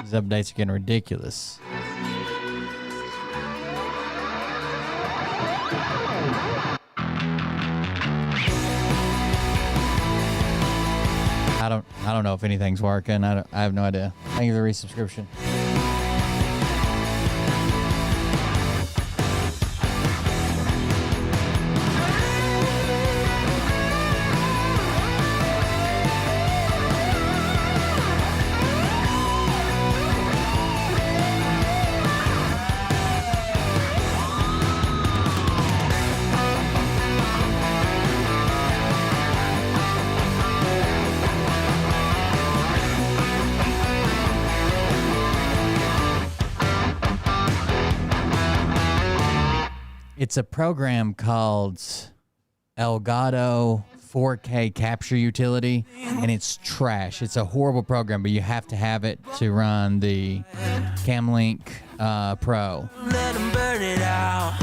These updates are getting ridiculous. I don't know if anything's working. I have no idea. Thank you for the resubscription. It's a program called Elgato 4K Capture Utility, and it's trash. It's a horrible program, but you have to have it to run the Camlink Pro. Let 'em burn it out.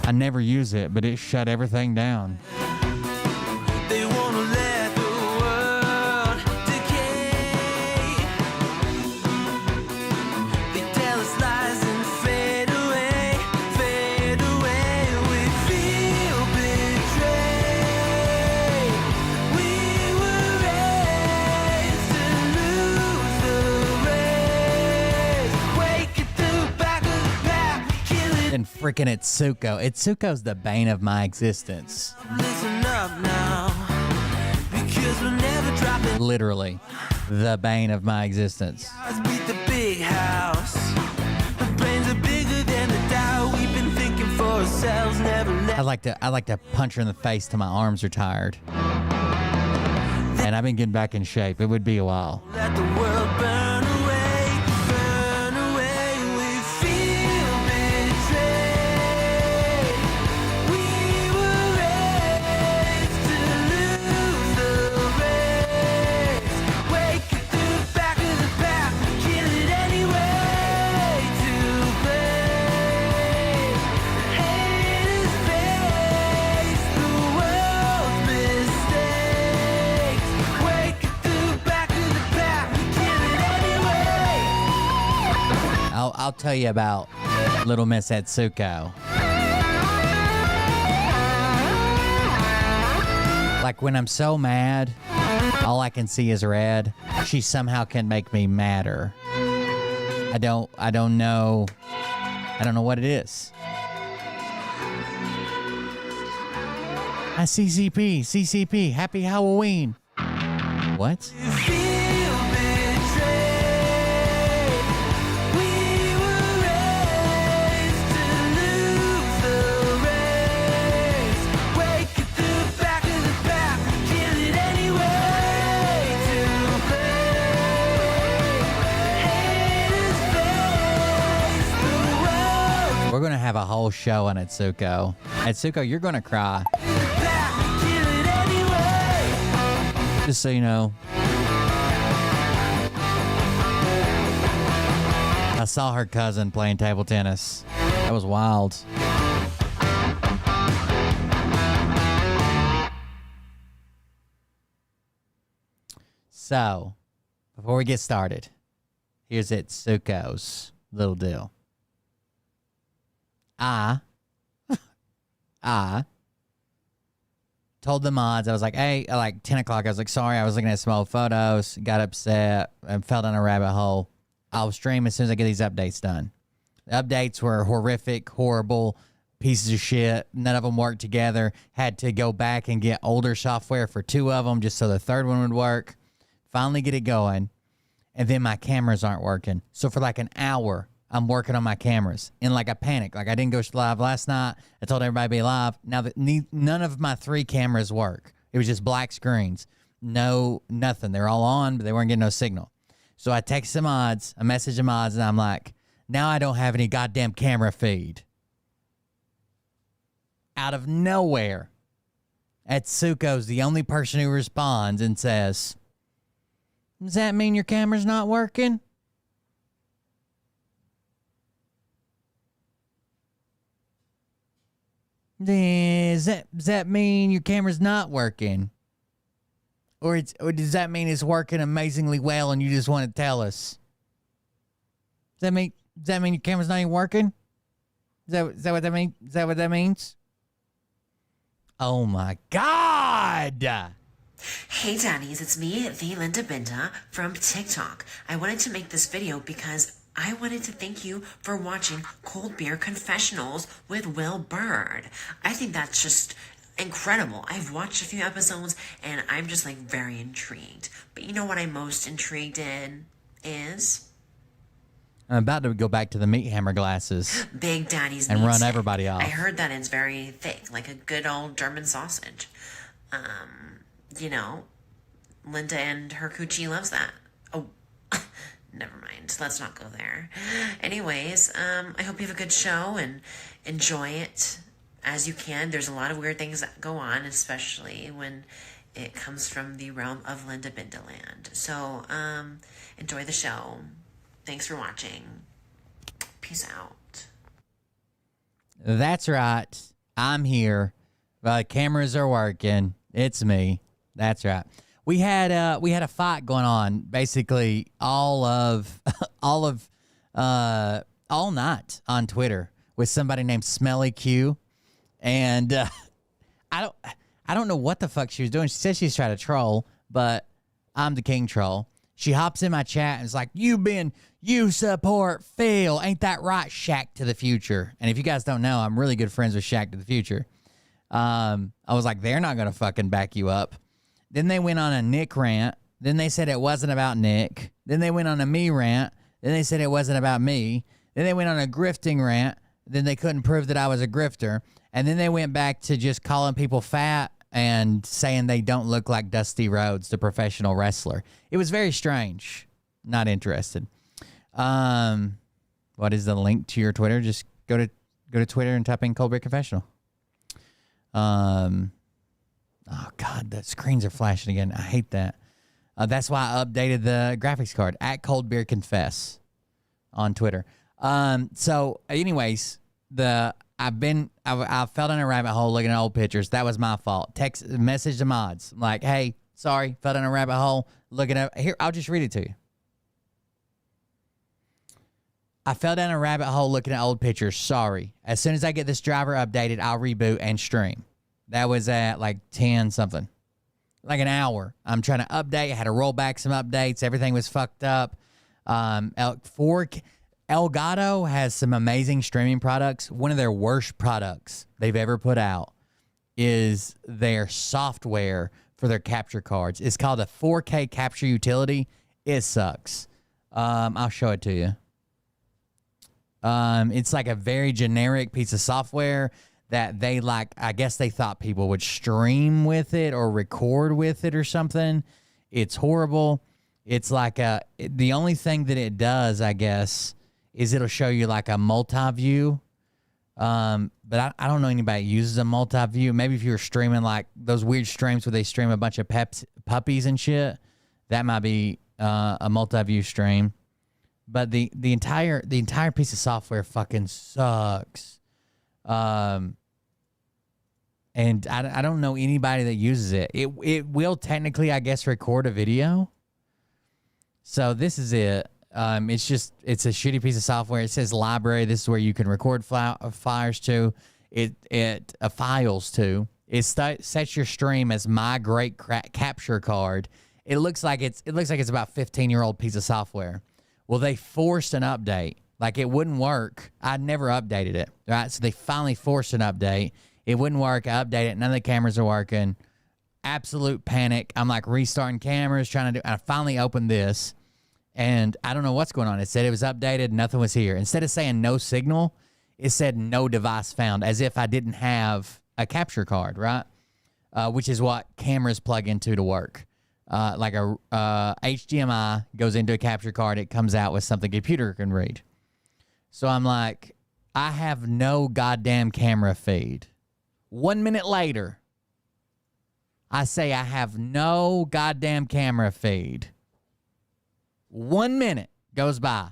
I never use it, but it shut everything down. They wanna let the world decay. They tell us lies and fade away, fade away. We feel betrayed. We were raised to lose the race. Wake at the back of the pack, kill it. And freaking Itsuko. Itsuko's the bane of my existence. Listen up now, because we're never dropping. Literally, the bane of my existence. Let's beat the big house. Our brains are bigger than the Dow. We've been thinking for ourselves, never let. I like to punch her in the face till my arms are tired. And I've been getting back in shape. It would be a while. Let the world burn away, burn away. We feel betrayed. We were raised to lose the race. Wake at the back of the pack, kill it anyway. To play, haters face the world's mistakes. Wake at the back of the pack, kill it anyway. I'll tell you about Little Miss Etsuko. Like when I'm so mad, all I can see is red. She somehow can make me madder. I don't know what it is. CCP, Happy Halloween. What? Feel betrayed. We were raised to lose the race. Wake at the back of the pack, kill it anyway. To play, haters face the world. We're gonna have a whole show on Etsuko. Etsuko, you're gonna cry. Back, kill it anyway. Just so you know. I saw her cousin playing table tennis. That was wild. So, before we get started, here's Etsuko's little deal. I told the mods, I was like, hey, at like 10 o'clock, I was like, sorry, I was looking at some old photos, got upset, and fell down a rabbit hole. I'll stream as soon as I get these updates done. The updates were horrific, horrible, pieces of shit. None of them worked together. Had to go back and get older software for 2 of them just so the third one would work. Finally get it going. And then my cameras aren't working. So for like an hour, I'm working on my cameras in like a panic. Like I didn't go live last night. I told everybody to be live. Now that none of my 3 cameras work. It was just black screens. No, nothing. They're all on, but they weren't getting no signal. So I text the mods, I message the mods, and I'm like, now I don't have any goddamn camera feed. Out of nowhere, Etsuko's the only person who responds and says, does that mean your camera's not working? Does that mean your camera's not working? Or does that mean it's working amazingly well and you just want to tell us? Does that mean your camera's not even working? Is that what that means? Is that what that means? Oh my God! Hey daddies, it's me, the Linda Binda from TikTok. I wanted to make this video because I wanted to thank you for watching Cold Beer Confessionals with Will Bird. I think that's just incredible. I've watched a few episodes and I'm just like very intrigued. But you know what I'm most intrigued in is? I'm about to go back to the meat hammer glasses Big Daddy's and meat run stick. everybody off. I heard that it's very thick, like a good old German sausage. You know, Linda and her coochie loves that. Oh, never mind. Let's not go there. Anyways, I hope you have a good show and enjoy it as you can. There's a lot of weird things that go on, especially when it comes from the realm of Linda Bindaland. So, enjoy the show. Thanks for watching. Peace out. That's right. I'm here. The cameras are working. It's me. That's right. We had a fight going on basically all night on Twitter with somebody named Smelly Q, and I don't know what the fuck she was doing. She said she's trying to troll, but I'm the king troll. She hops in my chat and is like, you support Phil. Ain't that right, Shaq to the Future? And if you guys don't know, I'm really good friends with Shaq to the Future. I was like, they're not going to fucking back you up. Then they went on a Nick rant. Then they said it wasn't about Nick. Then they went on a me rant. Then they said it wasn't about me. Then they went on a grifting rant. Then they couldn't prove that I was a grifter. And then they went back to just calling people fat and saying they don't look like Dusty Rhodes, the professional wrestler. It was very strange. Not interested. What is the link to your Twitter? Just go to Twitter and type in Cold Beer Confessional. Oh God, the screens are flashing again. I hate that. That's why I updated the graphics card at Cold Beer Confess on Twitter. So anyways, I fell down a rabbit hole looking at old pictures. That was my fault. Message the mods. I'm like, hey, sorry, fell down a rabbit hole looking at here. I'll just read it to you. I fell down a rabbit hole looking at old pictures. Sorry. As soon as I get this driver updated, I'll reboot and stream. That was at like 10 something. Like an hour. I'm trying to update. I had to roll back some updates. Everything was fucked up. Elgato has some amazing streaming products. One of their worst products they've ever put out is their software for their capture cards. It's called a 4K capture utility. It sucks. I'll show it to you. It's like a very generic piece of software that they like. I guess they thought people would stream with it or record with it or something. It's horrible. It's like the only thing that it does, I guess, is it'll show you like a multi-view. But I don't know anybody that uses a multi-view. Maybe if you were streaming like those weird streams where they stream a bunch of puppies and shit, that might be a multi-view stream. But the entire piece of software fucking sucks. And I don't know anybody that uses it. It will technically, I guess, record a video. So this is it. It's a shitty piece of software. It says library. This is where you can record files to. Files to. It sets your stream as my great capture card. It looks like it's about 15-year-old piece of software. Well, they forced an update. Like, it wouldn't work. I'd never updated it, right? So they finally forced an update. It wouldn't work. I updated it. None of the cameras are working. Absolute panic. I'm, like, restarting cameras, I finally opened this, and I don't know what's going on. It said it was updated. Nothing was here. Instead of saying no signal, it said no device found, as if I didn't have a capture card, right? Which is what cameras plug into to work. Like a HDMI goes into a capture card, it comes out with something a computer can read. So I'm like, I have no goddamn camera feed. 1 minute later, I say I have no goddamn camera feed. 1 minute goes by.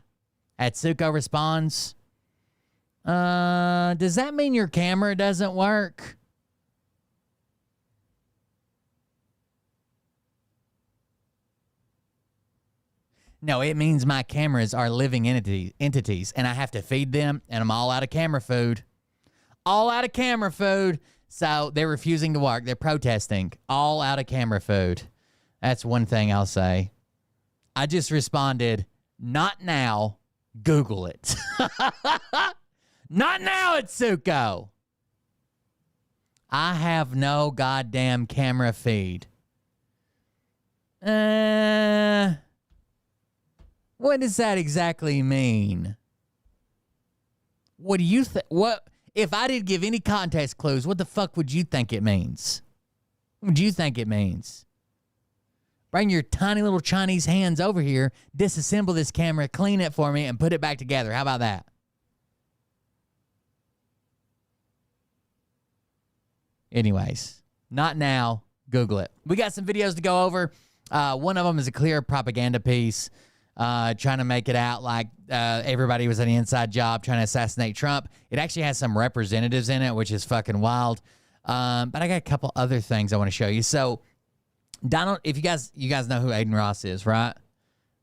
Atsuko responds, does that mean your camera doesn't work? No, it means my cameras are living entities, and I have to feed them, and I'm all out of camera food. All out of camera food. So they're refusing to work. They're protesting. All out of camera food. That's one thing I'll say. I just responded, not now. Google it. Not now, Itsuko. I have no goddamn camera feed. What does that exactly mean? What do you think? What if I didn't give any context clues? What the fuck would you think it means? What would you think it means? Bring your tiny little Chinese hands over here, disassemble this camera, clean it for me, and put it back together. How about that? Anyways, not now. Google it. We got some videos to go over. One of them is a clear propaganda piece trying to make it out like everybody was an inside job trying to assassinate Trump. It actually has some representatives in it, which is fucking wild. But I got a couple other things I want to show you. So, Donald, if you guys know who Aiden Ross is, right?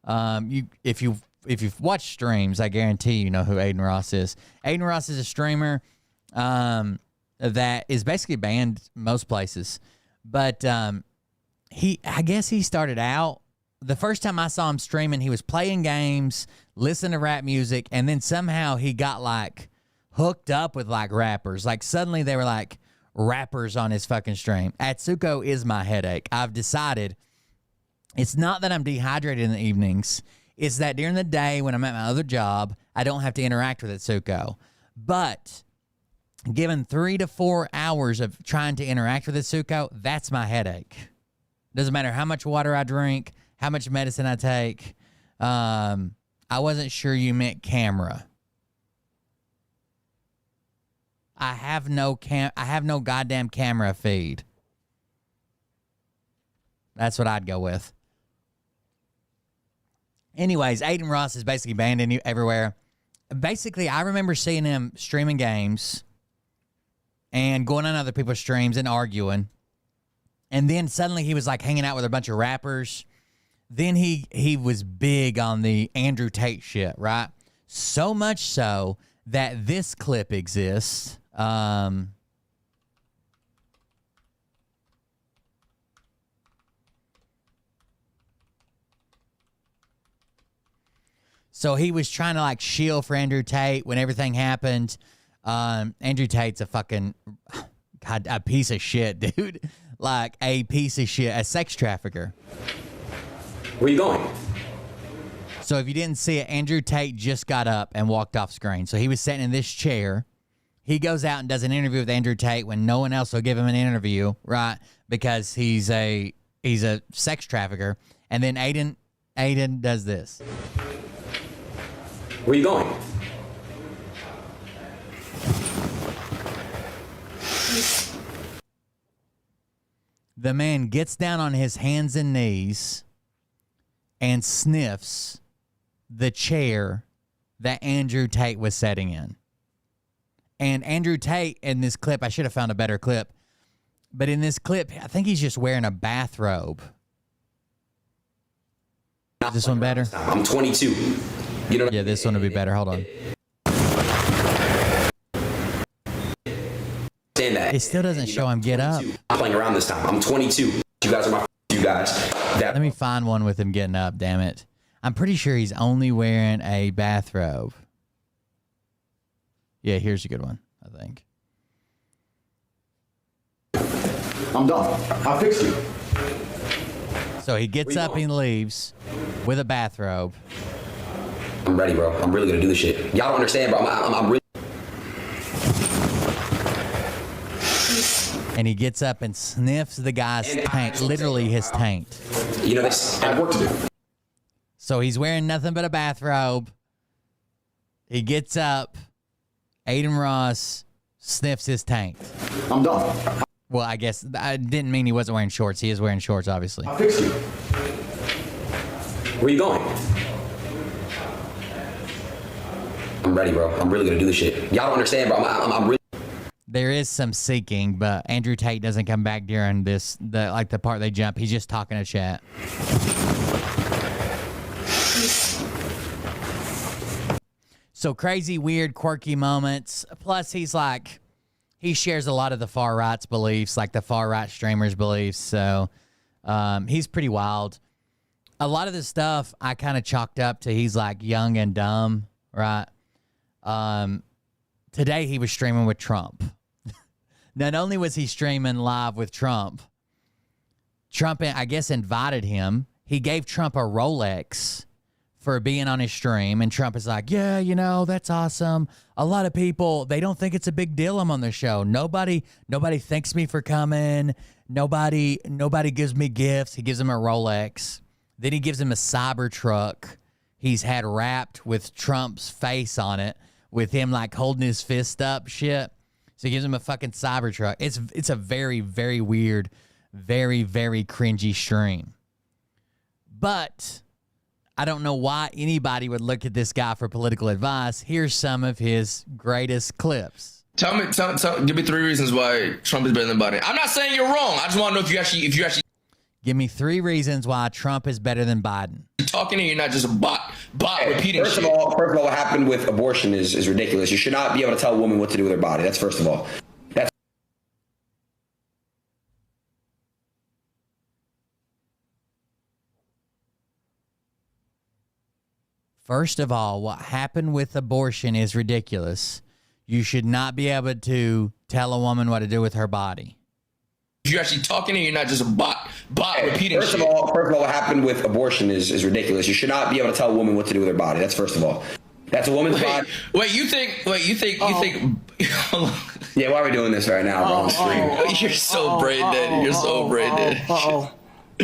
If you've watched streams, I guarantee you know who Aiden Ross is. Aiden Ross is a streamer that is basically banned most places, but I guess he started out. The first time I saw him streaming, he was playing games, listening to rap music, and then somehow he got like hooked up with like rappers. Like suddenly they were like rappers on his fucking stream. Atsuko is my headache. I've decided it's not that I'm dehydrated in the evenings. It's that during the day when I'm at my other job, I don't have to interact with Atsuko. But given 3 to 4 hours of trying to interact with Atsuko, that's my headache. Doesn't matter how much water I drink, how much medicine I take. I wasn't sure you meant camera. I have no goddamn camera feed. That's what I'd go with. Anyways, Aiden Ross is basically banned everywhere. Basically, I remember seeing him streaming games and going on other people's streams and arguing. And then suddenly he was like hanging out with a bunch of rappers. Then he was big on the Andrew Tate shit, right? So much so that this clip exists. So he was trying to like shield for Andrew Tate when everything happened. Andrew Tate's a fucking a piece of shit, dude. Like a piece of shit, a sex trafficker. Where you going? So if you didn't see it, Andrew Tate just got up and walked off screen. So he was sitting in this chair. He goes out and does an interview with Andrew Tate when no one else will give him an interview, right? Because he's a sex trafficker. And then Aiden does this. Where you going? The man gets down on his hands and knees and sniffs the chair that Andrew Tate was sitting in. And Andrew Tate in this clip, I should have found a better clip, but in this clip, I think he's just wearing a bathrobe. Is this one better? I'm 22. You know. Yeah, this one would be better. Hold on. Saying that. It still doesn't show him get up. I'm playing around this time. I'm 22. You guys are you guys. Let me find one with him getting up, damn it. I'm pretty sure he's only wearing a bathrobe. Yeah, here's a good one, I think. I'm done. I fixed you. So he gets up and leaves with a bathrobe. I'm ready, bro. I'm really gonna do this shit. Y'all don't understand, bro. I'm really. And he gets up and sniffs the guy's taint, literally his taint. You know this. I have work to do. So he's wearing nothing but a bathrobe. He gets up. Aiden Ross sniffs his taint. I'm done. Well, I guess I didn't mean he wasn't wearing shorts. He is wearing shorts, obviously. I fixed you. Where you going? I'm ready, bro. I'm really gonna do this shit. Y'all don't understand, bro. I'm really. There is some seeking, but Andrew Tate doesn't come back during the part they jump. He's just talking to chat. So crazy, weird, quirky moments. Plus, he shares a lot of the far right's beliefs, like the far right streamers' beliefs. So he's pretty wild. A lot of the stuff I kind of chalked up to he's like young and dumb, right? Today he was streaming with Trump. Not only was he streaming live with Trump, I guess, invited him. He gave Trump a Rolex for being on his stream, and Trump is like, yeah, you know, that's awesome. A lot of people, they don't think it's a big deal I'm on the show. Nobody thanks me for coming. Nobody gives me gifts. He gives him a Rolex. Then he gives him a Cybertruck he's had wrapped with Trump's face on it, with him like holding his fist up shit. So he gives him a fucking Cybertruck. It's a very, very weird, very, very cringy stream. But I don't know why anybody would look at this guy for political advice. Here's some of his greatest clips. Give me 3 reasons why Trump is better than Biden. I'm not saying you're wrong. I just want to know if you actually Give me 3 reasons why Trump is better than Biden. talking and you're not just a bot repeating First shit. of all, what happened with abortion is ridiculous. You should not be able to tell a woman what to do with her body. That's first of all. First of all, what happened with abortion is ridiculous. You should not be able to tell a woman what to do with her body. If you're actually talking and you're not just a bot repeating First shit. of all, what happened with abortion is ridiculous. You should not be able to tell a woman what to do with her body. That's first of all. That's a woman's body. You think Yeah, why are we doing this right now? We're on stream. You're so brain dead. You're so brain dead. All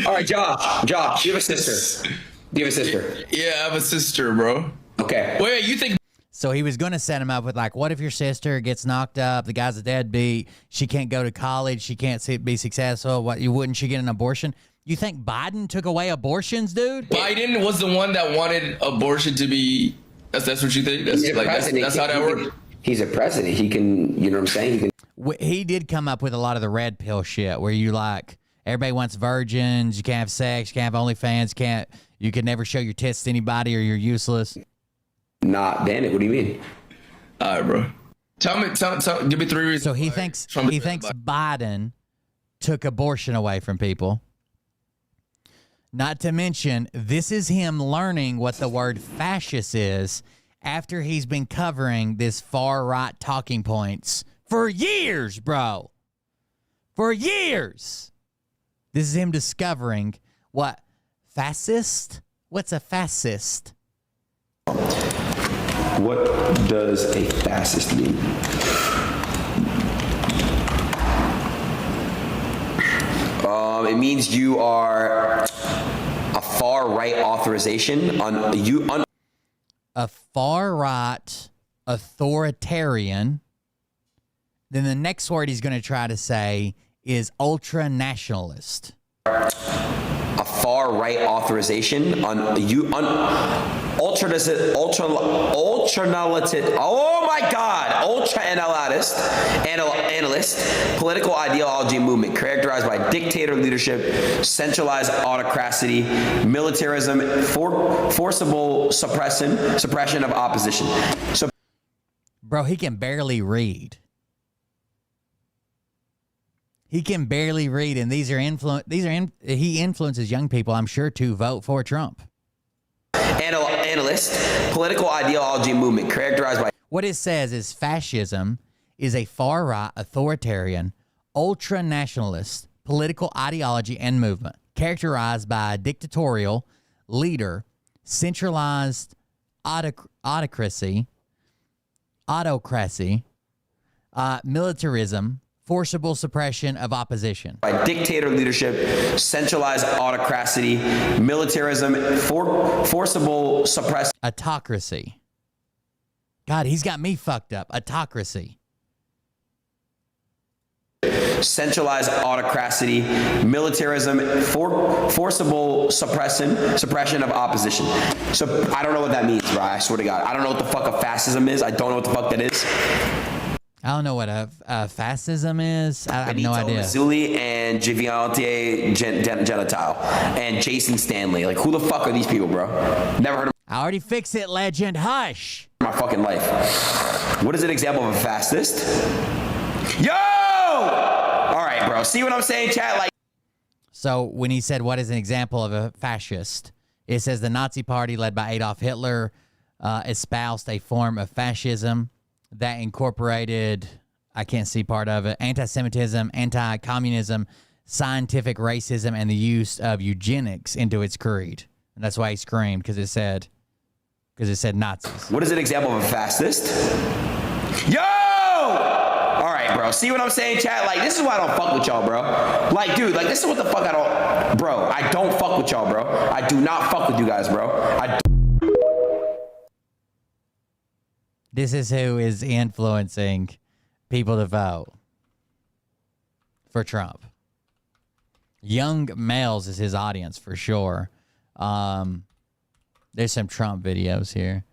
right, Josh, you have a sister. Do you have a sister? Yeah, I have a sister, bro. Okay. Wait, you think So he was going to set him up with like, what if your sister gets knocked up? The guy's a deadbeat. She can't go to college. She can't be successful. Wouldn't she get an abortion? You think Biden took away abortions, dude? Biden was the one that wanted abortion to be? That's what you think? That's how that works? He's a president. He can, you know what I'm saying? He did come up with a lot of the red pill shit where you like, everybody wants virgins. You can't have sex. You can't have OnlyFans. You can never show your tits to anybody or you're useless. Not Bennett. What do you mean? All right, bro. Tell me, give me 3 reasons. So he thinks Biden took abortion away from people. Not to mention, this is him learning what the word fascist is after he's been covering this far right talking points for years, bro. For years. This is him discovering what fascist? What's a fascist? What does a fascist mean? It means you are a far right authorization A far right authoritarian. Then the next word he's going to try to say is ultra nationalist. a far right authorization ultranationalist. Oh my God, analyst, political ideology movement characterized by dictator leadership, centralized autocracy, militarism, forcible suppression of opposition. So, bro, he can barely read. He can barely read, and he influences young people, I'm sure, to vote for Trump. Analyst, political ideology movement characterized by... What it says is fascism is a far-right, authoritarian, ultra-nationalist political ideology and movement characterized by a dictatorial leader, centralized autocracy, militarism, forcible suppression of opposition. By dictator leadership, centralized autocracy, militarism, forcible suppression. Autocracy. God, he's got me fucked up. Autocracy. Centralized autocracy, militarism, forcible suppression of opposition. So I don't know what that means, bro. I swear to God. I don't know what the fuck a fascism is. I don't know what the fuck that is. I don't know what a fascism is. I have no Benito idea. Mazzulli and Giviante Gentile and Jason Stanley. Like, who the fuck are these people, bro? Never heard of I already fixed it, legend. Hush. my fucking life. What is an example of a fascist? Yo! All right, bro. See what I'm saying, chat? Like, So when he said, what is an example of a fascist? It says the Nazi party led by Adolf Hitler espoused a form of fascism that incorporated, I can't see part of it, anti-Semitism, anti-communism, scientific racism, and the use of eugenics into its creed. And that's why he screamed, because it said Nazis. what is an example of a fascist? Yo! All right, bro. See what I'm saying, chat? Like, this is why I don't fuck with y'all, bro. Like, dude, like, this is what the fuck I don't... Bro, I don't fuck with y'all, bro. I do not fuck with you guys, bro. This is who is influencing people to vote for Trump. Young males is his audience for sure. There's some Trump videos here.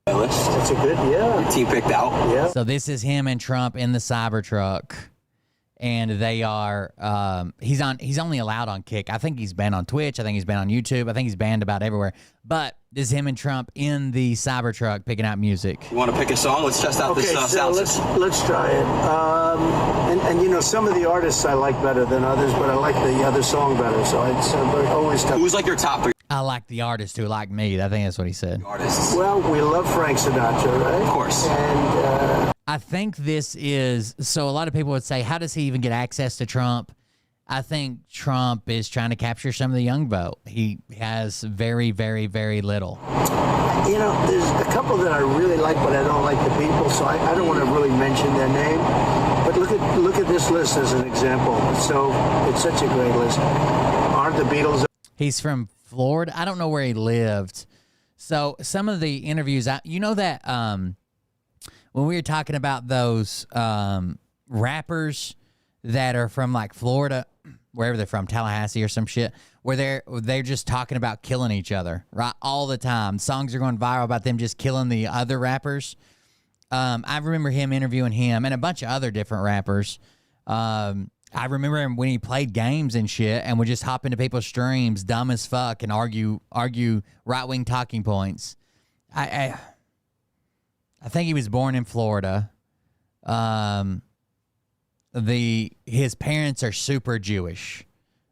That's a good, yeah. Team picked out. Yeah. So this is him and Trump in the Cybertruck, and they are. He's only allowed on Kick. I think he's banned on Twitch. I think he's banned on YouTube. I think he's banned about everywhere. But this is him and Trump in the Cybertruck picking out music. You want to pick a song? Let's test out this So sound let's try it. And you know, some of the artists I like better than others, but I like the other song better. So it's always tough. Who's like your top 3 I like the artist who like me. I think that's what he said. artists? Well, we love Frank Sinatra, right? Of course. And I think this is so. A lot of people would say, "How does he even get access to Trump?" I think Trump is trying to capture some of the young vote. He has very, very, very little. you know, there's a couple that I really like, but I don't like the people, so I don't want to really mention their name. But look at this list as an example. So it's such a great list. Aren't the Beatles? He's from Florida. I don't know where he lived. So some of the interviews, you know that when we were talking about those rappers that are from like Florida, wherever they're from, Tallahassee or some shit, where they're just talking about killing each other, right, all the time. Songs are going viral about them just killing the other rappers. I remember him interviewing him and a bunch of other different rappers. I remember him when he played games and shit and would just hop into people's streams, dumb as fuck, and argue right-wing talking points. I think he was born in Florida. His parents are super Jewish.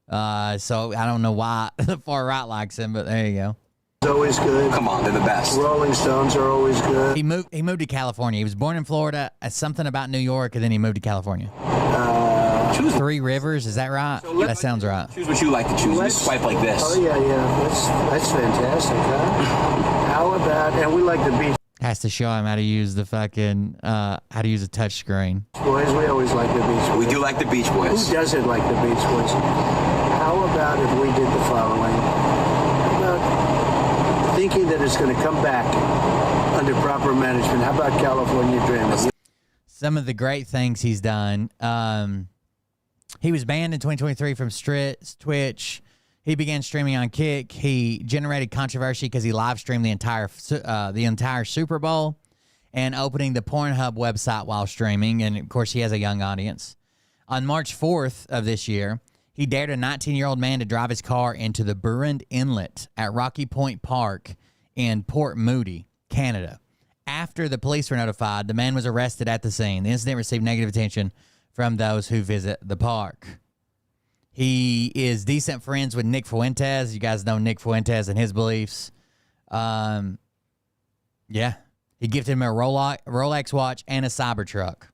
So I don't know why the far right likes him, but there you go. Always good. Come on, they're the best. Rolling Stones are always good. He moved to California. He was born in Florida, something about New York, and then he moved to California. Choose Three Rivers, is that right? That sounds right. Choose what you like to choose. Just swipe like this. Oh yeah. That's fantastic, huh? How about, and we like the Beach Has to show him how to use the fucking how to use a touch screen. Boys. We always like the Beach Boys. We do like the Beach Boys. Who doesn't like the Beach Boys? How about if we did the following? How about thinking that it's going to come back under proper management? How about California Dreaming? Some of the great things he's done. He was banned in 2023 from Twitch. He began streaming on Kick. He generated controversy because he live streamed the entire Super Bowl and opening the Pornhub website while streaming. And of course, he has a young audience. On March 4th of this year, he dared a 19-year-old man to drive his car into the Burrend Inlet at Rocky Point Park in Port Moody, Canada. After the police were notified, the man was arrested at the scene. The incident received negative attention from those who visit the park. He is decent friends with Nick Fuentes. You guys know Nick Fuentes and his beliefs. Yeah. He gifted him a Rolex watch and a Cybertruck.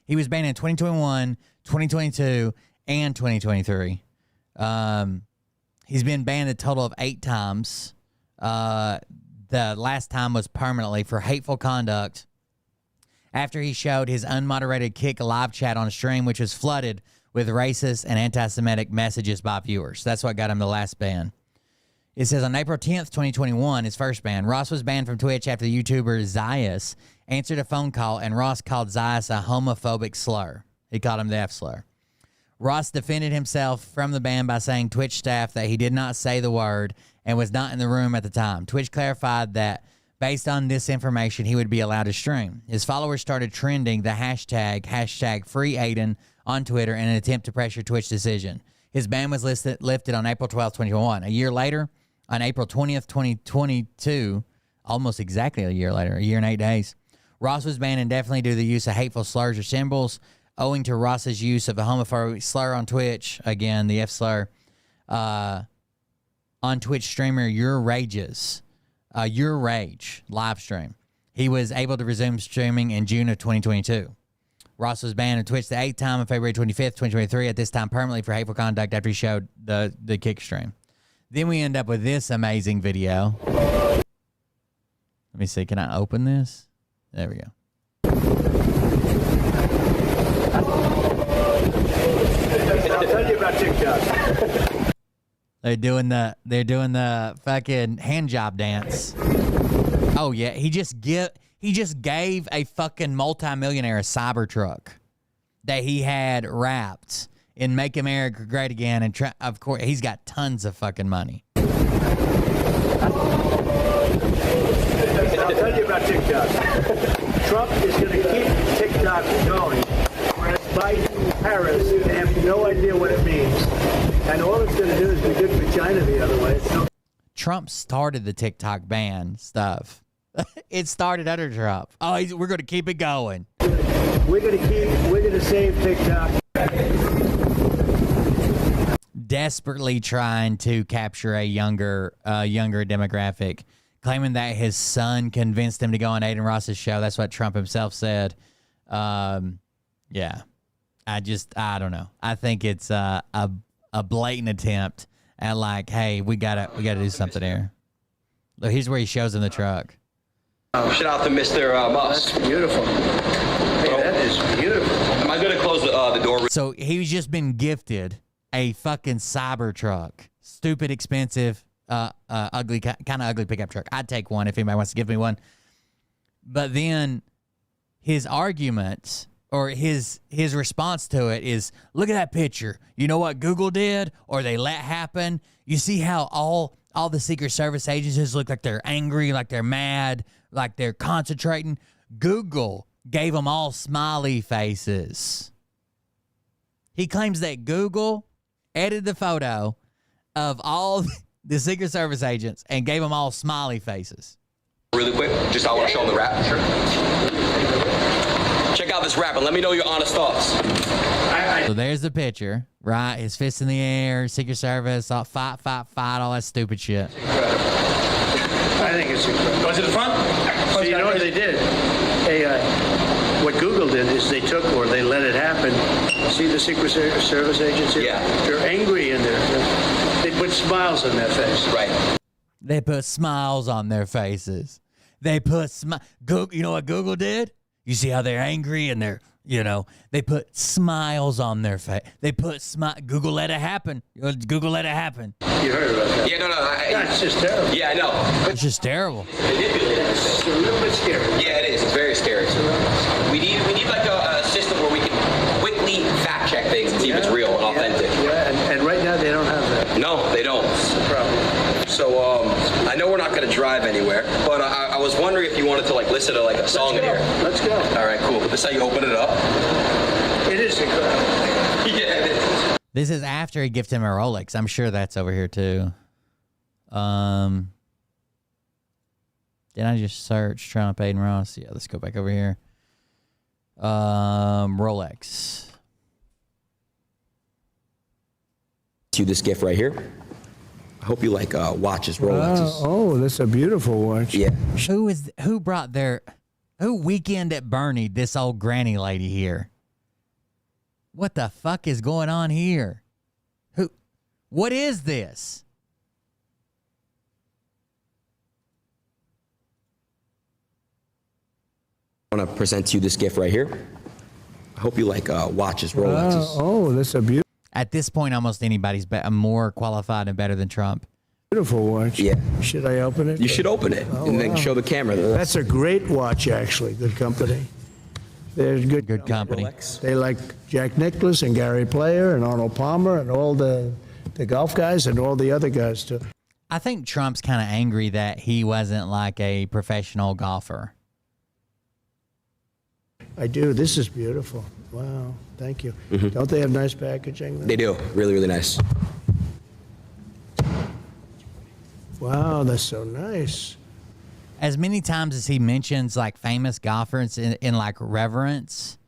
He was banned in 2021, 2022, and 2023. He's been banned a total of 8 times. The last time was permanently for hateful conduct after he showed his unmoderated Kick live chat on a stream, which was flooded with racist and anti-Semitic messages by viewers. That's what got him the last ban. It says on April 10th, 2021, his first ban, Ross was banned from Twitch after the YouTuber Zayas answered a phone call, and Ross called Zayas a homophobic slur. He called him the F slur. Ross defended himself from the ban by saying Twitch staff that he did not say the word and was not in the room at the time. Twitch clarified that Based on this information, he would be allowed to stream. His followers started trending the hashtag #FreeAiden on Twitter in an attempt to pressure Twitch decision. His ban was lifted on April 12th, 2021. A year later, on April 20th, 2022, almost exactly a year later, a year and 8 days, Ross was banned indefinitely due to the use of hateful slurs or symbols, owing to Ross's use of a homophobic slur on Twitch. Again, the F slur. On Twitch streamer Your Rage live stream. He was able to resume streaming in June of 2022. Ross was banned on Twitch the 8th time on February 25th, 2023, at this time permanently for hateful conduct after he showed the kick stream. Then we end up with this amazing video. Let me see. Can I open this? There we go. I'll tell you about TikTok. They're doing the fucking hand job dance. Oh yeah, he just gave a fucking multimillionaire a Cybertruck that he had wrapped in "Make America Great Again," and of course he's got tons of fucking money. I'll tell you about TikTok. Trump is going to keep TikTok going, whereas Biden and Harris, they have no idea what it means. And all it's going to do is be good for China the other way. So Trump started the TikTok ban stuff. It started under Trump. Oh, we're going to keep it going. we're going to save TikTok. Desperately trying to capture a younger demographic, claiming that his son convinced him to go on Aiden Ross's show. That's what Trump himself said. Yeah, I don't know. I think it's a blatant attempt at like, hey, we gotta do something here. Look, here's where he shows him the truck. Shout out to Mr. Musk. That's beautiful. Hey, that is beautiful. Am I going to close the door? So he's just been gifted a fucking Cybertruck. Stupid, expensive, ugly, kind of ugly pickup truck. I'd take one if anybody wants to give me one. But then his argument or his response to it is, look at that picture. You know what Google did or they let happen? You see how all the Secret Service agencies look like they're angry, like they're mad, like they're concentrating? Google gave them all smiley faces. He claims that Google edited the photo of all the Secret Service agents and gave them all smiley faces. Really quick, just I want to show them the rap. Sure. Check out this rap and let me know your honest thoughts. So there's the picture, right? His fists in the air, Secret Service, all fight, all that stupid shit. I think it's incredible. Go to the front. So you know what they did? What Google did is they took, or they let it happen. See the Secret Service agents here? Yeah. They're angry and they put smiles on their face. Right. They put smiles on their faces. They put Google. You know what Google did? You see how they're angry and they put smiles on their face. They put Google let it happen. Google let it happen. You heard about that? Yeah, no. That's just terrible. Yeah, I know. It's just terrible. It's a little bit scary. Yeah, it is. It's very scary. We need like a system where we can quickly fact check things and see if it's real and authentic. Yeah, and right now they don't have that. No, they don't. That's the problem. So I know we're not going to drive anywhere, but I was wondering if you wanted to like listen to like a song in here. Let's go. All right, cool. This is how you open it up. It is incredible. Yeah, it is. This is after he gifted him a Rolex. I'm sure that's over here too. Did I just search Trump Aiden Ross? Yeah, let's go back over here. Rolex. To this gift right here. I hope you like watches, Rolexes. Oh, that's a beautiful watch. Yeah. Who weekend at Bernie this old granny lady here? What the fuck is going on here? What is this? I want to present to you this gift right here. I hope you like watches, Rolexes. Oh, that's a At this point, almost anybody's more qualified and better than Trump. beautiful watch. Yeah. Should I open it? You should open it and then show the camera. That's a great watch, actually. Good company. They're Good company. They like Jack Nicklaus and Gary Player and Arnold Palmer and all the golf guys and all the other guys too. I think Trump's kind of angry that he wasn't like a professional golfer. I do. This is beautiful. Wow. Thank you. Don't they have nice packaging? They do. Really, really nice. Wow, that's so nice. As many times as he mentions like famous golfers in like reverence,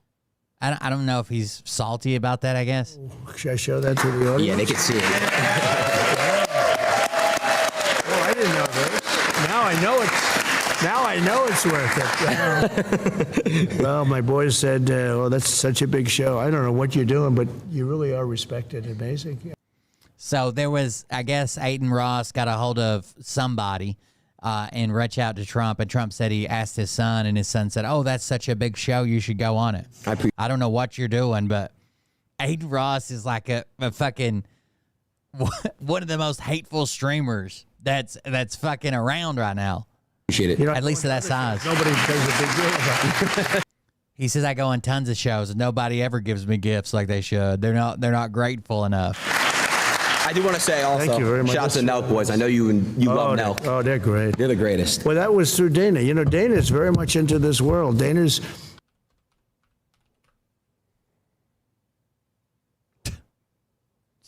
I don't know if he's salty about that, I guess. Should I show that to the audience? Yeah, they can see it. Oh, I didn't know this. Now I know it's worth it. Well, my boys said, well, that's such a big show. I don't know what you're doing, but you really are respected. Amazing. Yeah. So there was, I guess, Aiden Ross got a hold of somebody and reached out to Trump, and Trump said he asked his son, and his son said, oh, that's such a big show, you should go on it. I don't know what you're doing, but Aiden Ross is like a fucking one of the most hateful streamers that's fucking around right now. Appreciate it. You know, At least to that size. Nobody makes a big deal about it. He says I go on tons of shows and nobody ever gives me gifts like they should. They're not grateful enough. I do want to say also, Thank you very much. shout out to Nelk boys. I know you love Nelk. Oh, they're great. They're the greatest. Well, that was through Dana. You know, Dana's very much into this world. Dana's...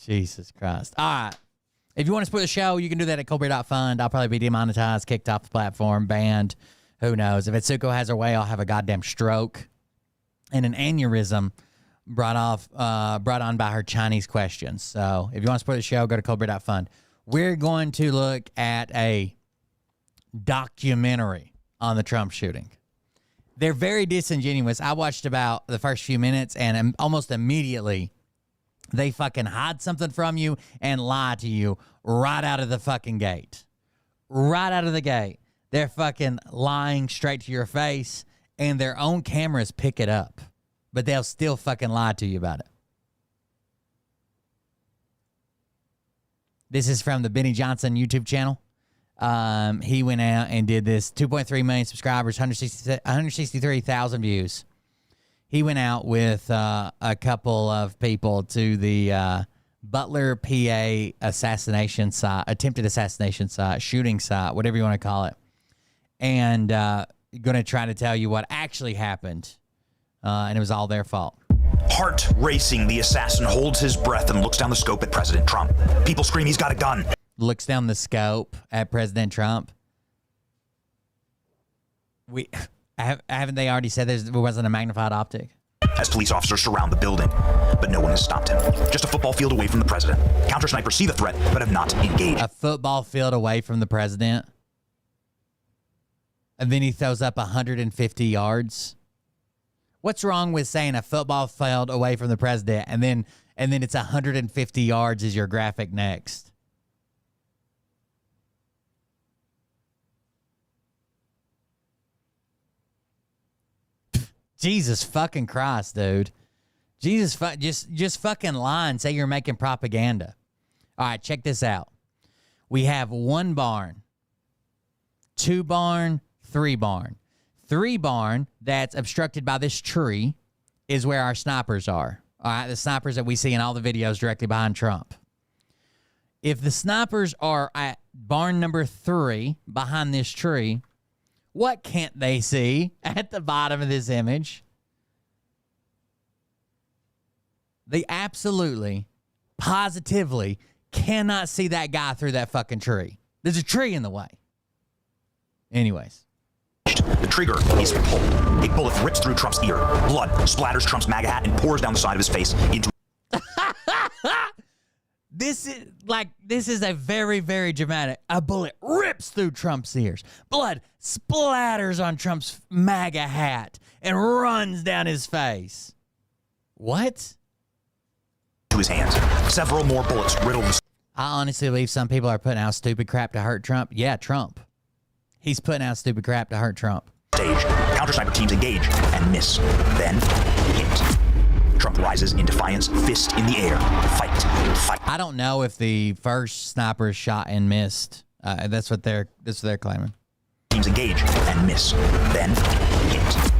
Jesus Christ. All right. If you want to support the show, you can do that at Colbert.fund. I'll probably be demonetized, kicked off the platform, banned. Who knows? If Atsuko has her way, I'll have a goddamn stroke and an aneurysm brought on by her Chinese questions. So if you want to support the show, go to Colbert.fund. We're going to look at a documentary on the Trump shooting. They're very disingenuous. I watched about the first few minutes, and almost immediately they fucking hide something from you and lie to you right out of the fucking gate. Right out of the gate. They're fucking lying straight to your face, and their own cameras pick it up. But they'll still fucking lie to you about it. This is from the Benny Johnson YouTube channel. He went out and did this. 2.3 million subscribers, 163,000 views. He went out with a couple of people to the Butler, PA assassination site, attempted assassination site, shooting site, whatever you want to call it. And going to try to tell you what actually happened. And it was all their fault. Heart racing, the assassin holds his breath and looks down the scope at President Trump. People scream he's got a gun. Looks down the scope at President Trump. Haven't they already said there wasn't a magnified optic? As police officers surround the building, but no one has stopped him. Just a football field away from the president. Counter snipers see the threat, but have not engaged. A football field away from the president. And then he throws up 150 yards. What's wrong with saying a football field away from the president and then it's 150 yards is your graphic next? Jesus fucking Christ, dude. Just fucking lie and say you're making propaganda. All right, check this out. We have 1 barn, 2 barn, 3 barn. 3 barn that's obstructed by this tree is where our snipers are. All right, the snipers that we see in all the videos directly behind Trump. If the snipers are at barn number 3 behind this tree, what can't they see at the bottom of this image? They absolutely, positively cannot see that guy through that fucking tree. There's a tree in the way. Anyways. The trigger is pulled. A bullet rips through Trump's ear. Blood splatters Trump's MAGA hat and pours down the side of his face into... This is a very, very dramatic. A bullet rips through Trump's ears. Blood splatters on Trump's MAGA hat and runs down his face. What? To his hands. Several more bullets riddle the... I honestly believe some people are putting out stupid crap to hurt Trump. Yeah, Trump. He's putting out stupid crap to hurt Trump. Stage. Counter sniper teams engage and miss. Then hit. Trump rises in defiance, fist in the air. Fight. I don't know if the first sniper shot and missed. That's what they're claiming. Teams engage and miss. Then hit.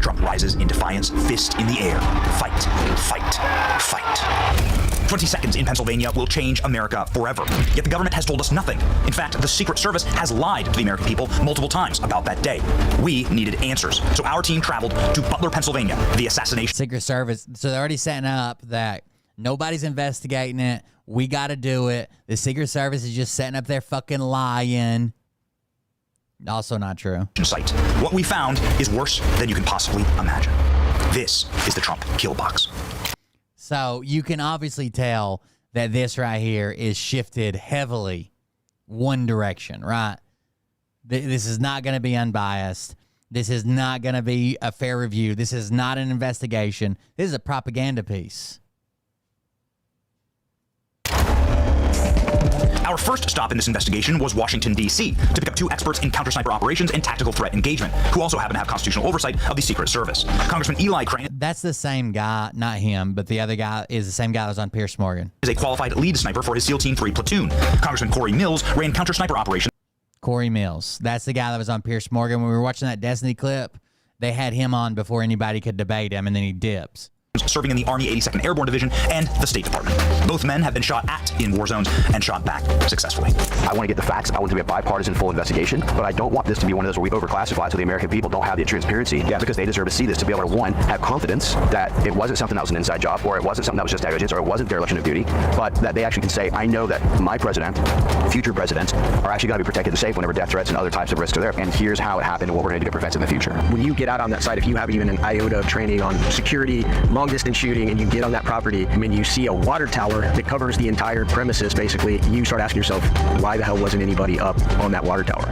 Trump rises in defiance, fist in the air. Fight, fight, fight. 20 seconds in Pennsylvania will change America forever. Yet the government has told us nothing. In fact, the Secret Service has lied to the American people multiple times about that day. We needed answers. So our team traveled to Butler, Pennsylvania. The assassination. Secret Service. So they're already setting up that nobody's investigating it. We got to do it. The Secret Service is just setting up their fucking lying. Also not true. Site. What we found is worse than you can possibly imagine. This is the Trump kill box. So you can obviously tell that this right here is shifted heavily one direction, right? This is not going to be unbiased. This is not going to be a fair review. This is not an investigation. This is a propaganda piece. Our first stop in this investigation was Washington, D.C., to pick up 2 experts in counter-sniper operations and tactical threat engagement, who also happen to have constitutional oversight of the Secret Service. Congressman Eli Crane... That's the same guy, not him, but the other guy is the same guy that was on Piers Morgan. ...is a qualified lead sniper for his SEAL Team 3 platoon. Congressman Corey Mills ran counter-sniper operations... Corey Mills. That's the guy that was on Piers Morgan. When we were watching that Destiny clip, they had him on before anybody could debate him, and then he dips. Serving in the Army 82nd Airborne Division and the State Department. Both men have been shot at in war zones and shot back successfully. I want to get the facts. I want it to be a bipartisan full investigation, but I don't want this to be one of those where we overclassify so the American people don't have the transparency. Because they deserve to see this, to be able to, one, have confidence that it wasn't something that was an inside job, or it wasn't something that was just negligence, or it wasn't dereliction of duty, but that they actually can say, I know that my president, future presidents, are actually going to be protected and safe whenever death threats and other types of risks are there, and here's how it happened and what we're going to do to prevent it in the future. When you get out on that site, if you have even an iota of training on security, long-distance shooting, and you get on that property, I mean, you see a water tower that covers the entire premises, basically, you start asking yourself, why the hell wasn't anybody up on that water tower?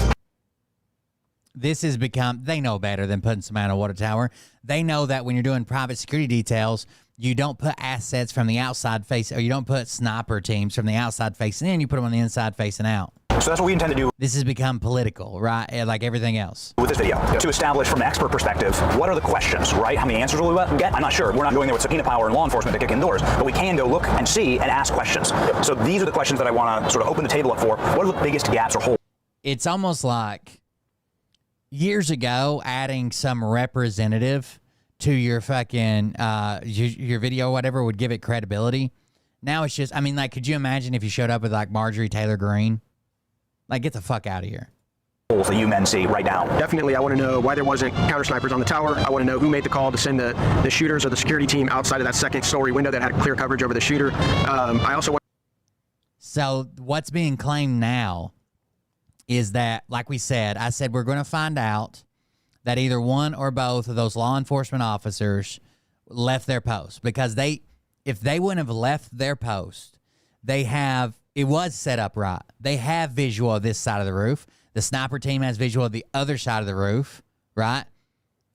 This has become, they know better than putting somebody on a water tower. They know that when you're doing private security details, you don't put assets from the outside face, or you don't put sniper teams from the outside facing in, you put them on the inside facing out. So that's what we intend to do. This has become political, right? Like everything else. With this video, to establish from an expert perspective, what are the questions, right? How many answers will we get? I'm not sure. We're not going there with subpoena power and law enforcement to kick in doors, but we can go look and see and ask questions. So these are the questions that I want to sort of open the table up for. What are the biggest gaps or holes? It's almost like years ago, adding some representative to your fucking, your video or whatever would give it credibility. Now it's just, I mean, like, could you imagine if you showed up with like Marjorie Taylor Greene? Like, get the fuck out of here. That you men see right now. Definitely, I want to know why there wasn't counter snipers on the tower. I want to know who made the call to send the shooters or the security team outside of that second story window that had clear coverage over the shooter. I also want. So what's being claimed now is that, like we said, I said we're going to find out that either one or both of those law enforcement officers left their post, because if they wouldn't have left their post, it was set up right. They have visual of this side of the roof. The sniper team has visual of the other side of the roof, right?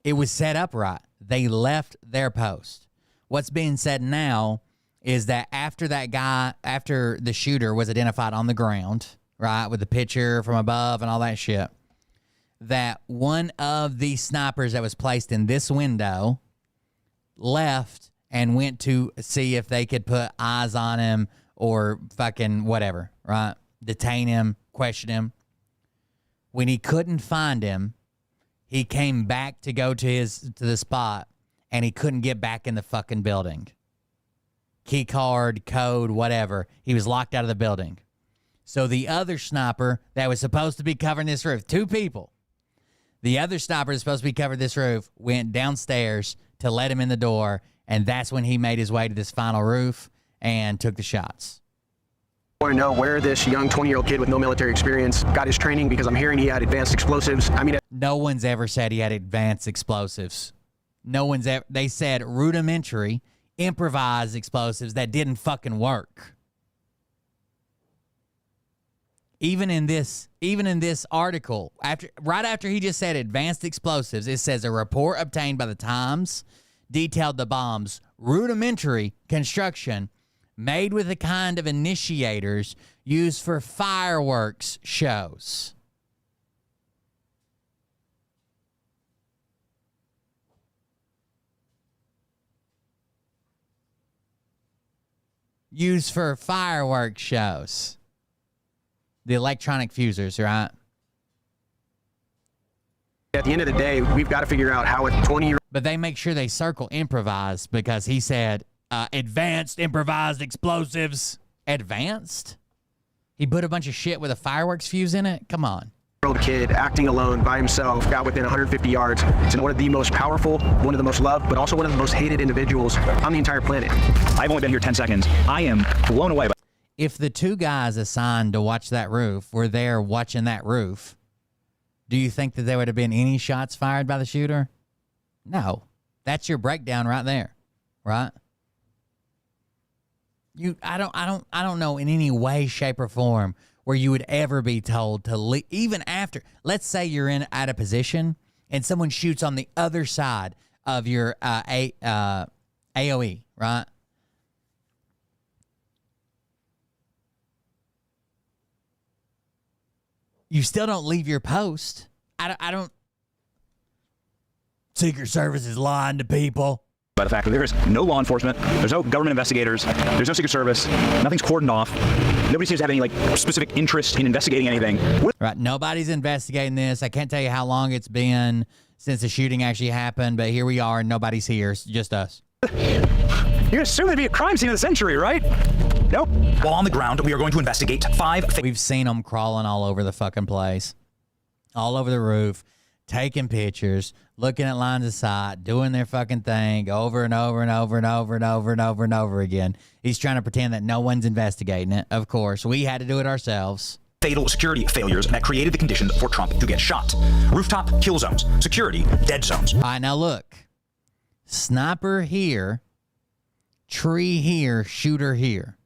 It was set up right. They left their post. What's being said now is that after the shooter was identified on the ground, right, with the picture from above and all that shit, that one of the snipers that was placed in this window left and went to see if they could put eyes on him or fucking whatever, right? Detain him, question him. When he couldn't find him, he came back to go to the spot, and he couldn't get back in the fucking building. Key card, code, whatever. He was locked out of the building. So the other sniper that was supposed to be covering this roof, 2 people, the other sniper that's supposed to be covering this roof went downstairs to let him in the door, and that's when he made his way to this final roof and took the shots. I want to know where this young 20-year-old kid with no military experience got his training, because I'm hearing he had advanced explosives. I mean, no one's ever said he had advanced explosives. No one's ever. They said rudimentary, improvised explosives that didn't fucking work. Even in this article, right after he just said advanced explosives, it says a report obtained by the Times detailed the bomb's rudimentary construction, made with the kind of initiators used for fireworks shows. Used for fireworks shows. The electronic fusers, right? At the end of the day, we've got to figure out how a 20-year-old... But they make sure they circle improvised because he said advanced improvised explosives. Advanced? He put a bunch of shit with a fireworks fuse in it? Come on. Kid acting alone by himself, got within 150 yards. It's one of the most powerful, one of the most loved, but also one of the most hated individuals on the entire planet. I've only been here 10 seconds. I am blown away by. If the two guys assigned to watch that roof were there watching that roof, do you think that there would have been any shots fired by the shooter? No. That's your breakdown right there, right? I don't know in any way, shape, or form where you would ever be told to leave, even after, let's say you're at a position and someone shoots on the other side of your AOE, right? You still don't leave your post. I don't. Secret Service is lying to people. By the fact that there is no law enforcement, there's no government investigators, there's no Secret Service, nothing's cordoned off. Nobody seems to have any specific interest in investigating anything. Right, nobody's investigating this. I can't tell you how long it's been since the shooting actually happened, but here we are, and nobody's here. It's just us. You assume there'd be a crime scene of the century, right? Nope. While on the ground, we are going to investigate 5. We've seen them crawling all over the fucking place, all over the roof, taking pictures, looking at lines of sight, doing their fucking thing over and over and over and over and over and over and over again. He's trying to pretend that no one's investigating it. Of course, we had to do it ourselves. Fatal security failures that created the conditions for Trump to get shot. Rooftop kill zones, security dead zones. All right, now look. Sniper here, tree here, shooter here.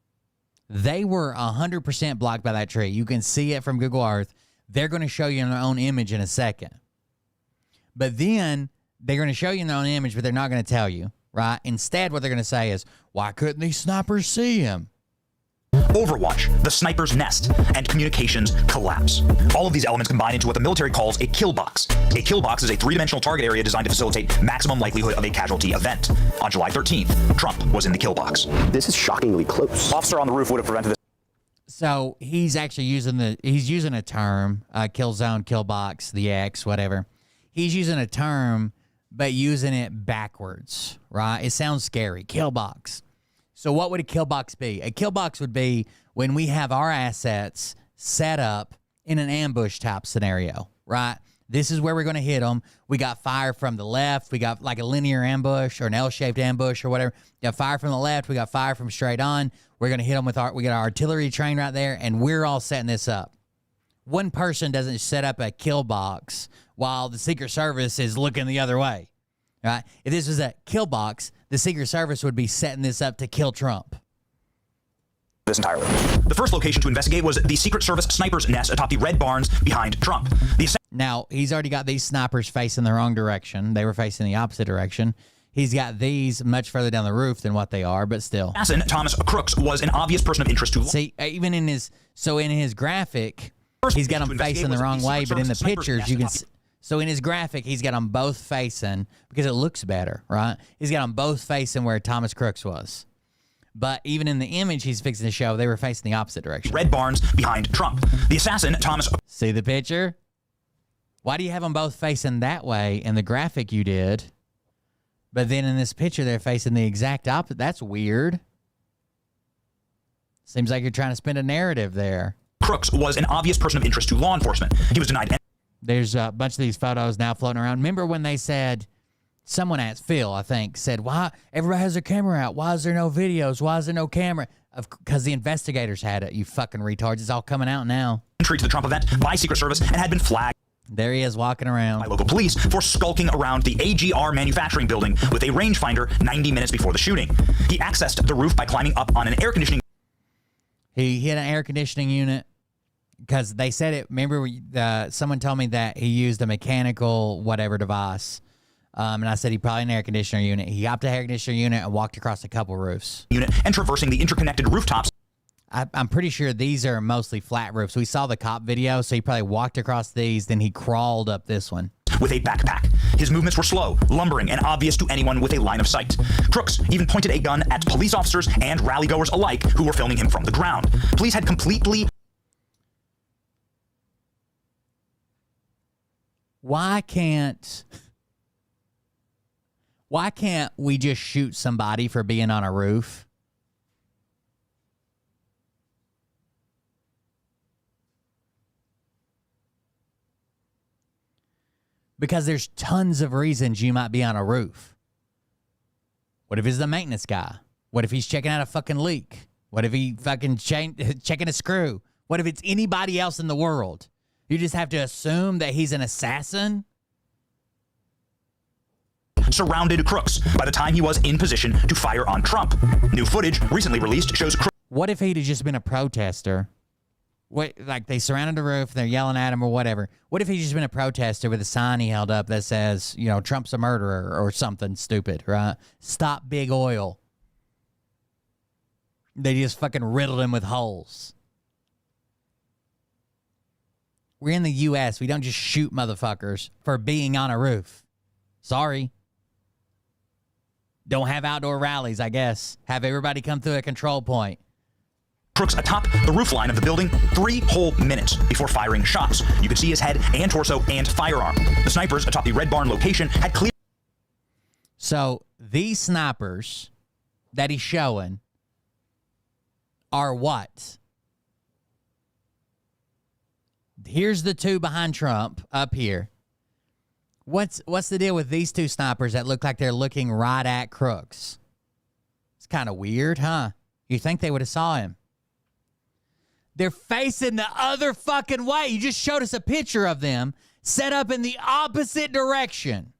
They were 100% blocked by that tree. You can see it from Google Earth. They're going to show you in their own image in a second. But then they're going to show you in their own image, but they're not going to tell you, right? Instead, what they're going to say is, why couldn't these snipers see him? Overwatch, the sniper's nest, and communications collapse. All of these elements combine into what the military calls a kill box. A kill box is a three-dimensional target area designed to facilitate maximum likelihood of a casualty event. On July 13th, Trump was in the kill box. This is shockingly close. Officer on the roof would have prevented this. So he's actually using a term, kill zone, kill box, the X, whatever. He's using a term, but using it backwards, right? It sounds scary. Kill box. So what would a kill box be? A kill box would be when we have our assets set up in an ambush type scenario, right? This is where we're going to hit them. We got fire from the left. We got like a linear ambush or an L-shaped ambush or whatever. We got fire from the left. We got fire from straight on. We're going to hit them with we got our artillery train right there, and we're all setting this up. One person doesn't set up a kill box while the Secret Service is looking the other way, right? If this was a kill box, the Secret Service would be setting this up to kill Trump. This entirely. The first location to investigate was the Secret Service sniper's nest atop the red barns behind Trump. Now, he's already got these snipers facing the wrong direction. They were facing the opposite direction. He's got these much further down the roof than what they are, but still. Assassin Thomas Crooks was an obvious person of interest to... See, even in his graphic, he's got them facing the wrong way, but in the pictures, you can... So in his graphic, he's got them both facing, because it looks better, right? He's got them both facing where Thomas Crooks was. But even in the image he's fixing to show, they were facing the opposite direction. Red barns behind Trump. The assassin, Thomas... See the picture? Why do you have them both facing that way in the graphic you did? But then in this picture, they're facing the exact opposite. That's weird. Seems like you're trying to spin a narrative there. Crooks was an obvious person of interest to law enforcement. He was denied... There's a bunch of these photos now floating around. Remember when they said... Someone asked, Phil, I think, said, why everybody has their camera out? Why is there no videos? Why is there no camera? Because the investigators had it, you fucking retards. It's all coming out now. Entry to the Trump event by Secret Service and had been flagged. There he is walking around. By local police for skulking around the AGR manufacturing building with a rangefinder 90 minutes before the shooting. He accessed the roof by climbing up on an air conditioning. He hit an air conditioning unit because they said it. Remember, someone told me that he used a mechanical whatever device. And I said he probably an air conditioner unit. He hopped an air conditioner unit and walked across a couple roofs. Unit and traversing the interconnected rooftops. I'm pretty sure these are mostly flat roofs. We saw the cop video, so he probably walked across these, then he crawled up this one. With a backpack. His movements were slow, lumbering, and obvious to anyone with a line of sight. Crooks even pointed a gun at police officers and rally-goers alike who were filming him from the ground. Police had completely... Why can't Why can't we just shoot somebody for being on a roof? Because there's tons of reasons you might be on a roof. What if he's the maintenance guy? What if he's checking out a fucking leak? What if he fucking checking a screw? What if it's anybody else in the world? You just have to assume that he's an assassin? Surrounded crooks by the time he was in position to fire on Trump. New footage recently released shows crooks. What if he'd have just been a protester? Like they surrounded the roof, they're yelling at him or whatever. What if he'd just been a protester with a sign he held up that says, you know, Trump's a murderer or something stupid, right? Stop big oil. They just fucking riddled him with holes. We're in the U.S. We don't just shoot motherfuckers for being on a roof. Sorry. Don't have outdoor rallies, I guess. Have everybody come through a control point. Crooks atop the roof line of the building 3 whole minutes before firing shots. You could see his head and torso and firearm. The snipers atop the Red Barn location had clear. So these snipers that he's showing are what? Here's the 2 behind Trump up here. What's the deal with these 2 snipers that look like they're looking right at crooks? It's kind of weird, huh? You think they would have saw him? They're facing the other fucking way. You just showed us a picture of them set up in the opposite direction.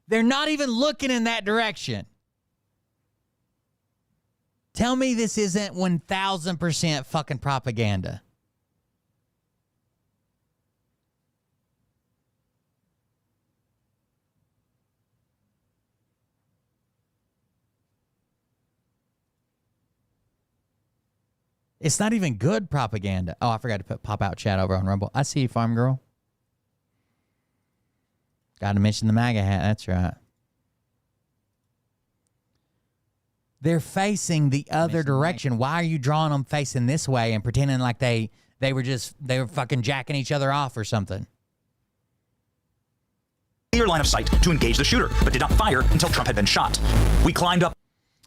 They're not even looking in that direction. Tell me this isn't 1,000% fucking propaganda. It's not even good propaganda. Oh, I forgot to put pop-out chat over on Rumble. I see you, Farm Girl. Got to mention the MAGA hat. That's right. They're facing the other direction. Why are you drawing them facing this way and pretending like they were fucking jacking each other off or something? Clear line of sight to engage the shooter, but did not fire until Trump had been shot. We climbed up.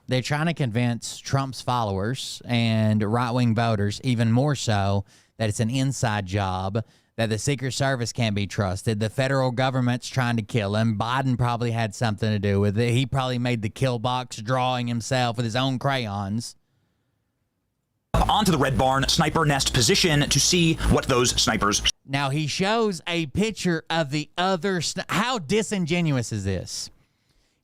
They're trying to convince Trump's followers and right-wing voters, even more so, that it's an inside job, that the Secret Service can't be trusted, the federal government's trying to kill him, Biden probably had something to do with it, he probably made the kill box drawing himself with his own crayons. Onto the Red Barn sniper nest position to see what those snipers. Now he shows a picture of the other. How disingenuous is this?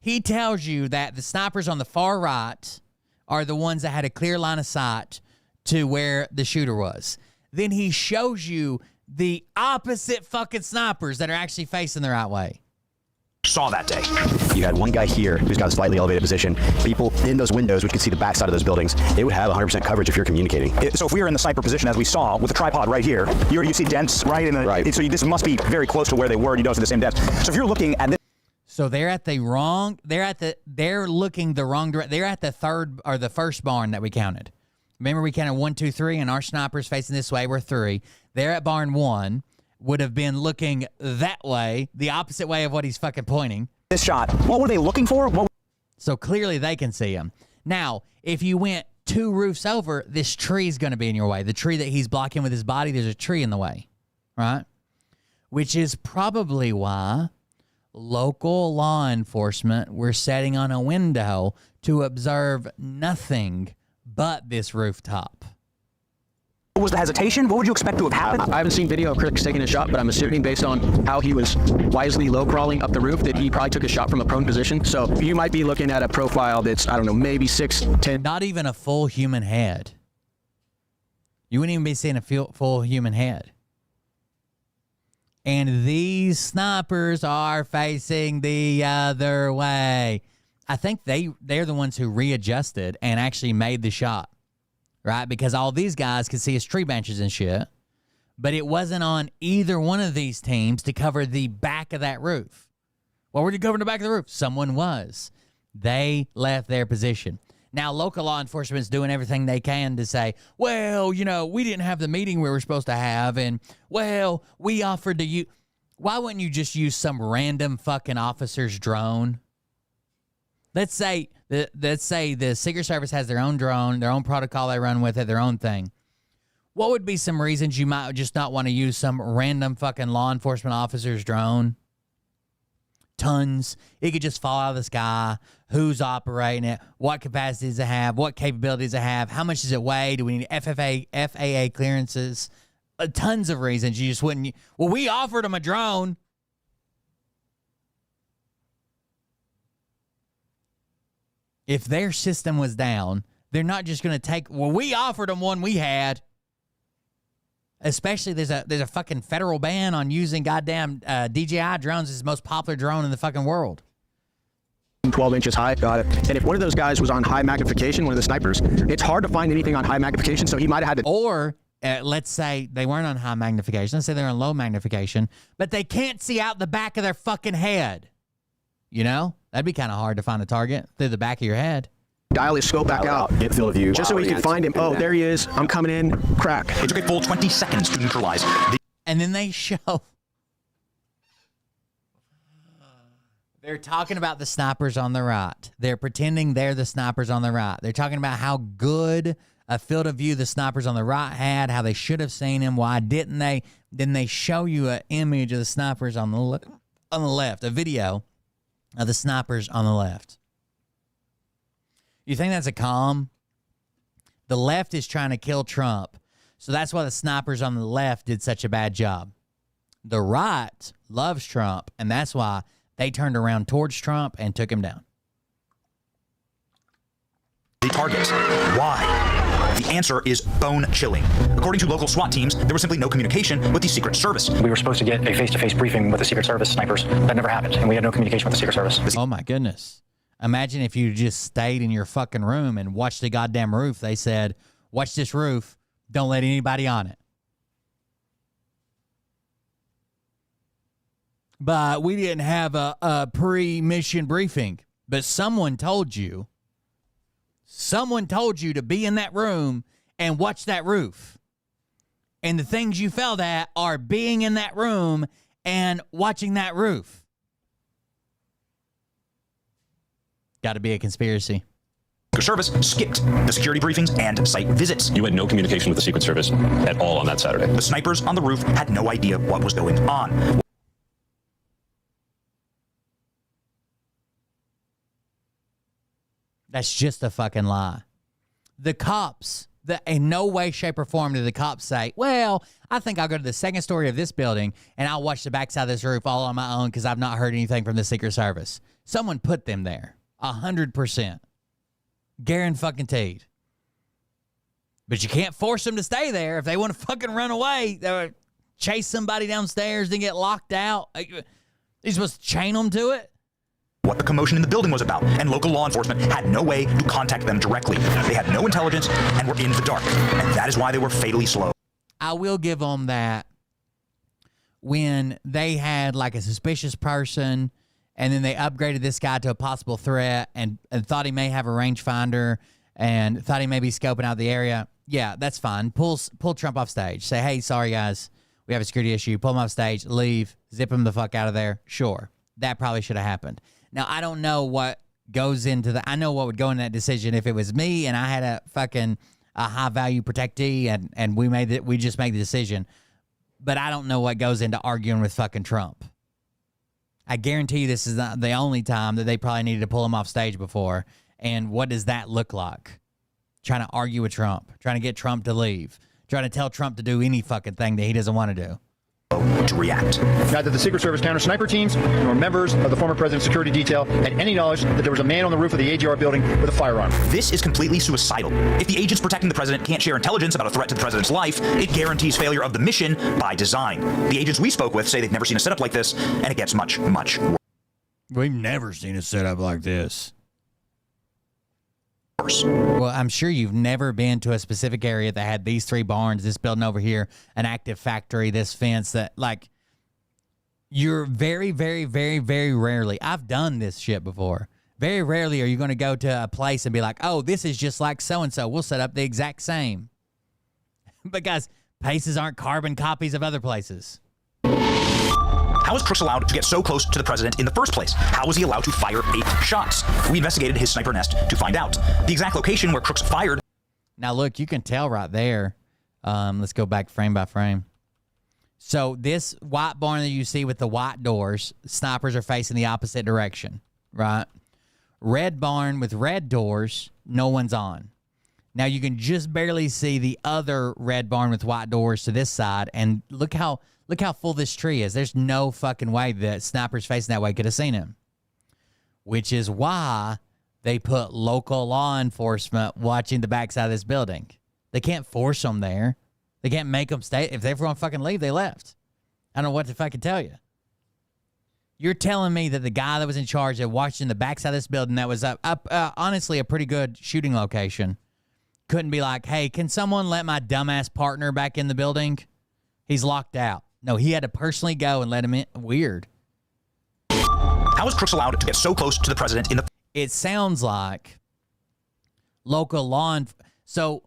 He tells you that the snipers on the far right are the ones that had a clear line of sight to where the shooter was. Then he shows you the opposite fucking snipers that are actually facing the right way. Saw that day. You had one guy here who's got a slightly elevated position. People in those windows, which could see the backside of those buildings, it would have 100% coverage if you're communicating. So if we were in the sniper position, as we saw, with the tripod right here, you see dents right in the... Right. So this must be very close to where they were. You don't see the same depth. So if you're looking at this... So they're looking the wrong direction. They're at the third or the first barn that we counted. Remember we counted 1, 2, 3, and our snipers facing this way were 3. They're at barn 1, would have been looking that way, the opposite way of what he's fucking pointing. This shot, what were they looking for? So clearly they can see him. Now, if you went 2 roofs over, this tree is going to be in your way. The tree that he's blocking with his body, there's a tree in the way, right? Which is probably why local law enforcement were sitting on a window to observe nothing but this rooftop. What was the hesitation? What would you expect to have happened? I haven't seen video of critics taking a shot, but I'm assuming based on how he was wisely low crawling up the roof that he probably took a shot from a prone position. So you might be looking at a profile that's, I don't know, maybe 6'10". Not even a full human head. You wouldn't even be seeing a full human head. And these snipers are facing the other way. I think they're the ones who readjusted and actually made the shot, right? Because all these guys could see his tree branches and shit, but it wasn't on either one of these teams to cover the back of that roof. Well, were you covering the back of the roof? Someone was. They left their position. Now, local law enforcement is doing everything they can to say, well, you know, we didn't have the meeting we were supposed to have, and, well, we offered to you. Why wouldn't you just use some random fucking officer's drone? Let's say the Secret Service has their own drone, their own protocol they run with it, their own thing. What would be some reasons you might just not want to use some random fucking law enforcement officer's drone? Tons. It could just fall out of the sky. Who's operating it? What capacity does it have? What capabilities does it have? How much does it weigh? Do we need FAA clearances? Tons of reasons you just wouldn't. Well, we offered them a drone. If their system was down, they're not just going to take. Well, we offered them one we had. Especially there's a fucking federal ban on using goddamn DJI drones. It's the most popular drone in the fucking world. 12 inches high. Got it. And if one of those guys was on high magnification, one of the snipers, it's hard to find anything on high magnification, so he might have had to. Or let's say they weren't on high magnification. Let's say they're on low magnification, but they can't see out the back of their fucking head. You know? That'd be kind of hard to find a target through the back of your head. Dial his scope back out. Get field of view. Just so he can find him. Oh, there he is. I'm coming in. Crack. It took a full 20 seconds to neutralize. And then they show. They're talking about the snipers on the right. They're pretending they're the snipers on the right. They're talking about how good a field of view the snipers on the right had, how they should have seen him. Why didn't they? Then they show you an image of the snipers on the left, a video of the snipers on the left. You think that's a calm? The left is trying to kill Trump. So that's why the snipers on the left did such a bad job. The right loves Trump, and that's why they turned around towards Trump and took him down. The target. Why? The answer is bone-chilling. According to local SWAT teams, there was simply no communication with the Secret Service. We were supposed to get a face-to-face briefing with the Secret Service snipers. That never happened, and we had no communication with the Secret Service. Oh, my goodness. Imagine if you just stayed in your fucking room and watched the goddamn roof. They said, watch this roof. Don't let anybody on it. But we didn't have a pre-mission briefing. But someone told you to be in that room and watch that roof. And the things you failed at are being in that room and watching that roof. Got to be a conspiracy. Secret Service skipped the security briefings and site visits. You had no communication with the Secret Service at all on that Saturday. The snipers on the roof had no idea what was going on. That's just a fucking lie. The cops, in no way, shape, or form did the cops say, well, I think I'll go to the second story of this building and I'll watch the backside of this roof all on my own because I've not heard anything from the Secret Service. Someone put them there. 100%. Guaranteed. But you can't force them to stay there. If they want to fucking run away, they chase somebody downstairs, then get locked out. You're supposed to chain them to it? What the commotion in the building was about, and local law enforcement had no way to contact them directly. They had no intelligence and were in the dark, and that is why they were fatally slow. I will give them that when they had like a suspicious person and then they upgraded this guy to a possible threat and thought he may have a rangefinder and thought he may be scoping out the area. Yeah, that's fine. Pull Trump off stage. Say, hey, sorry, guys. We have a security issue. Pull him off stage. Leave. Zip him the fuck out of there. Sure. That probably should have happened. Now, I don't know what goes into the... I know what would go in that decision if it was me and I had a high-value protectee and we just made the decision. But I don't know what goes into arguing with fucking Trump. I guarantee you this is not the only time that they probably needed to pull him off stage before. And what does that look like? Trying to argue with Trump. Trying to get Trump to leave. Trying to tell Trump to do any fucking thing that he doesn't want to do. To react. Neither the Secret Service counter sniper teams nor members of the former president's security detail had any knowledge that there was a man on the roof of the AGR building with a firearm. This is completely suicidal. If the agents protecting the president can't share intelligence about a threat to the president's life, it guarantees failure of the mission by design. The agents we spoke with say they've never seen a setup like this, and it gets much, much worse. We've never seen a setup like this. Well, I'm sure you've never been to a specific area that had these three barns, this building over here, an active factory, this fence that, like, you're very, very, very, very rarely. I've done this shit before. Very rarely are you going to go to a place and be like, oh, this is just like so-and-so. We'll set up the exact same. But guys, places aren't carbon copies of other places. How was Crooks allowed to get so close to the president in the first place? How was he allowed to fire 8 shots? We investigated his sniper nest to find out. The exact location where Crooks fired. Now, look, you can tell right there. Let's go back frame by frame. So this white barn that you see with the white doors, snipers are facing the opposite direction, right? Red barn with red doors, no one's on. Now you can just barely see the other red barn with white doors to this side, and look how full this tree is. There's no fucking way that snipers facing that way could have seen him. Which is why they put local law enforcement watching the backside of this building. They can't force them there. They can't make them stay. If they were going to fucking leave, they left. I don't know what to fucking tell you. You're telling me that the guy that was in charge of watching the backside of this building that was honestly a pretty good shooting location couldn't be like, hey, can someone let my dumbass partner back in the building? He's locked out. No, he had to personally go and let him in. Weird. How was Crooks allowed to get so close to the president in the... It sounds like local law so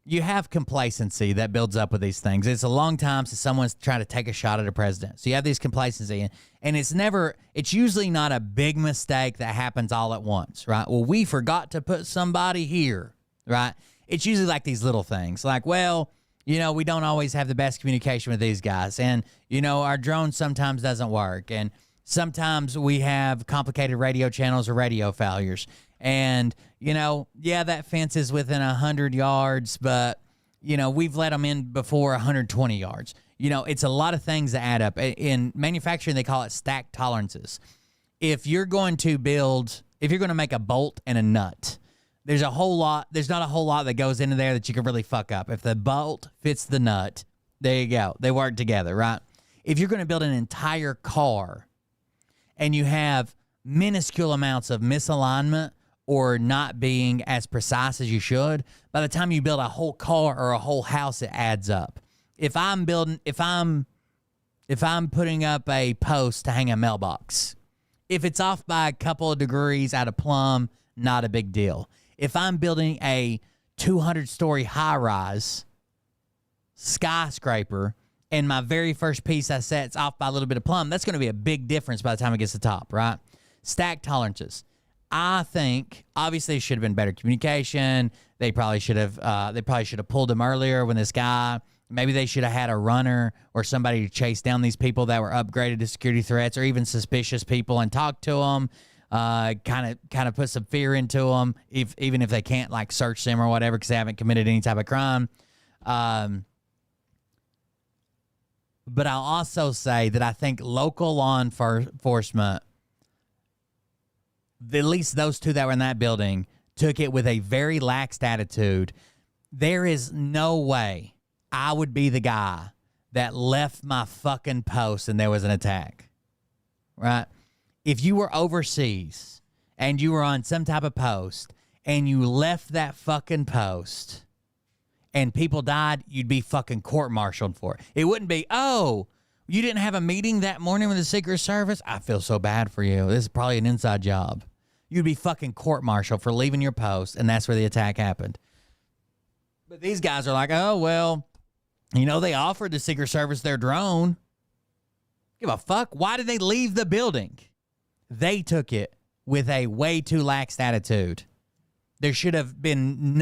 you have complacency that builds up with these things. It's a long time since someone's trying to take a shot at a president. So you have these complacency, and it's usually not a big mistake that happens all at once, right? Well, we forgot to put somebody here, right? It's usually like these little things, like, well, you know, we don't always have the best communication with these guys, and, you know, our drone sometimes doesn't work, and sometimes we have complicated radio channels or radio failures. And, you know, yeah, that fence is within 100 yards, but, you know, we've let them in before 120 yards. You know, it's a lot of things that add up. In manufacturing, they call it stack tolerances. If you're going to make a bolt and a nut, there's not a whole lot that goes into there that you can really fuck up. If the bolt fits the nut, there you go. They work together, right? If you're going to build an entire car and you have minuscule amounts of misalignment or not being as precise as you should, by the time you build a whole car or a whole house, it adds up. If I'm putting up a post to hang a mailbox, if it's off by a couple of degrees out of plumb, not a big deal. If I'm building a 200-story high-rise skyscraper and my very first piece I set's off by a little bit of plumb, that's going to be a big difference by the time it gets to the top, right? Stack tolerances. I think obviously it should have been better communication. They probably should have pulled him earlier when this guy, maybe they should have had a runner or somebody to chase down these people that were upgraded to security threats or even suspicious people and talk to them, kind of put some fear into them, even if they can't like search them or whatever because they haven't committed any type of crime. But I'll also say that I think local law enforcement, at least those two that were in that building, took it with a very lax attitude. There is no way I would be the guy that left my fucking post and there was an attack, right? If you were overseas and you were on some type of post and you left that fucking post and people died, you'd be fucking court-martialed for it. It wouldn't be, oh, you didn't have a meeting that morning with the Secret Service? I feel so bad for you. This is probably an inside job. You'd be fucking court-martialed for leaving your post, and that's where the attack happened. But these guys are like, oh, well, you know, they offered the Secret Service their drone. Give a fuck. Why did they leave the building? They took it with a way too lax attitude. There should have been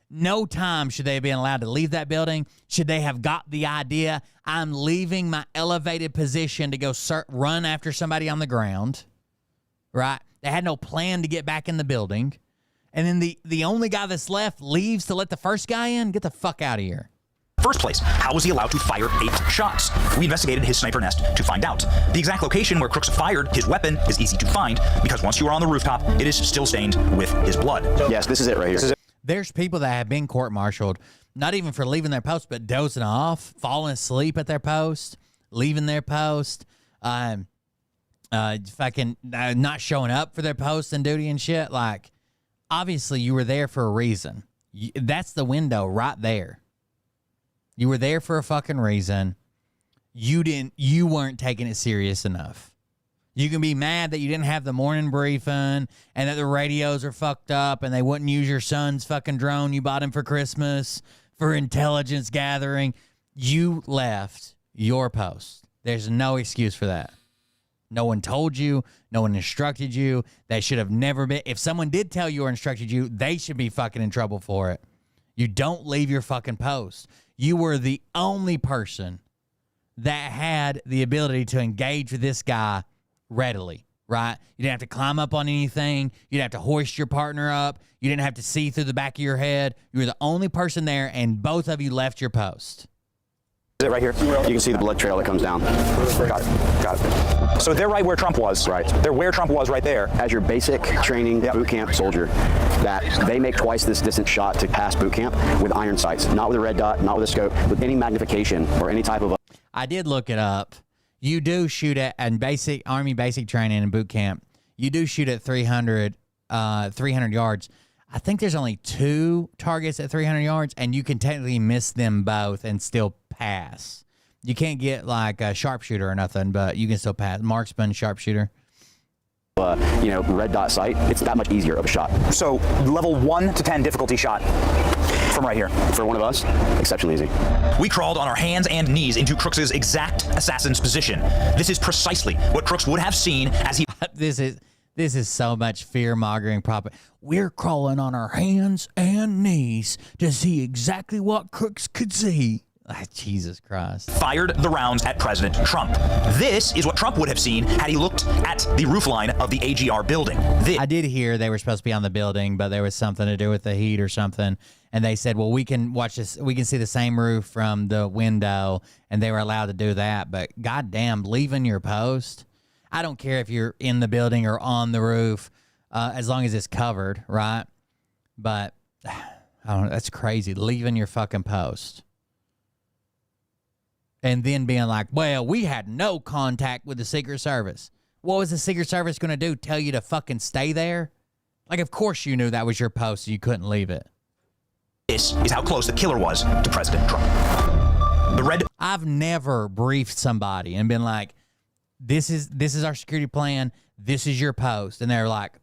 no time should they have been allowed to leave that building. Should they have got the idea, I'm leaving my elevated position to go run after somebody on the ground, right? They had no plan to get back in the building. And then the only guy that's left leaves to let the first guy in? Get the fuck out of here. First place, how was he allowed to fire 8 shots? We investigated his sniper nest to find out. The exact location where Crooks fired his weapon is easy to find because once you are on the rooftop, it is still stained with his blood. Yes, this is it right here. There's people that have been court-martialed, not even for leaving their post, but dozing off, falling asleep at their post, leaving their post, not showing up for their post and duty and shit. Like, obviously, you were there for a reason. That's the window right there. You were there for a fucking reason. You weren't taking it serious enough. You can be mad that you didn't have the morning briefing and that the radios are fucked up and they wouldn't use your son's fucking drone you bought him for Christmas for intelligence gathering. You left your post. There's no excuse for that. No one told you. No one instructed you. They should have never been. If someone did tell you or instructed you, they should be fucking in trouble for it. You don't leave your fucking post. You were the only person that had the ability to engage with this guy readily, right? You didn't have to climb up on anything. You didn't have to hoist your partner up. You didn't have to see through the back of your head. You were the only person there, and both of you left your post. Is it right here? You can see the blood trail that comes down. Got it. So they're right where Trump was. Right. They're where Trump was right there. As your basic training boot camp soldier, that they make twice this distance shot to pass boot camp with iron sights, not with a red dot, not with a scope, with any magnification or any type of. I did look it up. You do shoot at and basic Army basic training and boot camp. You do shoot at 300 yards. I think there's only 2 targets at 300 yards, and you can technically miss them both and still pass. You can't get like a sharpshooter or nothing, but you can still pass. Marksman, sharpshooter. Red dot sight, it's that much easier of a shot. So level 1 to 10 difficulty shot from right here. For one of us, exceptionally easy. We crawled on our hands and knees into Crooks's exact assassin's position. This is precisely what Crooks would have seen as he... This is so much fear-mongering propaganda. We're crawling on our hands and knees to see exactly what Crooks could see. Jesus Christ. Fired the rounds at President Trump. This is what Trump would have seen had he looked at the roofline of the AGR building. I did hear they were supposed to be on the building, but there was something to do with the heat or something. And they said, well, we can watch this. We can see the same roof from the window, and they were allowed to do that. But goddamn, leaving your post. I don't care if you're in the building or on the roof, as long as it's covered, right? But I don't know, that's crazy. Leaving your fucking post. And then being like, well, we had no contact with the Secret Service. What was the Secret Service going to do? Tell you to fucking stay there? Like, of course you knew that was your post, so you couldn't leave it. This is how close the killer was to President Trump. I've never briefed somebody and been like, this is our security plan. This is your post. And they're like,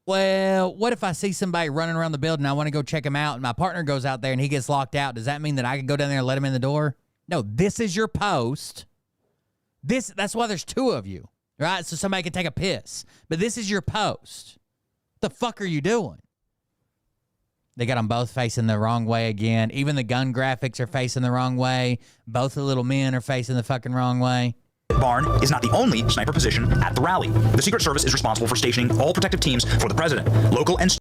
well, what if I see somebody running around the building? I want to go check him out. And my partner goes out there and he gets locked out. Does that mean that I can go down there and let him in the door? No, this is your post. That's why there's 2 of you, right? So somebody can take a piss. But this is your post. What the fuck are you doing? They got them both facing the wrong way again. Even the gun graphics are facing the wrong way. Both the little men are facing the fucking wrong way. Barn is not the only sniper position at the rally. The Secret Service is responsible for stationing all protective teams for the president, local and...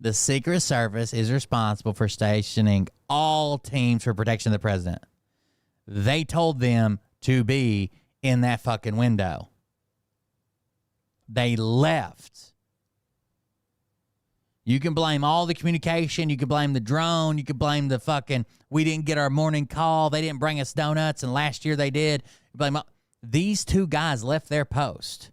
The Secret Service is responsible for stationing all teams for protection of the president. They told them to be in that fucking window. They left. You can blame all the communication. You can blame the drone. You can blame the fucking, we didn't get our morning call. They didn't bring us donuts, and last year they did. You blame these 2 guys left their post.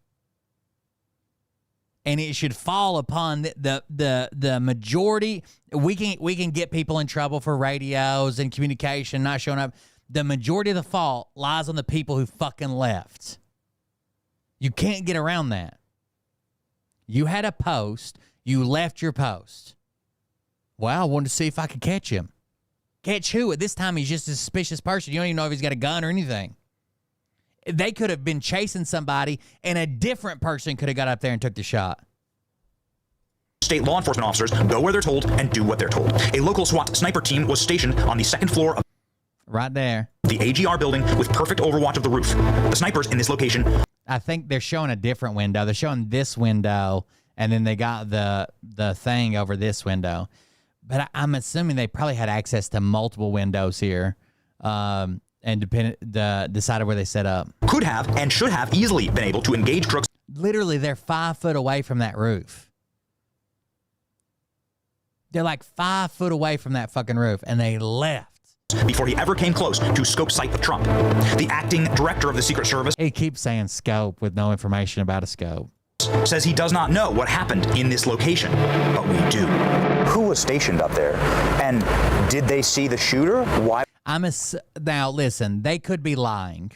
And it should fall upon the majority. We can get people in trouble for radios and communication not showing up. The majority of the fault lies on the people who fucking left. You can't get around that. You had a post. You left your post. Well, I wanted to see if I could catch him. Catch who? At this time, he's just a suspicious person. You don't even know if he's got a gun or anything. They could have been chasing somebody, and a different person could have got up there and took the shot. State law enforcement officers go where they're told and do what they're told. A local SWAT sniper team was stationed on the 2nd floor of right there, the AGR building with perfect overwatch of the roof. The snipers in this location... I think they're showing a different window. They're showing this window, and then they got the thing over this window. But I'm assuming they probably had access to multiple windows here, and decided where they set up. Could have and should have easily been able to engage Crooks. Literally, they're 5 foot away from that roof. They're like 5 foot away from that fucking roof, and they left. Before he ever came close to scope sight of Trump. The acting director of the Secret Service... He keeps saying scope with no information about a scope. ...says he does not know what happened in this location, but we do. Who was stationed up there? And did they see the shooter? Why? Now, listen, they could be lying,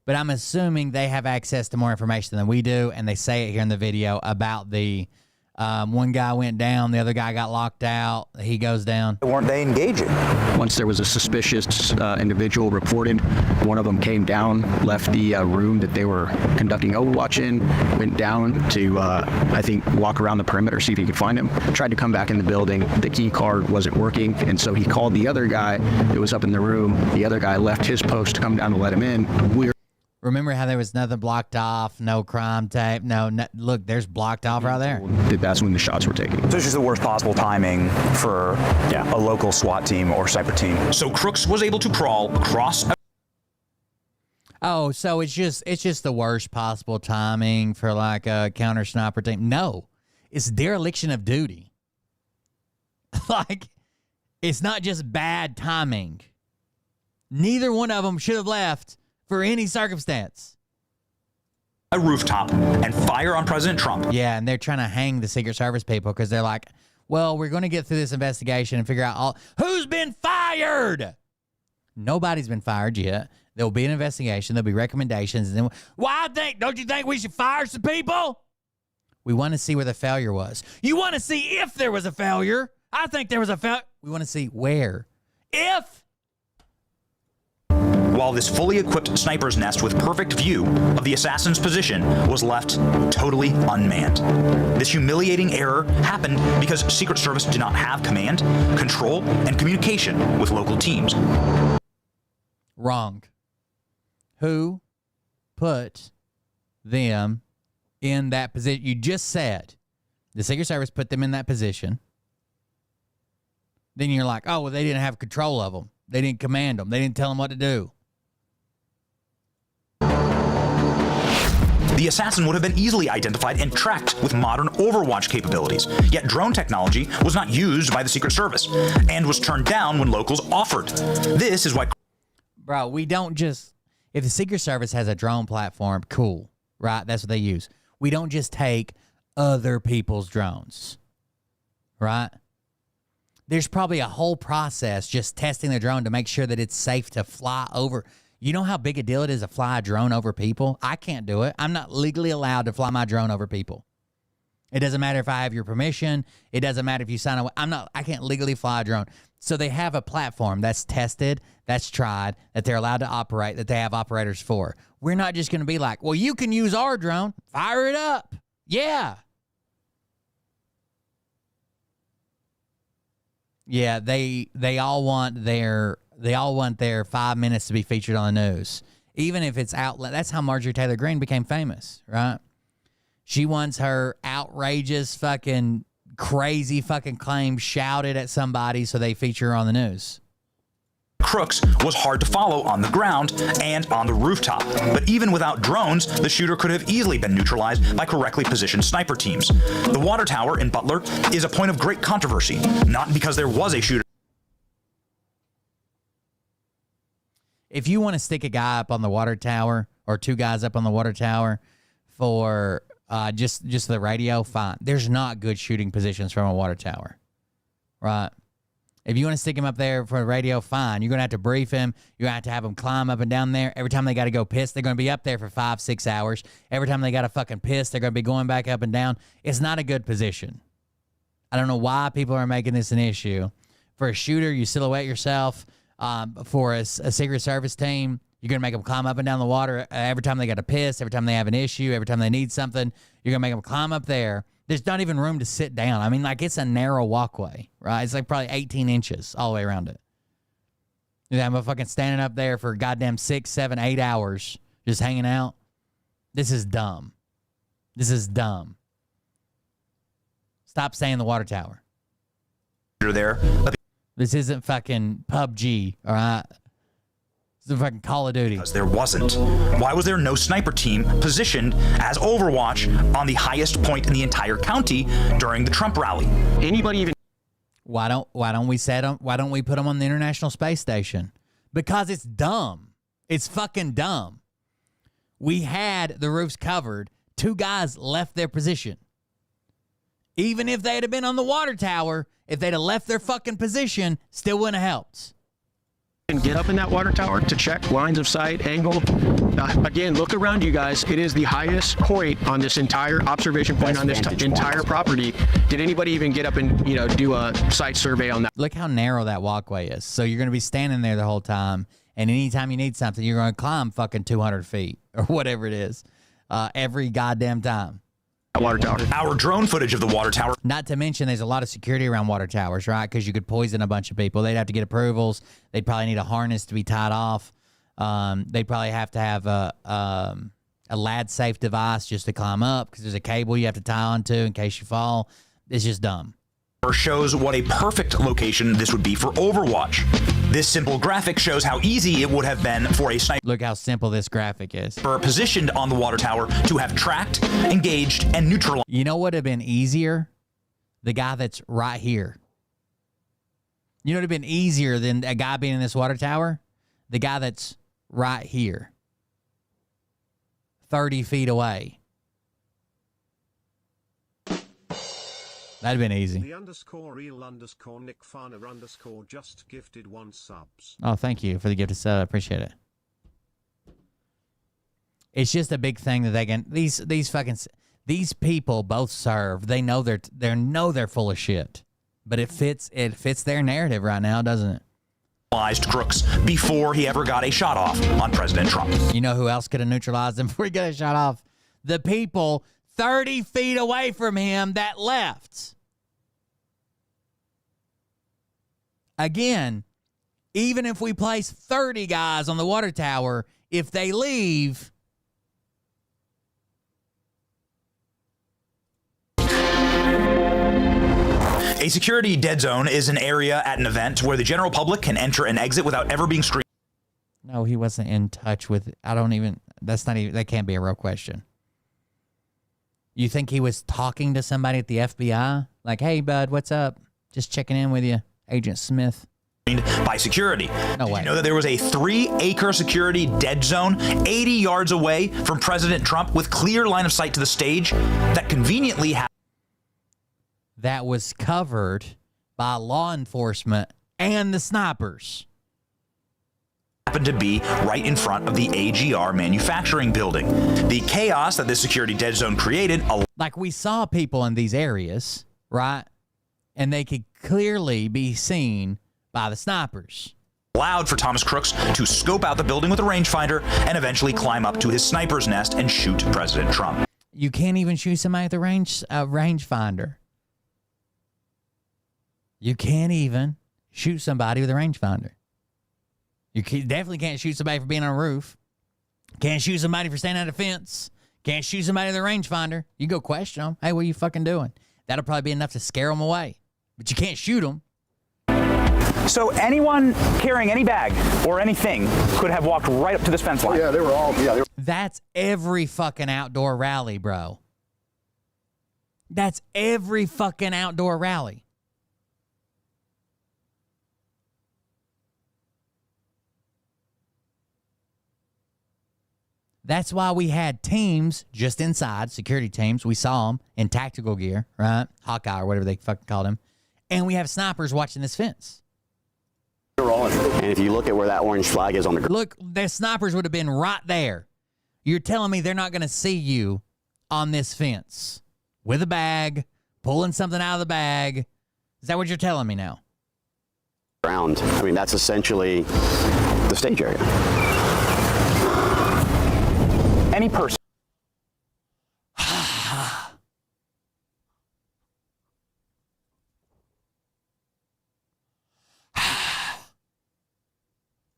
But I'm assuming they have access to more information than we do, and they say it here in the video about the one guy went down, the other guy got locked out, he goes down. Weren't they engaging? Once there was a suspicious individual reported, one of them came down, left the room that they were conducting Overwatch in, went down to, I think, walk around the perimeter, see if he could find him. Tried to come back in the building. The key card wasn't working, and so he called the other guy that was up in the room. The other guy left his post to come down to let him in. Remember how there was nothing blocked off, no crime tape, no look, there's blocked off right there. That's when the shots were taken. So it's just the worst possible timing for a local SWAT team or sniper team. So Crooks was able to crawl across. Oh, so it's just the worst possible timing for like a counter sniper team. No, it's dereliction of duty. Like, it's not just bad timing. Neither one of them should have left for any circumstance. A rooftop and fire on President Trump. Yeah, and they're trying to hang the Secret Service people because they're like, well, we're going to get through this investigation and figure out who's been fired. Nobody's been fired yet. There'll be an investigation. There'll be recommendations. And then, don't you think we should fire some people? We want to see where the failure was. You want to see if there was a failure. I think there was a failure. We want to see where. If. While this fully equipped sniper's nest with perfect view of the assassin's position was left totally unmanned. This humiliating error happened because Secret Service did not have command, control, and communication with local teams. Wrong. Who put them in that position? You just said the Secret Service put them in that position. Then you're like, oh, well, they didn't have control of them. They didn't command them. They didn't tell them what to do. The assassin would have been easily identified and tracked with modern Overwatch capabilities, yet drone technology was not used by the Secret Service and was turned down when locals offered. This is why... Bro, we don't just... If the Secret Service has a drone platform, cool, right? That's what they use. We don't just take other people's drones, right? There's probably a whole process just testing the drone to make sure that it's safe to fly over. You know how big a deal it is to fly a drone over people? I can't do it. I'm not legally allowed to fly my drone over people. It doesn't matter if I have your permission. It doesn't matter if you sign away. I can't legally fly a drone. So they have a platform that's tested, that's tried, that they're allowed to operate, that they have operators for. We're not just going to be like, well, you can use our drone. Fire it up. Yeah. Yeah, they all want their 5 minutes to be featured on the news. Even if it's outlet. That's how Marjorie Taylor Greene became famous, right? She wants her outrageous fucking crazy fucking claim shouted at somebody so they feature her on the news. Crooks was hard to follow on the ground and on the rooftop. But even without drones, the shooter could have easily been neutralized by correctly positioned sniper teams. The water tower in Butler is a point of great controversy, not because there was a shooter. If you want to stick a guy up on the water tower or two guys up on the water tower for just the radio, fine. There's not good shooting positions from a water tower, right? If you want to stick him up there for the radio, fine. You're going to have to brief him. You're going to have him climb up and down there. Every time they got to go piss, they're going to be up there for 5-6 hours. Every time they got to fucking piss, they're going to be going back up and down. It's not a good position. I don't know why people are making this an issue. For a shooter, you silhouette yourself. For a Secret Service team, you're going to make them climb up and down the water. Every time they got to piss, every time they have an issue, every time they need something, you're going to make them climb up there. There's not even room to sit down. I mean, like, it's a narrow walkway, right? It's like probably 18 inches all the way around it. Yeah, I'm fucking standing up there for goddamn 6, 7, 8 hours just hanging out. This is dumb. This is dumb. Stop saying the water tower. You're there. This isn't fucking PUBG, all right? This is fucking Call of Duty. Because there wasn't. Why was there no sniper team positioned as Overwatch on the highest point in the entire county during the Trump rally? Anybody even... Why don't we set them? Why don't we put them on the International Space Station? Because it's dumb. It's fucking dumb. We had the roofs covered. Two guys left their position. Even if they'd have been on the water tower, if they'd have left their fucking position, still wouldn't have helped. And get up in that water tower to check lines of sight, angle, Again, look around you guys. It is the highest point on this entire observation point on this entire property. Did anybody even get up and, you know, do a site survey on that? Look how narrow that walkway is. So you're going to be standing there the whole time, and anytime you need something, you're going to climb fucking 200 feet or whatever it is every goddamn time. Water tower. Our drone footage of the water tower. Not to mention there's a lot of security around water towers, right? Because you could poison a bunch of people. They'd have to get approvals. They'd probably need a harness to be tied off. They'd probably have to have a lad-safe device just to climb up because there's a cable you have to tie onto in case you fall. It's just dumb. Shows what a perfect location this would be for Overwatch. This simple graphic shows how easy it would have been for a sniper. Look how simple this graphic is. Positioned on the water tower to have tracked, engaged, and neutralized. You know what would have been easier? The guy that's right here. You know what would have been easier than a guy being in this water tower? The guy that's right here. 30 feet away. That'd have been easy. The _real_Nick Farner_ just gifted 1 subs. Oh, thank you for the gift of sub. I appreciate it. It's just a big thing that they can. These people both serve. They know they're full of shit, but it fits their narrative right now, doesn't it? Crooks before he ever got a shot off on President Trump. You know who else could have neutralized him before he got a shot off? The people 30 feet away from him that left. Again, even if we place 30 guys on the water tower, if they leave, a security dead zone is an area at an event where the general public can enter and exit without ever being screened. No, he wasn't in touch with. That can't be a real question. You think he was talking to somebody at the FBI? Like, hey, bud, what's up? Just checking in with you, Agent Smith. By security. No way. Did you know that there was a 3-acre security dead zone 80 yards away from President Trump with clear line of sight to the stage that conveniently that was covered by law enforcement and the snipers. Happened to be right in front of the AGR manufacturing building. The chaos that this security dead zone created. Like, we saw people in these areas, right? And they could clearly be seen by the snipers. Allowed for Thomas Crooks to scope out the building with a rangefinder and eventually climb up to his sniper's nest and shoot President Trump. You can't even shoot somebody with a rangefinder. You can't even shoot somebody with a rangefinder. You definitely can't shoot somebody for being on a roof. Can't shoot somebody for standing at a fence. Can't shoot somebody with a rangefinder. You go question them. Hey, what are you fucking doing? That'll probably be enough to scare them away. But you can't shoot them. So anyone carrying any bag or anything could have walked right up to this fence line. Yeah, they were all. Yeah, that's every fucking outdoor rally, bro. That's every fucking outdoor rally. That's why we had teams just inside, security teams. We saw them in tactical gear, right? Hawkeye or whatever they fucking called him. And we have snipers watching this fence. And if you look at where that orange flag is on the ground. Look, the snipers would have been right there. You're telling me they're not going to see you on this fence with a bag, pulling something out of the bag. Is that what you're telling me now? Ground. I mean, that's essentially the stage area. Any person.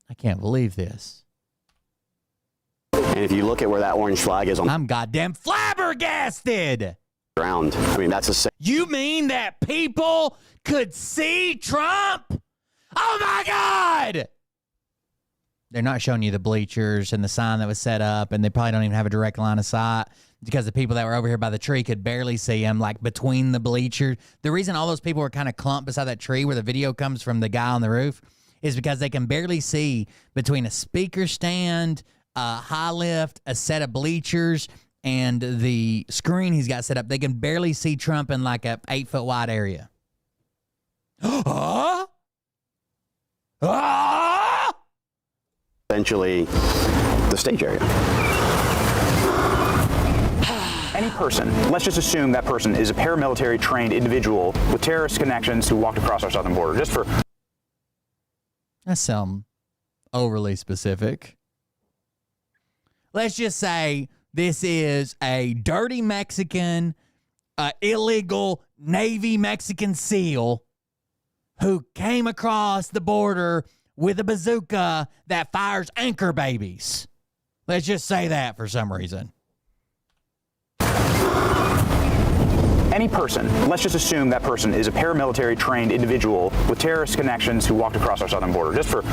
I can't believe this. And if you look at where that orange flag is on, I'm goddamn flabbergasted. Ground. I mean, that's You mean that people could see Trump? Oh my God! They're not showing you the bleachers and the sign that was set up, and they probably don't even have a direct line of sight because the people that were over here by the tree could barely see him, like between the bleachers. The reason all those people were kind of clumped beside that tree where the video comes from the guy on the roof is because they can barely see between a speaker stand, a high lift, a set of bleachers, and the screen he's got set up. They can barely see Trump in like a 8-foot wide area. essentially the stage area. Any person, let's just assume that person is a paramilitary trained individual with terrorist connections who walked across our southern border, just for... That sounds overly specific. Let's just say this is a dirty Mexican, illegal Navy Mexican SEAL who came across the border with a bazooka that fires anchor babies. Let's just say that for some reason. Any person, let's just assume that person is a paramilitary trained individual with terrorist connections who walked across our southern border, just for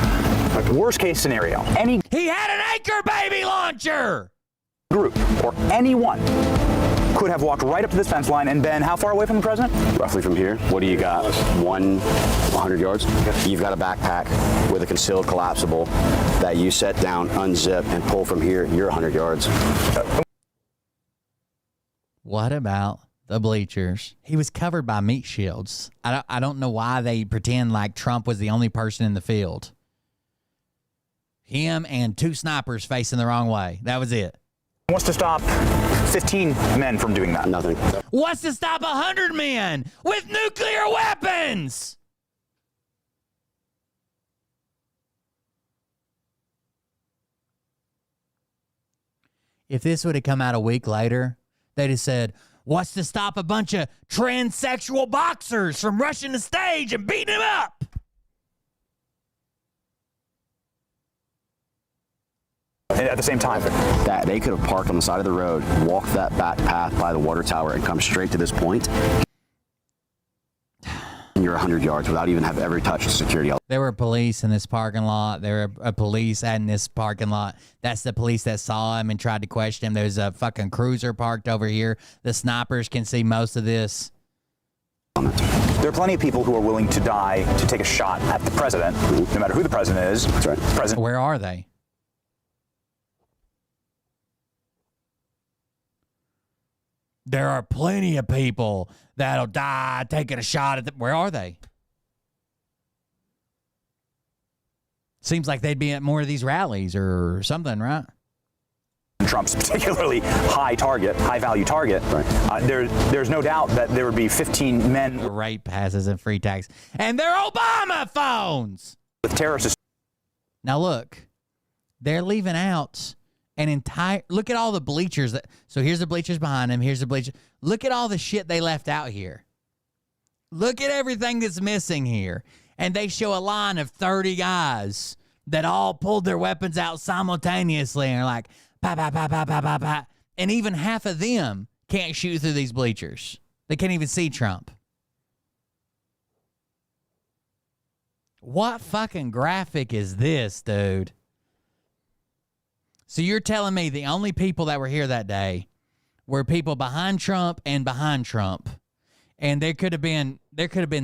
worst case scenario. He had an anchor baby launcher! Group or anyone could have walked right up to this fence line and been how far away from the president? Roughly from here. What do you got? 100 yards? You've got a backpack with a concealed collapsible that you set down, unzip, and pull from here. You're 100 yards. What about the bleachers? He was covered by meat shields. I don't know why they pretend like Trump was the only person in the field. Him and 2 snipers facing the wrong way. That was it. What's to stop 15 men from doing that? Nothing. What's to stop 100 men with nuclear weapons? If this would have come out a week later, they'd have said, what's to stop a bunch of transsexual boxers from rushing the stage and beating him up? At the same time, that they could have parked on the side of the road, walked that back path by the water tower, and come straight to this point. And you're 100 yards without even have ever touched security. There were police in this parking lot. There were police in this parking lot. That's the police that saw him and tried to question him. There's a fucking cruiser parked over here. The snipers can see most of this. There are plenty of people who are willing to die to take a shot at the president, no matter who the president is. That's right. President. Where are they? There are plenty of people that'll die taking a shot at where are they? Seems like they'd be at more of these rallies or something, right? Trump's particularly high value target. Right. There's no doubt that there would be 15 men. Rape passes and free tax. And they're Obama phones! With terrorists. Now look, they're leaving out an entire, look at all the bleachers so here's the bleachers behind him, here's the bleachers. Look at all the shit they left out here. Look at everything that's missing here. And they show a line of 30 guys that all pulled their weapons out simultaneously and are like, pa, pa, pa, pa, pa, pa, pa. And even half of them can't shoot through these bleachers. They can't even see Trump. What fucking graphic is this, dude? So you're telling me the only people that were here that day were people behind Trump and behind Trump. And there could have been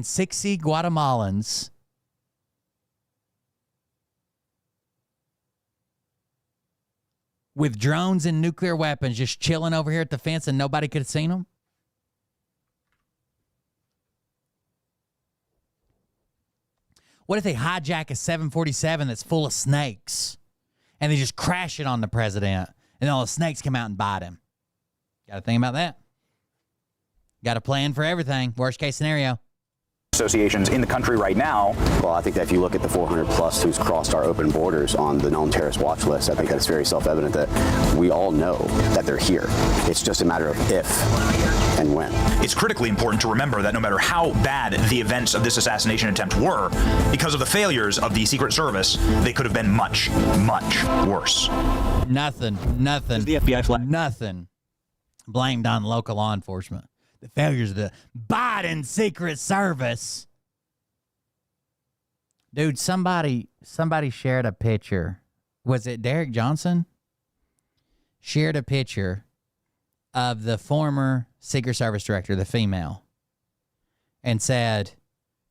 60 Guatemalans with drones and nuclear weapons just chilling over here at the fence and nobody could have seen them? What if they hijack a 747 that's full of snakes and they just crash it on the president and all the snakes come out and bite him? Got to think about that. Got a plan for everything. Worst case scenario. Associations in the country right now. Well, I think that if you look at the 400 plus who's crossed our open borders on the known terrorist watch list, I think that it's very self-evident that we all know that they're here. It's just a matter of if and when. It's critically important to remember that no matter how bad the events of this assassination attempt were, because of the failures of the Secret Service, they could have been much, much worse. Nothing. The FBI flag. Nothing blamed on local law enforcement. The failures of the Biden Secret Service. Dude, somebody shared a picture. Was it Derek Johnson? Shared a picture of the former Secret Service director, the female, and said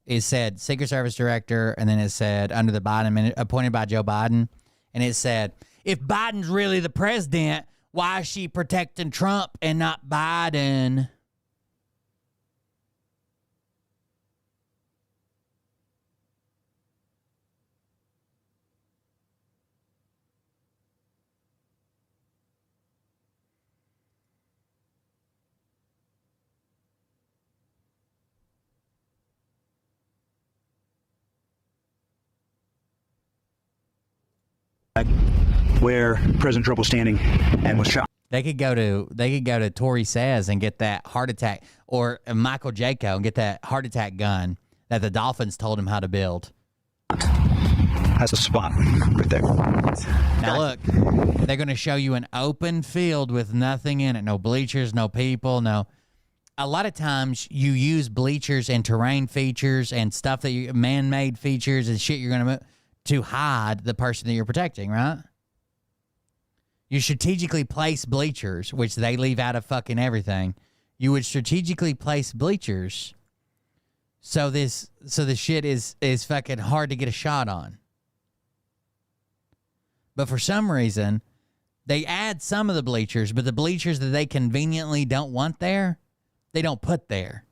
Secret Service director, and then it said under the Biden, appointed by Joe Biden, and it said, if Biden's really the president, why is she protecting Trump and not Biden? where President Trump was standing and was shot. They could go to Tory Says and get that heart attack, or Michael Jaco and get that heart attack gun that the Dolphins told him how to build. That's a spot right there. Now look, they're going to show you an open field with nothing in it, no bleachers, no people, no. A lot of times you use bleachers and terrain features and stuff that you man-made features and shit you're going to to hide the person that you're protecting, right? You strategically place bleachers, which they leave out of fucking everything. You would strategically place bleachers so the shit is fucking hard to get a shot on. But for some reason, they add some of the bleachers, but the bleachers that they conveniently don't want there, they don't put there.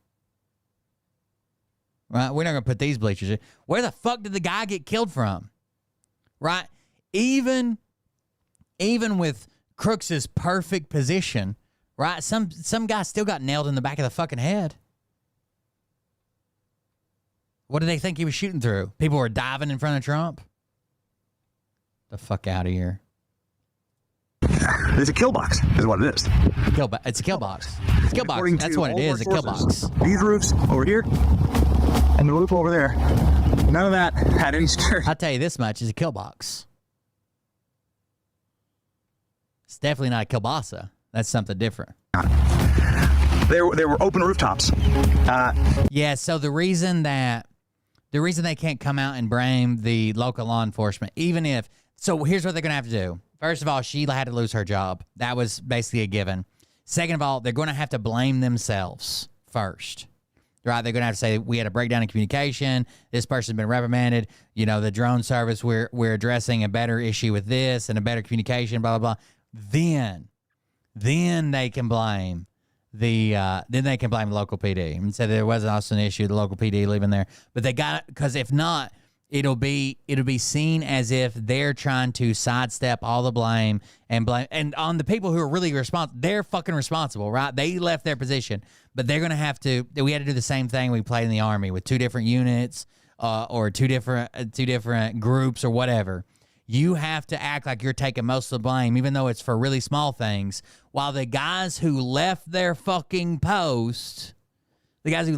Right? We're not going to put these bleachers in. Where the fuck did the guy get killed from? Right? Even with Crooks's perfect position, right? Some guy still got nailed in the back of the fucking head. What did they think he was shooting through? People were diving in front of Trump? The fuck out of here. It's a kill box, is what it is. It's a kill box. It's a kill box. That's what it is, a kill box. These roofs over here and the roof over there, none of that had any security. I'll tell you this much, it's a kill box. It's definitely not a kielbasa. That's something different. There were open rooftops. Yeah, so the reason they can't come out and blame the local law enforcement, even if... So here's what they're going to have to do. First of all, Sheila had to lose her job. That was basically a given. Second of all, they're going to have to blame themselves first. Right? They're going to have to say, we had a breakdown in communication. This person's been reprimanded. You know, the drone service, we're addressing a better issue with this and a better communication, blah, blah, blah. Then they can blame the local PD and say there was also an issue, the local PD leaving there. But they got it, because if not, it'll be seen as if they're trying to sidestep all the blame and on the people who are really responsible. They're fucking responsible, right? They left their position, but they're gonna have to. We had to do the same thing we played in the Army with two different units or two different groups or whatever. You have to act like you're taking most of the blame, even though it's for really small things, while the guys who left their fucking post, you gotta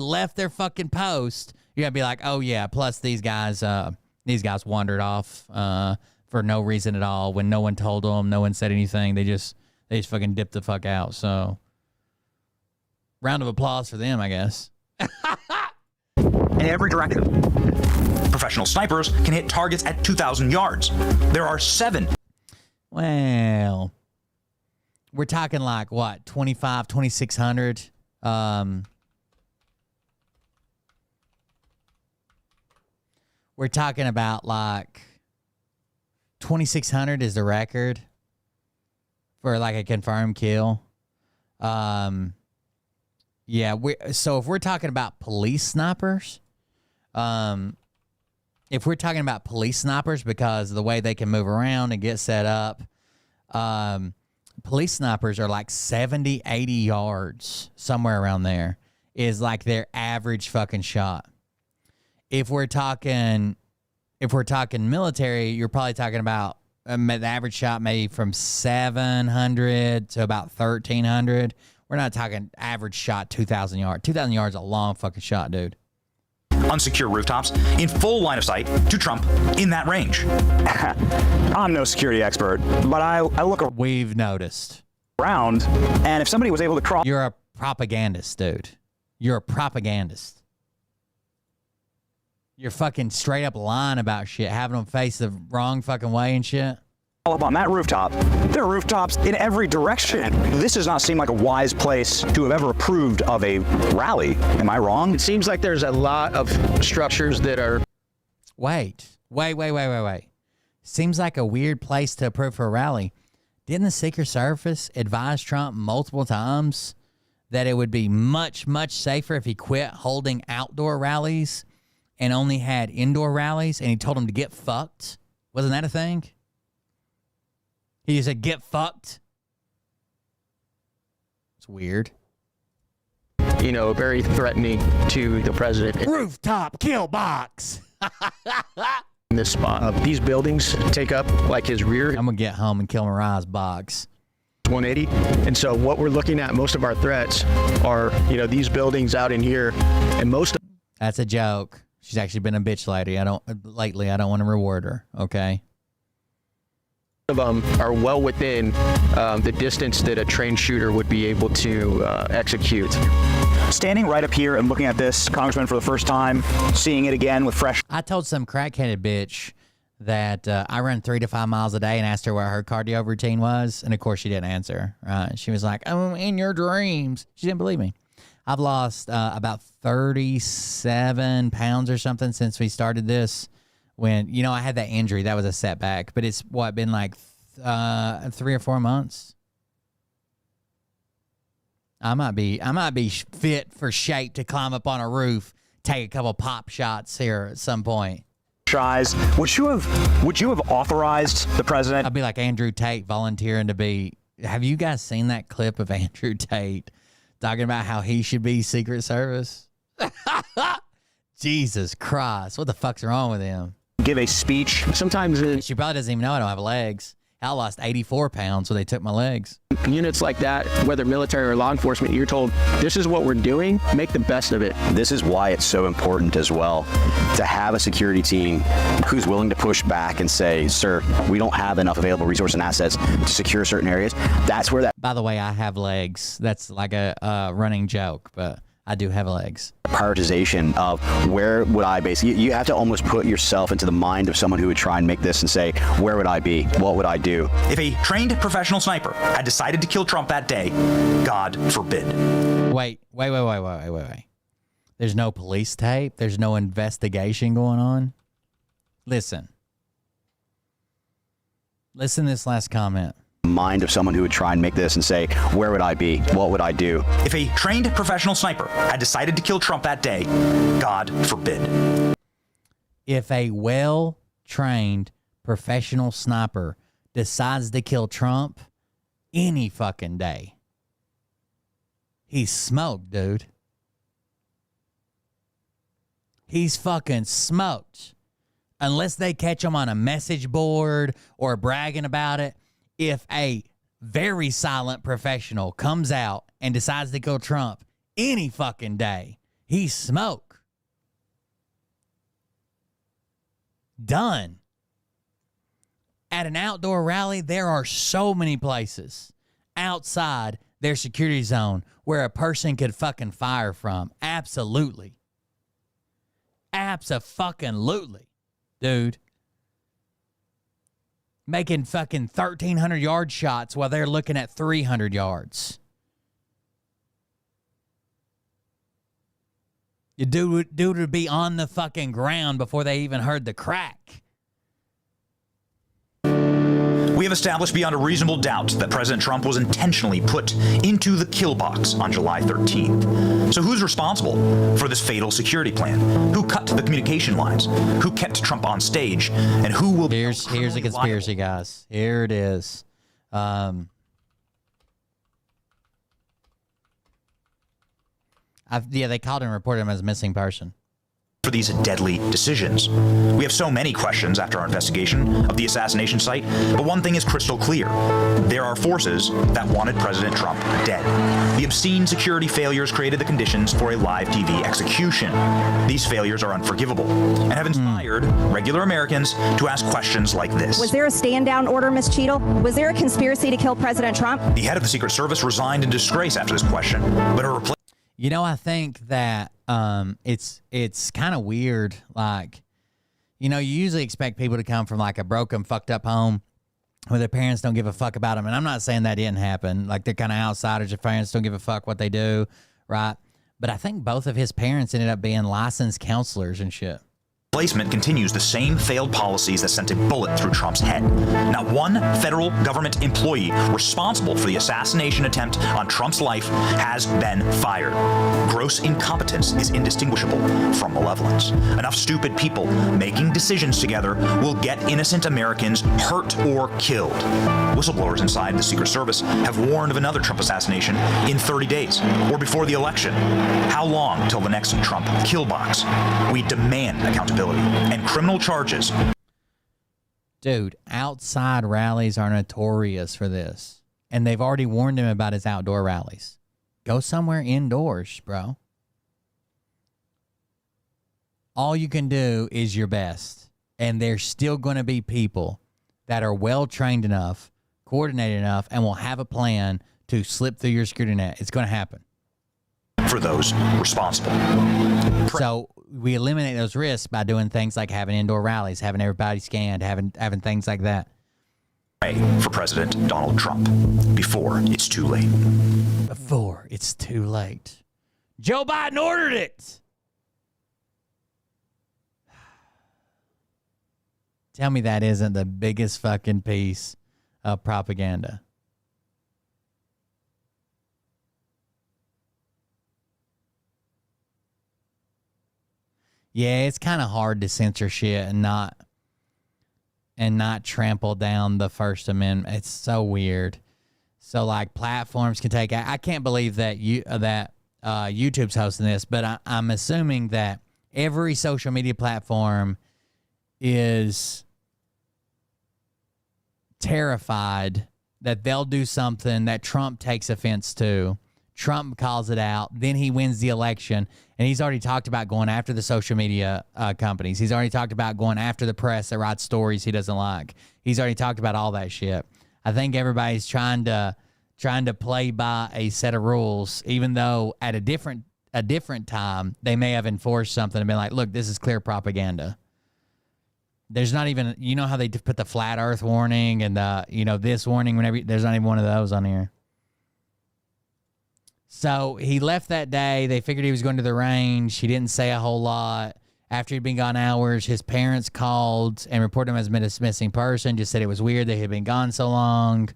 be like, oh yeah, plus these guys wandered off for no reason at all when no one told them, no one said anything. They just fucking dipped the fuck out. So round of applause for them, I guess. In every direction. Professional snipers can hit targets at 2,000 yards. There are 7. Well, we're talking like what, 2,600? We're talking about like 2,600 is the record for like a confirmed kill. Yeah, so if we're talking about police snipers, because of the way they can move around and get set up, police snipers are like 70, 80 yards, somewhere around there, is like their average fucking shot. If we're talking military, you're probably talking about the average shot maybe from 700 to about 1,300. We're not talking average shot 2,000 yards. 2,000 yards is a long fucking shot, dude. Unsecure rooftops in full line of sight to Trump in that range. I'm no security expert, but I look around. We've noticed. And if somebody was able to cross... You're a propagandist, dude. You're a propagandist. You're fucking straight up lying about shit, having them face the wrong fucking way and shit. Up on that rooftop. There are rooftops in every direction. This does not seem like a wise place to have ever approved of a rally. Am I wrong? It seems like there's a lot of structures that are... Wait. Seems like a weird place to approve for a rally. Didn't the Secret Service advise Trump multiple times that it would be much, much safer if he quit holding outdoor rallies and only had indoor rallies, and he told him to get fucked? Wasn't that a thing? He just said, get fucked. It's weird. You know, very threatening to the president. Rooftop kill box. in this spot. These buildings take up like his rear. I'm gonna get home and kill Mariah's box. 180. And so what we're looking at, most of our threats are, you know, these buildings out in here, and most of That's a joke. She's actually been a bitch lady. I don't want to reward her. Okay. of them are well within the distance that a trained shooter would be able to execute. Standing right up here and looking at this, Congressman, for the first time, seeing it again with fresh. I told some crackheaded bitch that I run 3 to 5 miles a day and asked her what her cardio routine was. And of course she didn't answer. She was like, oh, in your dreams. She didn't believe me. I've lost about 37 pounds or something since we started this. When, you know, I had that injury. That was a setback. But it's, been like 3 or 4 months? I might be fit for shape to climb up on a roof, take a couple pop shots here at some point. Would you have authorized the president? I'd be like Andrew Tate volunteering to be. Have you guys seen that clip of Andrew Tate talking about how he should be Secret Service? Jesus Christ, what the fuck's wrong with him? Give a speech. Sometimes she probably doesn't even know I don't have legs. I lost 84 pounds, so they took my legs. Units like that, whether military or law enforcement, you're told, this is what we're doing, make the best of it. This is why it's so important as well to have a security team who's willing to push back and say, sir, we don't have enough available resources and assets to secure certain areas. That's where that... By the way, I have legs. That's like a running joke, but I do have legs. Prioritization of where would I basically, you have to almost put yourself into the mind of someone who would try and make this and say, where would I be? What would I do? If a trained professional sniper had decided to kill Trump that day, God forbid. Wait. There's no police tape. There's no investigation going on. Listen to this last comment. Mind of someone who would try and make this and say, where would I be? What would I do? If a trained professional sniper had decided to kill Trump that day, God forbid. If a well-trained professional sniper decides to kill Trump any fucking day, he's smoked, dude. He's fucking smoked. Unless they catch him on a message board or bragging about it. If a very silent professional comes out and decides to kill Trump any fucking day, he's smoke. Done. At an outdoor rally, there are so many places outside their security zone where a person could fucking fire from. Absolutely. Abso-fucking-lutely, dude. Making fucking 1,300-yard shots while they're looking at 300 yards. The dude would be on the fucking ground before they even heard the crack. We have established beyond a reasonable doubt that President Trump was intentionally put into the kill box on July 13th. So who's responsible for this fatal security plan? Who cut the communication lines? Who kept Trump on stage? And who will be Here's a conspiracy, guys. Here it is. They called and reported him as a missing person. For these deadly decisions? We have so many questions after our investigation of the assassination site, but one thing is crystal clear. There are forces that wanted President Trump dead. The obscene security failures created the conditions for a live TV execution. These failures are unforgivable and have inspired regular Americans to ask questions like this. Was there a stand-down order, Ms. Cheadle? Was there a conspiracy to kill President Trump? The head of the Secret Service resigned in disgrace after this question, but her replacement... You know, I think that it's kind of weird. Like, you know, you usually expect people to come from like a broken, fucked up home where their parents don't give a fuck about them. And I'm not saying that didn't happen. Like, they're kind of outsiders. Their parents don't give a fuck what they do, right? But I think both of his parents ended up being licensed counselors and shit. Replacement continues the same failed policies that sent a bullet through Trump's head. Not one federal government employee responsible for the assassination attempt on Trump's life has been fired. Gross incompetence is indistinguishable from malevolence. Enough stupid people making decisions together will get innocent Americans hurt or killed. Whistleblowers inside the Secret Service have warned of another Trump assassination in 30 days or before the election. How long till the next Trump kill box? We demand accountability and criminal charges. Dude, outside rallies are notorious for this. And they've already warned him about his outdoor rallies. Go somewhere indoors, bro. All you can do is your best. And there's still going to be people that are well-trained enough, coordinated enough, and will have a plan to slip through your security net. It's going to happen. For those responsible. So we eliminate those risks by doing things like having indoor rallies, having everybody scanned, having things like that. Pray for President Donald Trump before it's too late. Before it's too late. Joe Biden ordered it. Tell me that isn't the biggest fucking piece of propaganda. Yeah, it's kind of hard to censor shit and not trample down the First Amendment. It's so weird. So like platforms can take. I can't believe that YouTube's hosting this, but I'm assuming that every social media platform is terrified that they'll do something that Trump takes offense to. Trump calls it out, then he wins the election, and he's already talked about going after the social media companies. He's already talked about going after the press that writes stories he doesn't like. He's already talked about all that shit. I think everybody's trying to play by a set of rules, even though at a different time they may have enforced something and been like, look, this is clear propaganda. There's not even, you know how they put the flat earth warning and this warning whenever, there's not even one of those on here. So he left that day. They figured he was going to the range. He didn't say a whole lot. After he'd been gone hours, his parents called and reported him as a missing person, just said it was weird that he had been gone so long.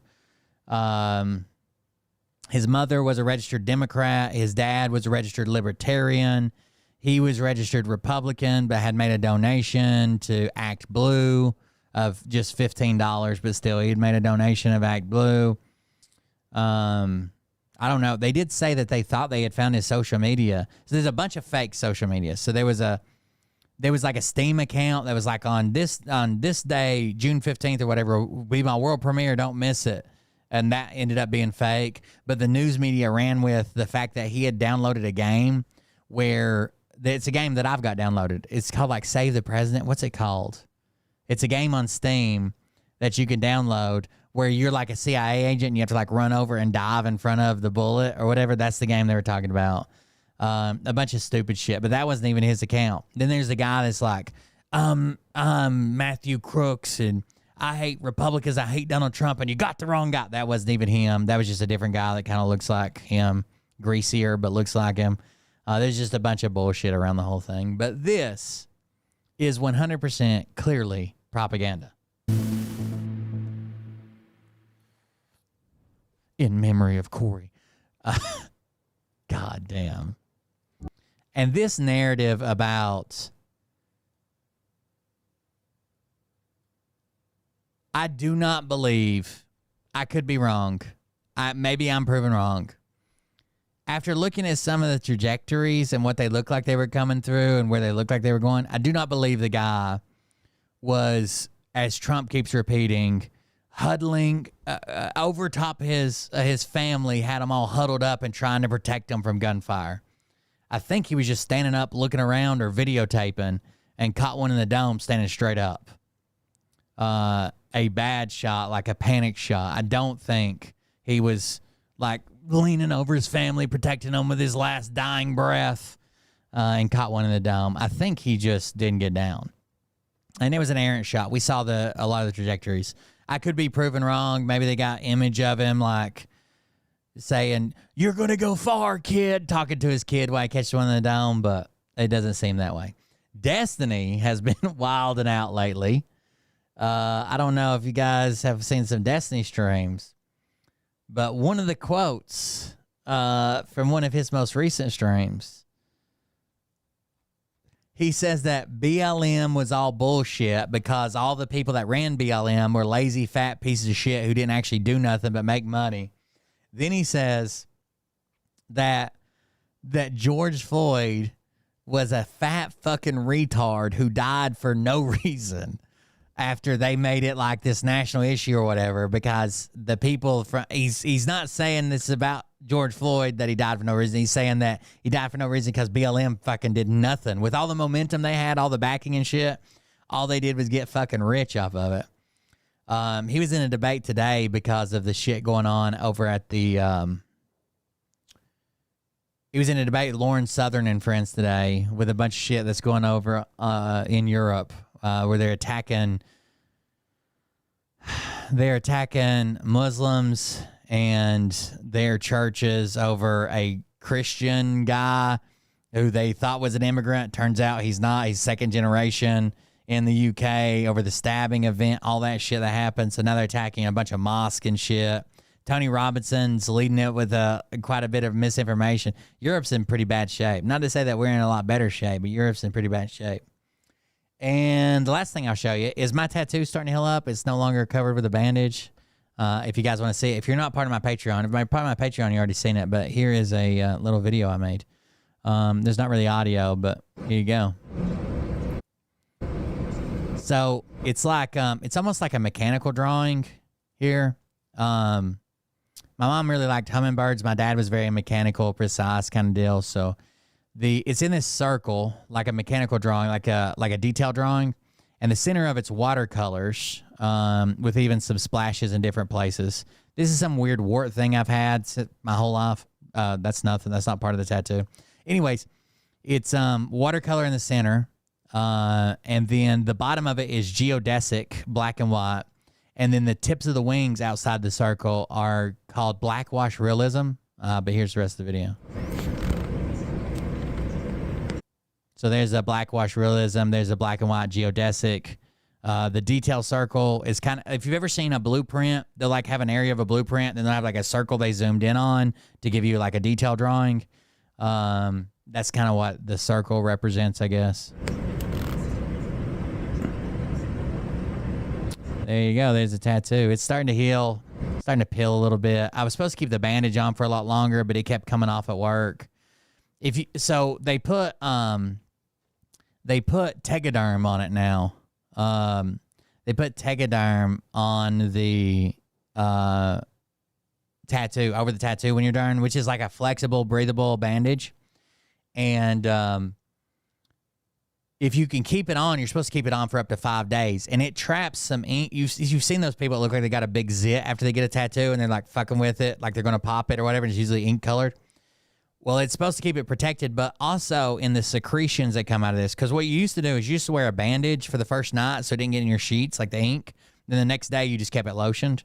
His mother was a registered Democrat. His dad was a registered Libertarian. He was registered Republican, but had made a donation to Act Blue of just $15, but still he had made a donation of Act Blue. I don't know. They did say that they thought they had found his social media. So there's a bunch of fake social media. So there was like a Steam account that was like on this day, June 15th or whatever, will be my world premiere, don't miss it. And that ended up being fake. But the news media ran with the fact that he had downloaded a game where it's a game that I've got downloaded. It's called like Save the President. What's it called? It's a game on Steam that you can download where you're like a CIA agent and you have to like run over and dive in front of the bullet or whatever. That's the game they were talking about. A bunch of stupid shit, but that wasn't even his account. Then there's the guy that's like, I'm Matthew Crooks and I hate Republicans. I hate Donald Trump. And you got the wrong guy. That wasn't even him. That was just a different guy that kind of looks like him, greasier, but looks like him. There's just a bunch of bullshit around the whole thing. But this is 100% clearly propaganda. In memory of Corey. God damn. And this narrative about, I do not believe, I could be wrong. Maybe I'm proven wrong. After looking at some of the trajectories and what they looked like they were coming through and where they looked like they were going, I do not believe the guy was, as Trump keeps repeating, huddling over top his family, had them all huddled up and trying to protect them from gunfire. I think he was just standing up, looking around or videotaping and caught one in the dome standing straight up. A bad shot, like a panic shot. I don't think he was like leaning over his family, protecting them with his last dying breath and caught one in the dome. I think he just didn't get down. And it was an errant shot. We saw a lot of the trajectories. I could be proven wrong. Maybe they got image of him like saying, "You're going to go far, kid," talking to his kid while he catches one in the dome, but it doesn't seem that way. Destiny has been wilding out lately. I don't know if you guys have seen some Destiny streams, but one of the quotes from one of his most recent streams, he says that BLM was all bullshit because all the people that ran BLM were lazy, fat pieces of shit who didn't actually do nothing but make money. Then he says that George Floyd was a fat fucking retard who died for no reason. after they made it like this national issue or whatever, because the people from he's not saying this is about George Floyd that he died for no reason. He's saying that he died for no reason because BLM fucking did nothing with all the momentum they had, all the backing and shit. All they did was get fucking rich off of it. He was in a debate today because of the shit going on over at the. He was in a debate with Lauren Southern and friends today with a bunch of shit that's going over in Europe, where they're attacking Muslims and their churches over a Christian guy who they thought was an immigrant. Turns out he's not. He's second generation in the UK over the stabbing event, all that shit that happened. So now they're attacking a bunch of mosques and shit. Tony Robinson's leading it with quite a bit of misinformation. Europe's in pretty bad shape. Not to say that we're in a lot better shape, but Europe's in pretty bad shape. And the last thing I'll show you is my tattoo starting to heal up. It's no longer covered with a bandage. If you guys want to see it, if you're not part of my Patreon, if you're part of my Patreon, you already seen it. But here is a little video I made. There's not really audio, but here you go. So it's like it's almost like a mechanical drawing here. My mom really liked hummingbirds. My dad was very mechanical, precise kind of deal. So it's in this circle, like a mechanical drawing, like a detail drawing, and the center of it's watercolors, with even some splashes in different places. This is some weird wart thing I've had my whole life. That's nothing. That's not part of the tattoo. Anyways, it's watercolor in the center, and then the bottom of it is geodesic, black and white. And then the tips of the wings outside the circle are called blackwash realism. But here's the rest of the video. So there's a blackwash realism. There's a black and white geodesic. The detail circle is kind of, if you've ever seen a blueprint, they'll like have an area of a blueprint, then they'll have like a circle they zoomed in on to give you like a detail drawing. That's kind of what the circle represents, I guess. There you go. There's a tattoo. It's starting to heal, starting to peel a little bit. I was supposed to keep the bandage on for a lot longer, but it kept coming off at work. So they put Tegaderm on it now. They put Tegaderm on the tattoo, over the tattoo when you're done, which is like a flexible, breathable bandage. And if you can keep it on, you're supposed to keep it on for up to 5 days, and it traps some ink. You've seen those people that look like they got a big zit after they get a tattoo, and they're like fucking with it, like they're gonna pop it or whatever. And it's usually ink colored. Well, it's supposed to keep it protected, but also in the secretions that come out of this. Because what you used to do is you used to wear a bandage for the first night so it didn't get in your sheets, like the ink. Then the next day you just kept it lotioned.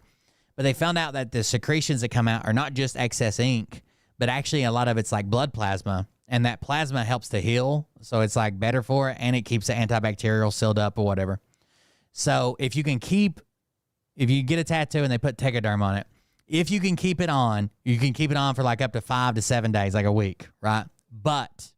But they found out that the secretions that come out are not just excess ink, but actually a lot of it's like blood plasma. And that plasma helps to heal, so it's like better for it, and it keeps the antibacterial sealed up or whatever. So if you get a tattoo and they put Tegaderm on it, if you can keep it on, you can keep it on for like up to 5 to 7 days, like a week, right? But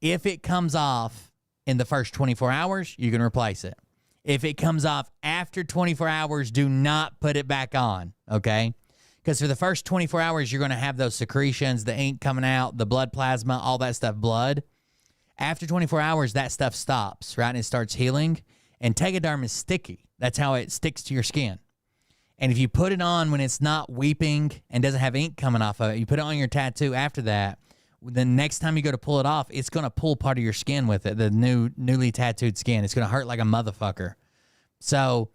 if it comes off in the first 24 hours, you can replace it. If it comes off after 24 hours, do not put it back on, okay? Because for the first 24 hours, you're going to have those secretions, the ink coming out, the blood plasma, all that stuff, blood. After 24 hours, that stuff stops, right? And it starts healing. And Tegaderm is sticky. That's how it sticks to your skin. And if you put it on when it's not weeping and doesn't have ink coming off of it, you put it on your tattoo after that, the next time you go to pull it off, it's going to pull part of your skin with it, the newly tattooed skin. It's going to hurt like a motherfucker. So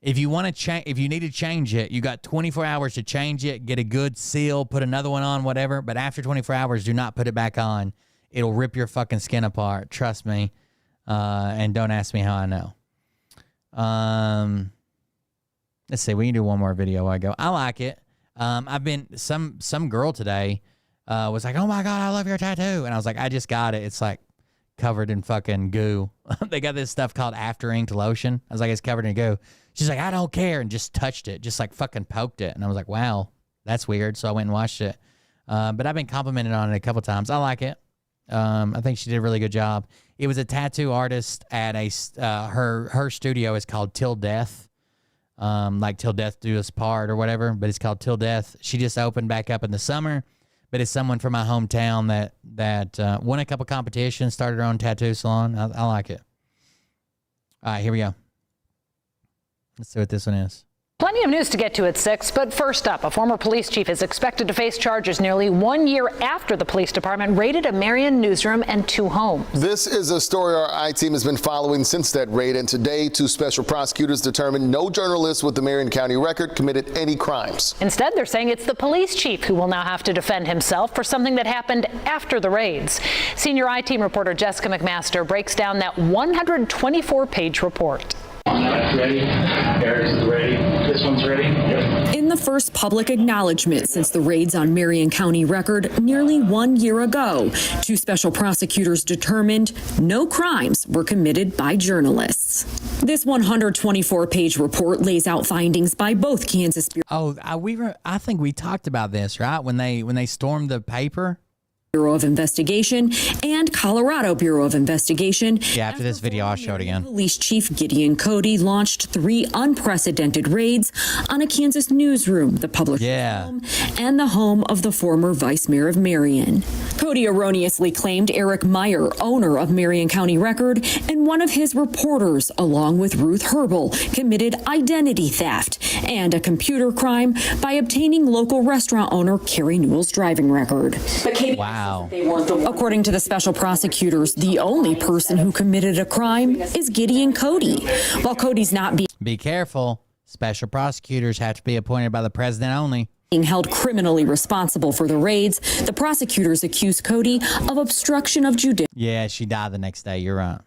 if you want to change, if you need to change it, you got 24 hours to change it, get a good seal, put another one on, whatever. But after 24 hours, do not put it back on. It'll rip your fucking skin apart. Trust me. And don't ask me how I know. Let's see. We can do one more video while I go. I like it. I've been, some girl today was like, oh my God, I love your tattoo. And I was like, I just got it. It's like covered in fucking goo. They got this stuff called after inked lotion. I was like, it's covered in goo. She's like, I don't care, and just touched it, just like fucking poked it. And I was like, wow, that's weird. So I went and watched it. But I've been complimented on it a couple times. I like it. I think she did a really good job. It was a tattoo artist at her studio is called Till Death. Like Till Death Do Us Part or whatever, but it's called Till Death. She just opened back up in the summer, but it's someone from my hometown that won a couple competitions, started her own tattoo salon. I like it. All right, here we go. Let's see what this one is. Plenty of news to get to at 6, but first up, a former police chief is expected to face charges nearly 1 year after the police department raided a Marion newsroom and 2 homes. This is a story our I-team has been following since that raid, and today 2 special prosecutors determined no journalist with the Marion County Record committed any crimes. Instead, they're saying it's the police chief who will now have to defend himself for something that happened after the raids. Senior I-team reporter Jessica McMaster breaks down that 124-page report. That's ready. Eric's is ready. This one's ready. Yep. In the first public acknowledgement since the raids on Marion County Record nearly 1 year ago, 2 special prosecutors determined no crimes were committed by journalists. This 124-page report lays out findings by both Kansas Bureau. I think we talked about this, right? When they stormed the paper. Bureau of Investigation and Colorado Bureau of Investigation. Yeah, after this video, I'll show it again. Police Chief Gideon Cody launched 3 unprecedented raids on a Kansas newsroom, the publisher's home, and the home of the former Vice Mayor of Marion. Cody erroneously claimed Eric Meyer, owner of Marion County Record, and one of his reporters, along with Ruth Herbel, committed identity theft and a computer crime by obtaining local restaurant owner Carrie Newell's driving record. Wow. According to the special prosecutors, the only person who committed a crime is Gideon Cody. While Cody's not being Be careful. Special prosecutors have to be appointed by the president only. Being held criminally responsible for the raids, the prosecutors accuse Cody of obstruction of judicial. Yeah, she died the next day. You're right.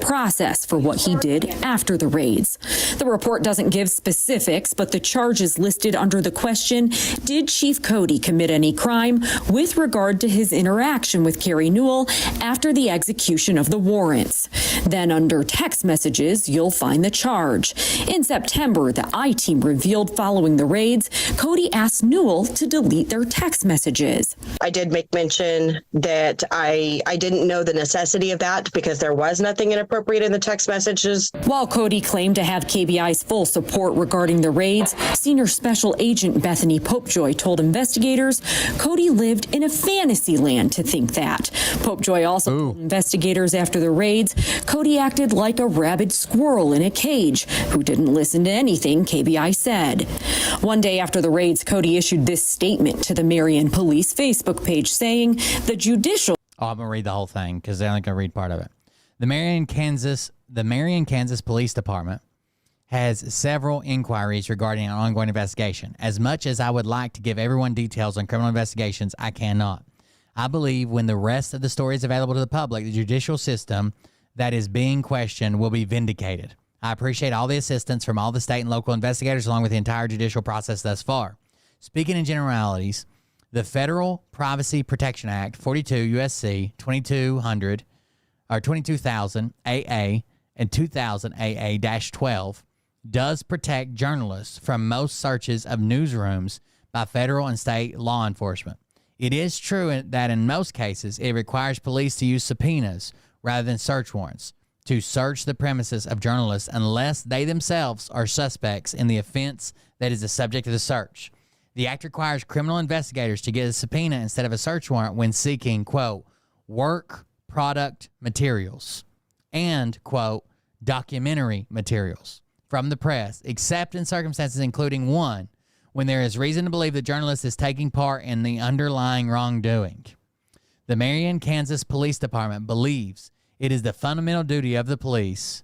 Process for what he did after the raids. The report doesn't give specifics, but the charges listed under the question, did Chief Cody commit any crime with regard to his interaction with Carrie Newell after the execution of the warrants? Then under text messages, you'll find the charge. In September, the I-team revealed following the raids, Cody asked Newell to delete their text messages. I did make mention that I didn't know the necessity of that because there was nothing inappropriate in the text messages. While Cody claimed to have KBI's full support regarding the raids, Senior Special Agent Bethany Popejoy told investigators Cody lived in a fantasy land to think that. Popejoy also told investigators after the raids, Cody acted like a rabid squirrel in a cage who didn't listen to anything KBI said. One day after the raids, Cody issued this statement to the Marion Police Facebook page saying the judicial... I'm going to read the whole thing because they're only going to read part of it. The Marion, Kansas Police Department has several inquiries regarding an ongoing investigation. As much as I would like to give everyone details on criminal investigations, I cannot. I believe when the rest of the story is available to the public, the judicial system that is being questioned will be vindicated. I appreciate all the assistance from all the state and local investigators along with the entire judicial process thus far. Speaking in generalities, the Federal Privacy Protection Act, 42 U.S.C. 2200, or 22,000 AA and 2000 AA-12 does protect journalists from most searches of newsrooms by federal and state law enforcement. It is true that in most cases, it requires police to use subpoenas rather than search warrants to search the premises of journalists unless they themselves are suspects in the offense that is the subject of the search. The act requires criminal investigators to get a subpoena instead of a search warrant when seeking, quote, work product materials and, quote, documentary materials from the press, except in circumstances including one, when there is reason to believe the journalist is taking part in the underlying wrongdoing. The Marion, Kansas Police Department believes it is the fundamental duty of the police.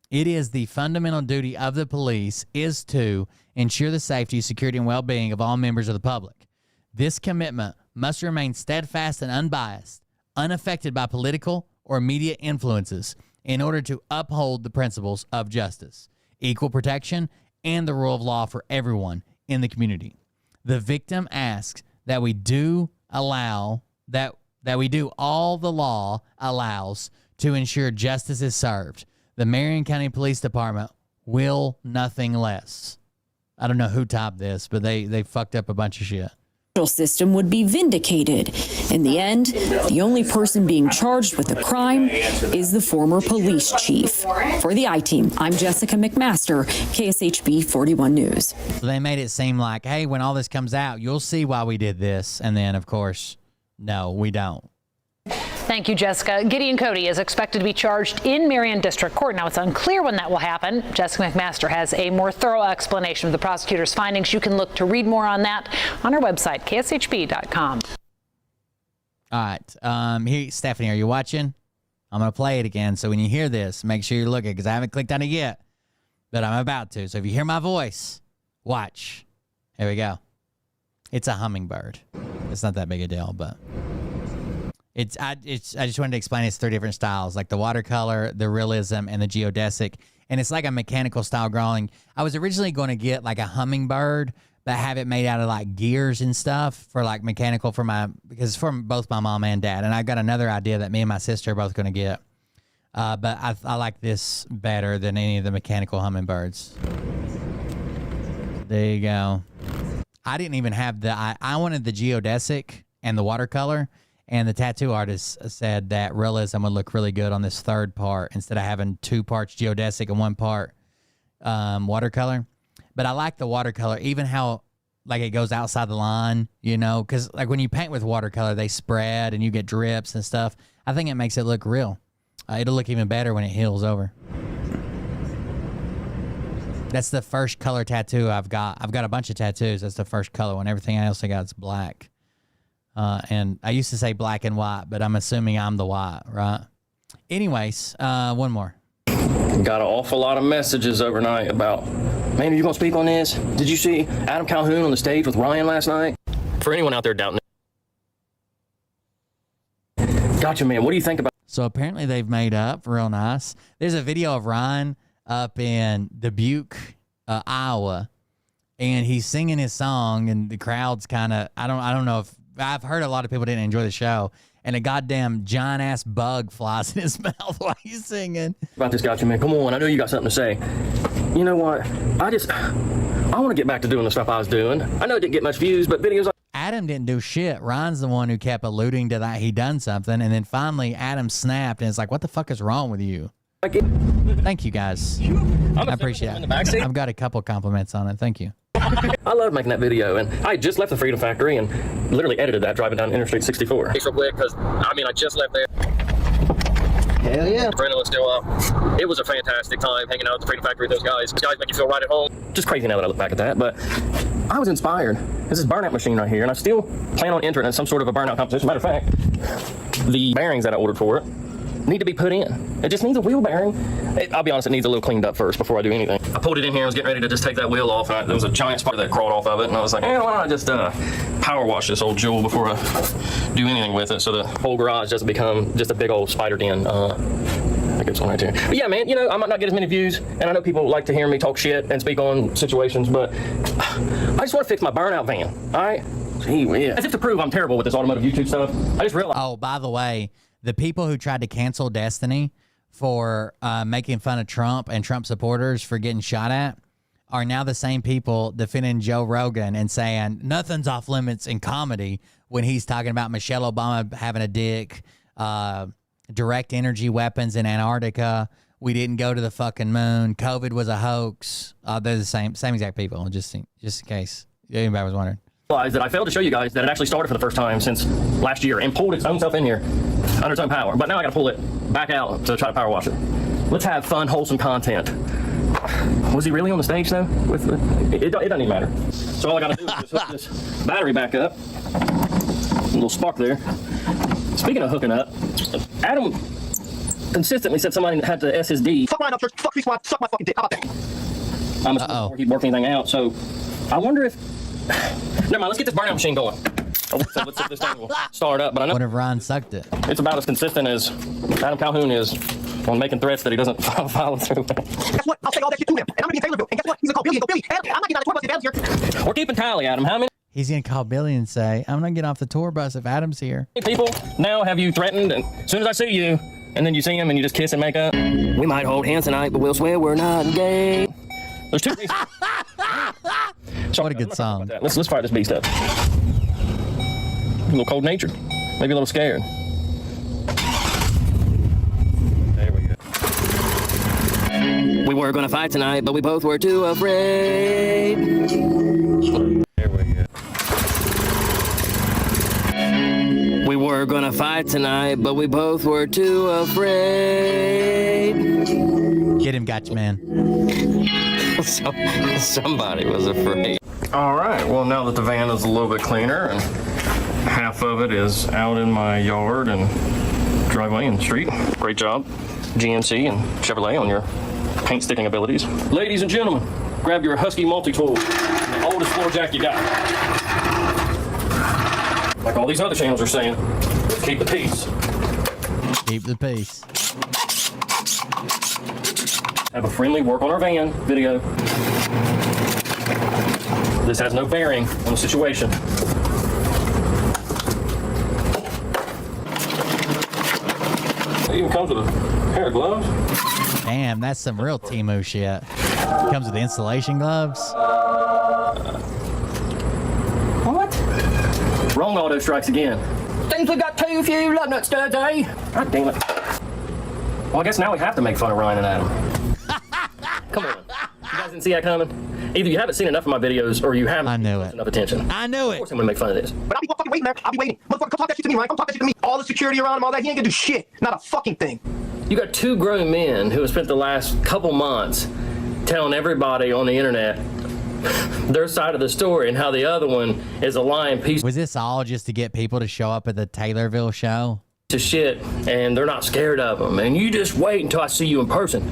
It is the fundamental duty of the police is to ensure the safety, security, and well-being of all members of the public. This commitment must remain steadfast and unbiased, unaffected by political or media influences in order to uphold the principles of justice, equal protection, and the rule of law for everyone in the community. The victim asks that we do all the law allows to ensure justice is served. The Marion County Police Department will nothing less. I don't know who typed this, but they fucked up a bunch of shit. System would be vindicated. In the end, the only person being charged with the crime is the former police chief. For the I-Team, I'm Jessica McMaster, KSHB 41 News. So they made it seem like, hey, when all this comes out, you'll see why we did this. And then, of course, no, we don't. Thank you, Jessica. Gideon Cody is expected to be charged in Marion District Court. Now, it's unclear when that will happen. Jessica McMaster has a more thorough explanation of the prosecutor's findings. You can look to read more on that on our website, kshb.com. All right. Here, Stephanie, are you watching? I'm going to play it again. So when you hear this, make sure you're looking because I haven't clicked on it yet, but I'm about to. So if you hear my voice, watch. Here we go. It's a hummingbird. It's not that big a deal, but I just wanted to explain it's 3 different styles, like the watercolor, the realism, and the geodesic. And it's like a mechanical style drawing. I was originally going to get like a hummingbird, but have it made out of like gears and stuff for like mechanical because it's from both my mom and dad. And I got another idea that me and my sister are both going to get. But I like this better than any of the mechanical hummingbirds. There you go. I didn't even have I wanted the geodesic and the watercolor, and the tattoo artist said that realism would look really good on this 3rd part instead of having 2 parts geodesic and 1 part watercolor. But I like the watercolor, even how like it goes outside the line, you know, because like when you paint with watercolor, they spread and you get drips and stuff. I think it makes it look real. It'll look even better when it heals over. That's the first color tattoo I've got. I've got a bunch of tattoos. That's the first color one. Everything else I got is black. And I used to say black and white, but I'm assuming I'm the white, right? Anyways, one more. Got an awful lot of messages overnight about, man, are you going to speak on this? Did you see Adam Calhoun on the stage with Ryan last night? For anyone out there doubting it. Gotcha, man. What do you think about? So apparently they've made up real nice. There's a video of Ryan up in Dubuque, Iowa, and he's singing his song, and the crowd's kind of, I don't know if, I've heard a lot of people didn't enjoy the show, and a goddamn giant-ass bug flies in his mouth while he's singing. About this, gotcha, man. Come on, I know you got something to say. You know what? I want to get back to doing the stuff I was doing. I know it didn't get much views, but videos. Adam didn't do shit. Ryan's the one who kept alluding to that he done something, and then finally Adam snapped, and it's like, what the fuck is wrong with you? Thank you, guys. I appreciate it. I've got a couple compliments on it. Thank you. I love making that video, and I just left the Freedom Factory and literally edited that driving down Interstate 64. Real quick, because I just left there. Hell yeah. Adrenaline's still up. It was a fantastic time hanging out at the Freedom Factory with those guys. Those guys make you feel right at home. Just crazy now that I look back at that, but I was inspired. There's this burnout machine right here, and I still plan on entering in some sort of a burnout competition. Matter of fact, the bearings that I ordered for it need to be put in. It just needs a wheel bearing. I'll be honest, it needs a little cleaned up first before I do anything. I pulled it in here, I was getting ready to just take that wheel off, and there was a giant spider that crawled off of it, and I was like, why don't I just power wash this old jewel before I do anything with it, so the whole garage doesn't become just a big old spider den. I guess one right here. But yeah, man, I might not get as many views, and I know people like to hear me talk shit and speak on situations, but I just want to fix my burnout van, all right? Gee whiz. As if to prove I'm terrible with this automotive YouTube stuff, I just realized. Oh, by the way, the people who tried to cancel Destiny for making fun of Trump and Trump supporters for getting shot at are now the same people defending Joe Rogan and saying nothing's off limits in comedy when he's talking about Michelle Obama having a dick, direct energy weapons in Antarctica. We didn't go to the fucking moon. COVID was a hoax. They're the same exact people, just in case anybody was wondering. That I failed to show you guys that it actually started for the first time since last year and pulled its own self in here under its own power. But now I got to pull it back out to try to power wash it. Let's have fun, wholesome content. Was he really on the stage though? It doesn't even matter. So all I got to do is just hook this battery back up. A little spark there. Speaking of hooking up, Adam consistently said somebody had to SSD. Fuck Ryan Upchurch, fuck Free Squad, suck my fucking dick. How about that? I'm before he'd work anything out. So I wonder if. Never mind, let's get this burnout machine going. Let's see if this thing will start up. But I know. What if Ron sucked it? It's about as consistent as Adam Calhoun is on making threats that he doesn't follow through. Guess what? I'll say all that shit to him, and I'm gonna be in Taylorville. And guess what? He's gonna call Billy and go, Billy, I'm not getting out of the tour bus if Adam's here. We're keeping tally, Adam. How many? He's gonna call Billy and say, I'm gonna get off the tour bus if Adam's here. People now have you threatened, and as soon as I see you, and then you see him and you just kiss and make up. We might hold hands tonight, but we'll swear we're not gay. There's two reasons. What a good song. Let's fire this beast up. A little cold natured, maybe a little scared. There we go. We were gonna fight tonight, but we both were too afraid. There we go. We were were gonna fight tonight, but we both were too afraid. Get him, gotcha, man. Somebody was afraid. All right, well, now that the van is a little bit cleaner and half of it is out in my yard and driveway and street. Great job, GMC and Chevrolet, on your paint sticking abilities. Ladies and gentlemen, grab your Husky multi-tool, the oldest floor jack you got. Like all these other channels are saying, let's keep the peace. Keep the peace. Have a friendly work on our van video. This has no bearing on the situation. It even comes with a pair of gloves. Damn, that's some real Temu shit. Comes with insulation gloves. What? Wrong auto strikes again. Things we got too few lug nuts today. God damn it. Well, I guess now we have to make fun of Ryan and Adam. Come on. You guys didn't see that coming? Either you haven't seen enough of my videos or you haven't enough attention. I knew it. Of course I'm gonna make fun of this. But I'll be fucking waiting there. I'll be waiting. Motherfucker, come talk that shit to me, Ryan. Come talk that shit to me. All the security around him, all that. He ain't gonna do shit. Not a fucking thing. You got two grown men who have spent the last couple months telling everybody on the internet their side of the story and how the other one is a lying piece. Was this all just to get people to show up at the Taylorville show? To shit, and they're not scared of them. And you just wait until I see you in person.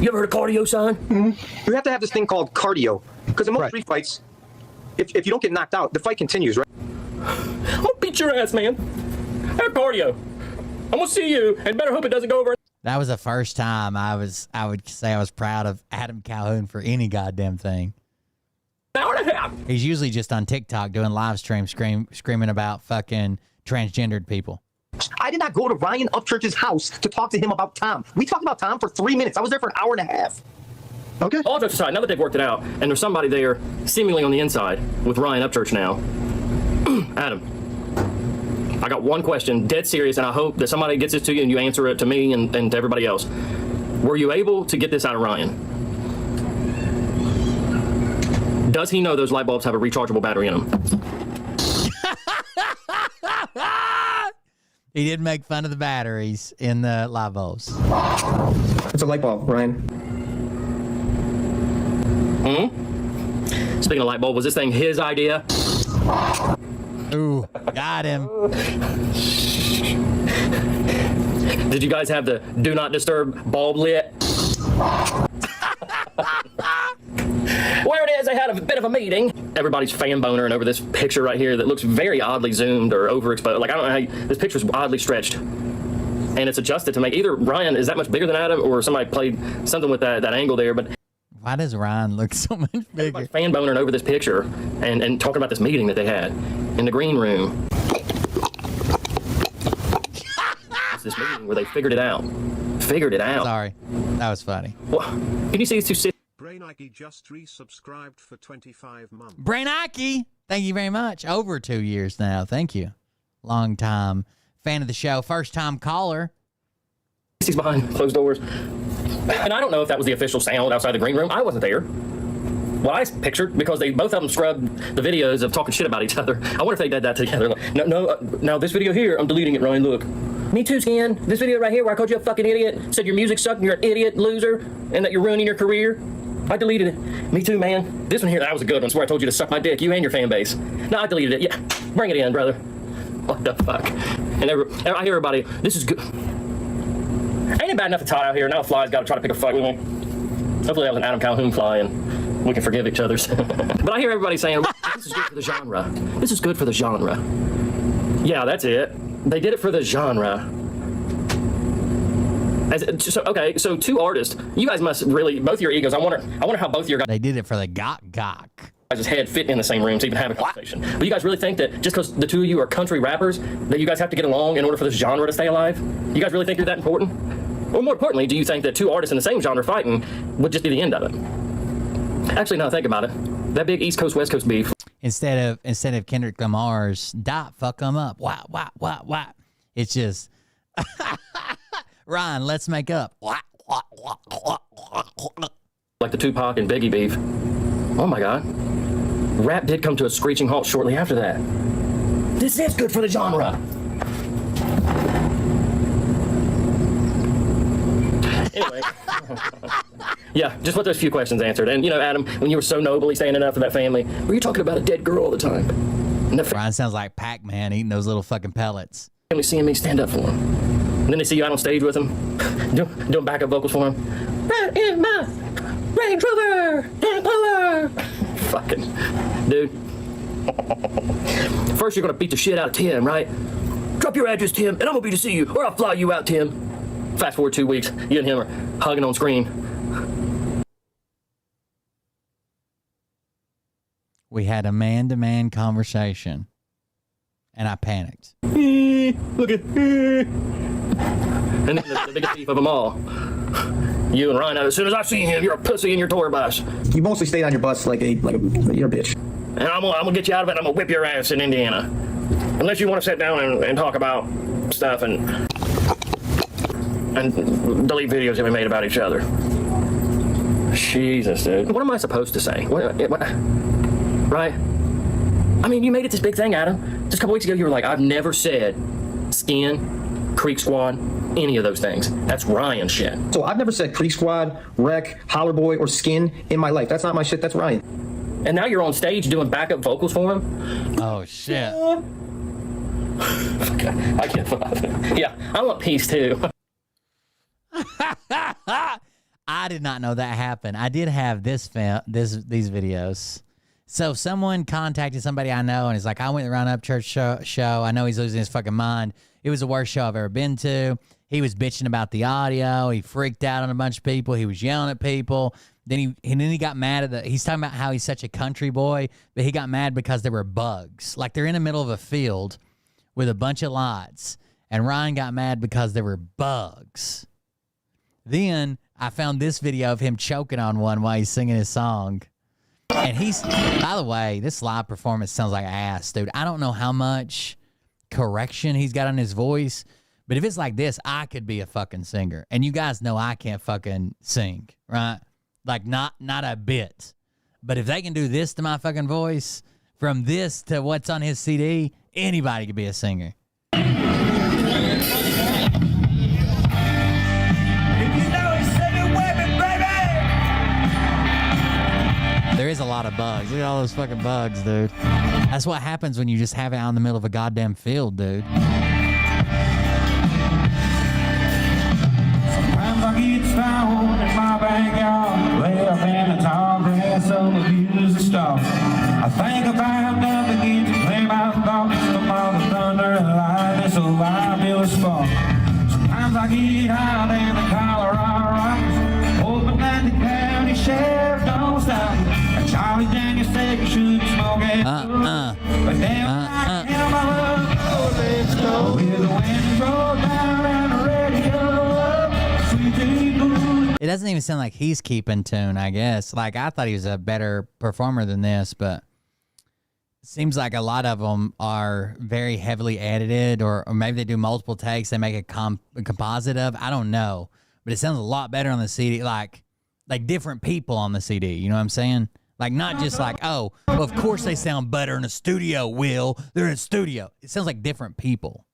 You ever heard of cardio, son? Mm-hmm. You have to have this thing called cardio. Because in most street fights, if you don't get knocked out, the fight continues, right? I'm gonna beat your ass, man. Have cardio. I'm gonna see you, and better hope it doesn't go over. That was the first time I would say I was proud of Adam Calhoun for any goddamn thing. An hour and a half. He's usually just on TikTok doing live streams screaming about fucking transgendered people. I did not go to Ryan Upchurch's house to talk to him about Tom. We talked about Tom for 3 minutes. I was there for an hour and a half. Okay. All jokes aside, now that they've worked it out, and there's somebody there seemingly on the inside with Ryan Upchurch now. Adam, I got one question, dead serious, and I hope that somebody gets this to you and you answer it to me and to everybody else. Were you able to get this out of Ryan? Does he know those light bulbs have a rechargeable battery in them? He did make fun of the batteries in the light bulbs. It's a light bulb, Ryan. Speaking of light bulb, was this thing his idea? Ooh, got him. Did you guys have the do not disturb bulb lit? Where it is, they had a bit of a meeting. Everybody's fan bonering over this picture right here that looks very oddly zoomed or overexposed. Like, I don't know how this picture's oddly stretched. And it's adjusted to make either Ryan is that much bigger than Adam or somebody played something with that angle there. But why does Ryan look so much bigger? Everybody's fan bonering over this picture and talking about this meeting that they had in the green room. It's this meeting where they figured it out. Sorry, that was funny. Well, can you see these two sit? Brainike just resubscribed for 25 months. Brainike, thank you very much. Over 2 years now. Thank you. Long time fan of the show. First time caller. He's behind closed doors. And I don't know if that was the official sound outside the green room. I wasn't there. Well, I pictured because they both of them scrubbed the videos of talking shit about each other. I wonder if they did that together. Now this video here, I'm deleting it, Ryan. Look. Me too, Skin. This video right here where I called you a fucking idiot, said your music sucked and you're an idiot, loser, and that you're ruining your career. I deleted it. Me too, man. This one here, that was a good one. Swear I told you to suck my dick, you and your fan base. No, I deleted it. Yeah, bring it in, brother. What the fuck? And I hear everybody, this is good. Ain't it bad enough it's hot out here? Now a fly's got to try to pick a fight with me. Hopefully that was an Adam Calhoun fly and we can forgive each other. But I hear everybody saying, this is good for the genre. This is good for the genre. Yeah, that's it. They did it for the genre. So two artists. You guys must really, both your egos. I wonder how both your guys. They did it for the gok. Guys' head fit in the same room to even have a conversation. But you guys really think that just because the two of you are country rappers, that you guys have to get along in order for this genre to stay alive? You guys really think you're that important? Or more importantly, do you think that two artists in the same genre fighting would just be the end of it? Actually, now think about it. That big East Coast West Coast beef. Instead of Kendrick Lamar's "Dot fuck 'em up," wah. It's just Ryan, let's make up. Like the Tupac and Biggie beef. Oh my God. Rap did come to a screeching halt shortly after that. This is good for the genre. Anyway. Yeah, just want those few questions answered. And, you know, Adam, when you were so nobly standing up for that family, were you talking about a dead girl all the time? Ryan sounds like Pac-Man eating those little fucking pellets. Family seeing me stand up for him. And then they see you out on stage with him, doing backup vocals for him. Right in my Range Rover, Dan Clover. Fucking dude. First you're gonna beat the shit out of Tim, right? Drop your address, Tim, and I'm gonna be to see you, or I'll fly you out, Tim. Fast forward 2 weeks, you and him are hugging on screen. We had a man-to-man conversation, and I panicked. Look at and then the biggest thief of them all. You and Ryan, as soon as I see him, you're a pussy in your tour bus. You mostly stayed on your bus like you're a bitch. And I'm gonna get you out of it, and I'm gonna whip your ass in Indiana. Unless you want to sit down and talk about stuff and delete videos that we made about each other. Jesus, dude. What am I supposed to say? What? Right? I mean, you made it this big thing, Adam. Just a couple weeks ago, you were like, I've never said Skin, Creek Squad, any of those things. That's Ryan shit. So I've never said Creek Squad, Wreck, Holler Boy, or Skin in my life. That's not my shit. That's Ryan. And now you're on stage doing backup vocals for him? Oh, shit. I can't. Yeah, I want peace, too. I did not know that happened. I did have these videos. So someone contacted somebody I know, and he's like, I went to the Ryan Upchurch show. I know he's losing his fucking mind. It was the worst show I've ever been to. He was bitching about the audio. He freaked out on a bunch of people. He was yelling at people. Then he got mad at he's talking about how he's such a country boy, but he got mad because there were bugs. Like they're in the middle of a field with a bunch of lights, and Ryan got mad because there were bugs. Then I found this video of him choking on one while he's singing his song. And by the way, this live performance sounds like ass, dude. I don't know how much correction he's got on his voice, but if it's like this, I could be a fucking singer. And you guys know I can't fucking sing, right? Like not a bit. But if they can do this to my fucking voice, from this to what's on his CD, anybody could be a singer. There is a lot of bugs. Look at all those fucking bugs, dude. That's what happens when you just have it out in the middle of a goddamn field, dude. Sometimes I get stoned in my backyard, lay up in the tall grass of a music star. I think about nothing, begin to play my thoughts, the mother thunder and lightning, so I feel a spark. Sometimes I get out in the Colorado rocks, hoping that the county sheriff don't stop. Charlie Daniels said you should smoke it. But damn, I can't my love. Let's go. With the wind roll down and the radio up. Sweet tea. It doesn't even sound like he's keeping tune, I guess. Like, I thought he was a better performer than this, but it seems like a lot of them are very heavily edited, or maybe they do multiple takes. They make a composite of. I don't know. But it sounds a lot better on the CD. Like different people on the CD. You know what I'm saying? Like, not just like, oh, well, of course they sound better in a studio, Will. They're in a studio. It sounds like different people.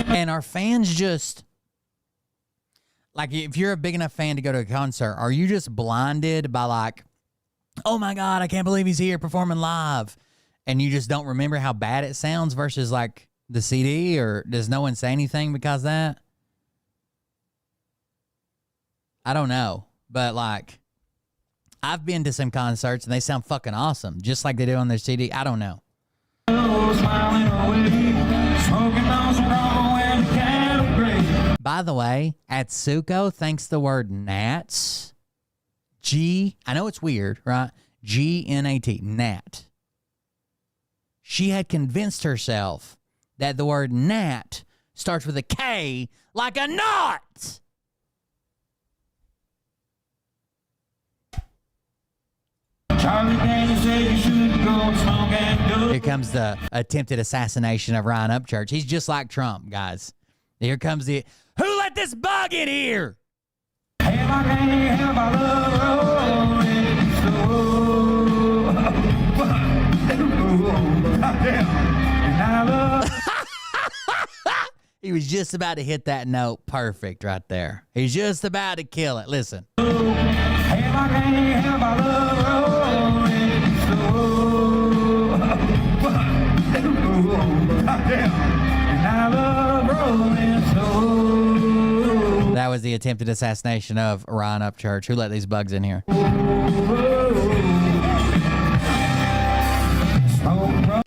And are fans just, like, if you're a big enough fan to go to a concert, are you just blinded by, like, oh, my God, I can't believe he's here performing live, and you just don't remember how bad it sounds versus, like, the CD, or does no one say anything because of that? I don't know. But, like, I've been to some concerts and they sound fucking awesome, just like they do on their CD. I don't know. By the way, Atsuko thinks the word gnats, I know it's weird, right? G-N-A-T, gnat. She had convinced herself that the word gnat starts with a K, like a knot. Here comes the attempted assassination of Ryan Upchurch. He's just like Trump, guys. Here comes who let this bug in here? He was just about to hit that note perfect right there. He's just about to kill it. Listen. That was the attempted assassination of Ryan Upchurch. Who let these bugs in here?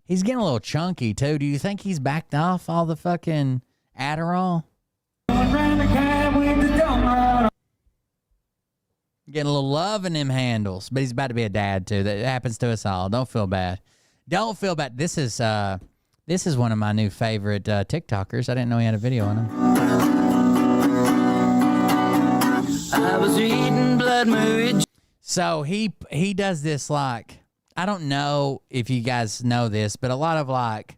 He's getting a little chunky, too. Do you think he's backed off all the fucking Adderall? Getting a little love in them handles. But he's about to be a dad, too. That happens to us all. Don't feel bad. Don't feel bad. This is one of my new favorite TikTokers. I didn't know he had a video on him. I was eating blood marriage. So he does this like, I don't know if you guys know this, but a lot of like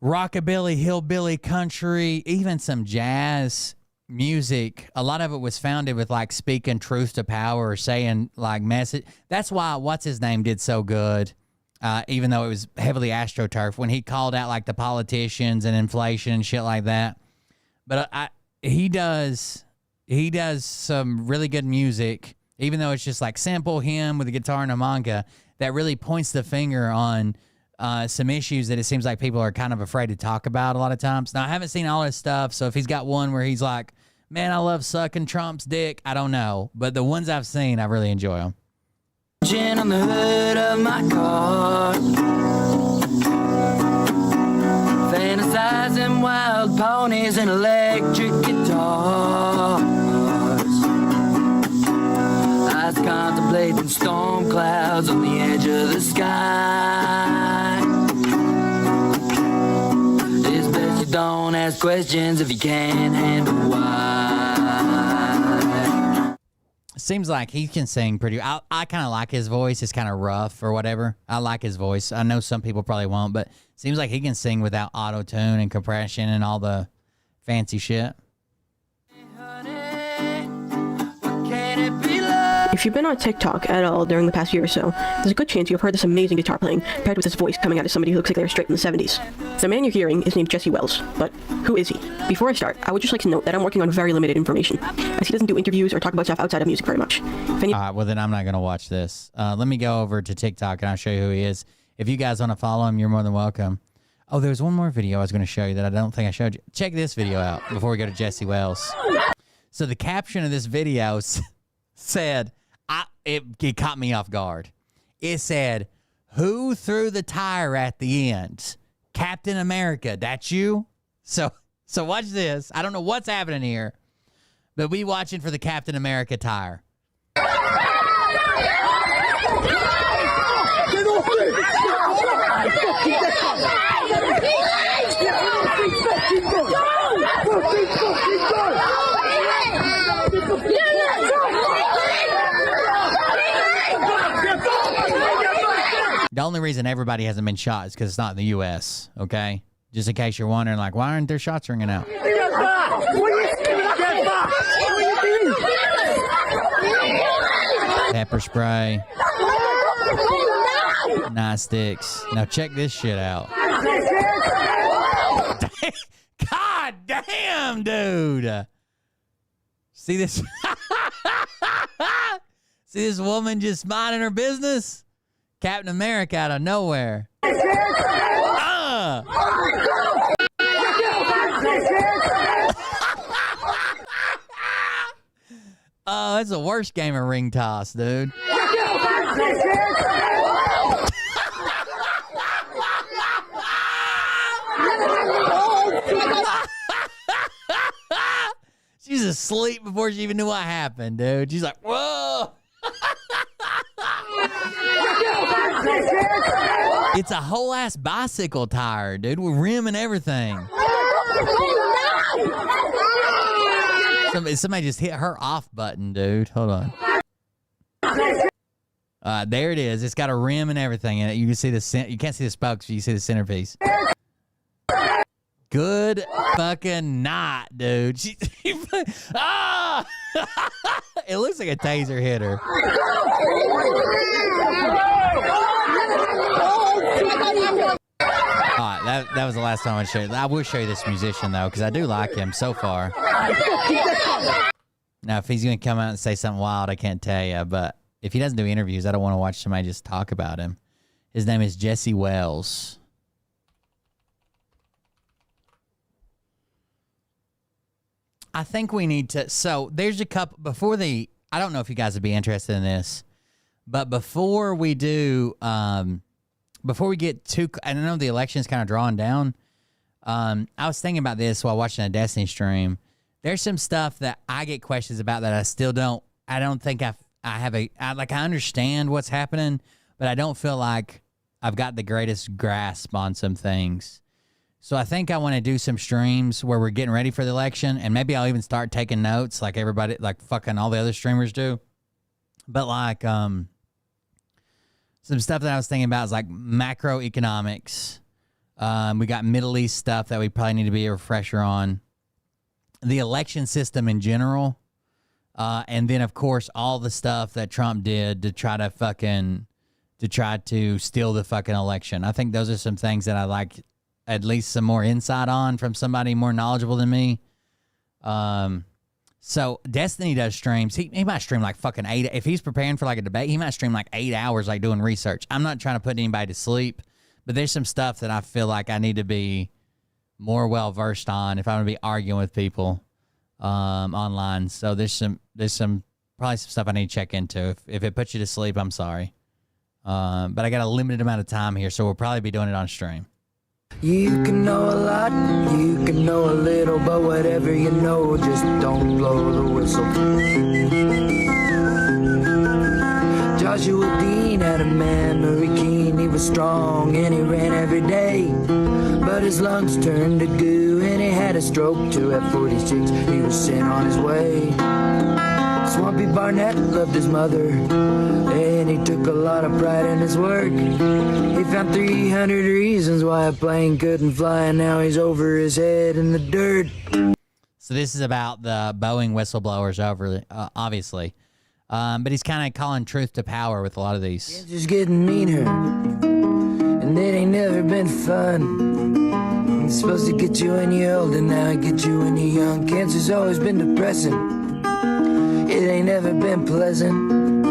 rockabilly, hillbilly, country, even some jazz music, a lot of it was founded with like speaking truth to power or saying like message. That's why What's His Name did so good, even though it was heavily AstroTurf, when he called out like the politicians and inflation and shit like that. But he does some really good music, even though it's just like simple hymn with a guitar and a manga that really points the finger on some issues that it seems like people are kind of afraid to talk about a lot of times. Now, I haven't seen all his stuff, so if he's got one where he's like, man, I love sucking Trump's dick, I don't know. But the ones I've seen, I really enjoy them. On the hood of my car, fantasizing wild ponies and electric guitars. I was contemplating storm clouds on the edge of the sky. It's best you don't ask questions if you can't handle why. Seems like he can sing pretty. I kind of like his voice. It's kind of rough or whatever. I like his voice. I know some people probably won't, but seems like he can sing without auto-tune and compression and all the fancy shit. If you've been on TikTok at all during the past year or so, there's a good chance you've heard this amazing guitar playing paired with this voice coming out of somebody who looks like they're straight in the 70s. The man you're hearing is named Jesse Wells, but who is he? Before I start, I would just like to note that I'm working on very limited information, as he doesn't do interviews or talk about stuff outside of music very much. All right, well then I'm not going to watch this. Let me go over to TikTok and I'll show you who he is. If you guys want to follow him, you're more than welcome. Oh, there's one more video I was going to show you that I don't think I showed you. Check this video out before we go to Jesse Wells. So the caption of this video said, it caught me off guard. It said, who threw the tire at the end? Captain America, that's you? So watch this. I don't know what's happening here, but we watching for the Captain America tire. The only reason everybody hasn't been shot is because it's not in the U.S., okay? Just in case you're wondering, like, why aren't their shots ringing out? Pepper spray. Nice sticks. Now check this shit out. God damn, dude. See this? See this woman just minding her business? Captain America out of nowhere. Oh, that's the worst game of ring toss, dude. She's asleep before she even knew what happened, dude. She's like, whoa. It's a whole ass bicycle tire, dude, with rim and everything. Somebody just hit her off button, dude. Hold on. There it is. It's got a rim and everything in it. You can see the you can't see the spokes, but you see the centerpiece. Good fucking night, dude. Ah! It looks like a taser hit her. that was the last time I showed. I will show you this musician though, because I do like him so far. Now, if he's gonna come out and say something wild, I can't tell you. But if he doesn't do interviews, I don't want to watch somebody just talk about him. His name is Jesse Wells. I think we need to. So there's a couple before the. I don't know if you guys would be interested in this, but before we do, before we get too, I know the election's kind of drawing down. I was thinking about this while watching a Destiny stream. There's some stuff that I get questions about that I still don't. I don't think I understand what's happening, but I don't feel like I've got the greatest grasp on some things. So I think I want to do some streams where we're getting ready for the election, and maybe I'll even start taking notes like everybody, like fucking all the other streamers do. But like some stuff that I was thinking about is like macroeconomics. We got Middle East stuff that we probably need to be a refresher on. The election system in general. And then, of course, all the stuff that Trump did to try to steal the fucking election. I think those are some things that I like at least some more insight on from somebody more knowledgeable than me. So Destiny does streams. He might stream like fucking 8. If he's preparing for like a debate, he might stream like 8 hours, like doing research. I'm not trying to put anybody to sleep, but there's some stuff that I feel like I need to be more well versed on if I'm gonna be arguing with people online. So there's some probably some stuff I need to check into. If it puts you to sleep, I'm sorry. But I got a limited amount of time here, so we'll probably be doing it on stream. You can know a lot, you can know a little, but whatever you know, just don't blow the whistle. Joshua Dean had a memory keen, he was strong and he ran every day. But his lungs turned to goo and he had a stroke too. At 46, he was sent on his way. Swampy Barnett loved his mother, and he took a lot of pride in his work. He found 300 reasons why a plane couldn't fly, and now he's over his head in the dirt. So this is about the Boeing whistleblowers, obviously. But he's kind of calling truth to power with a lot of these. It's just getting meaner, and it ain't never been fun. It's supposed to get you when you're old, and now it gets you when you're young. Cancer's always been depressing. It ain't ever been pleasant.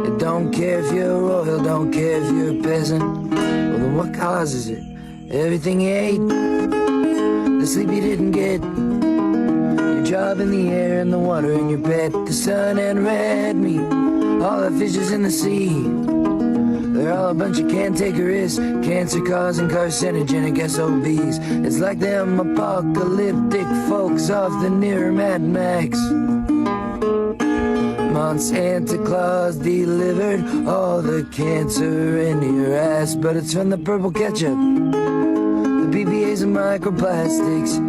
It don't care if you're royal, don't care if you're a peasant. Well, then what causes it? Everything you ate, the sleep you didn't get, your job in the air and the water and your pet, the sun and red meat, all the fishes in the sea. They're all a bunch of cantankerous, cancer-causing carcinogen, I guess obese. It's like them apocalyptic folks off the near Mad Max. Santa Claus delivered all the cancer into your ass, but it's from the purple ketchup, the BPA's and microplastics.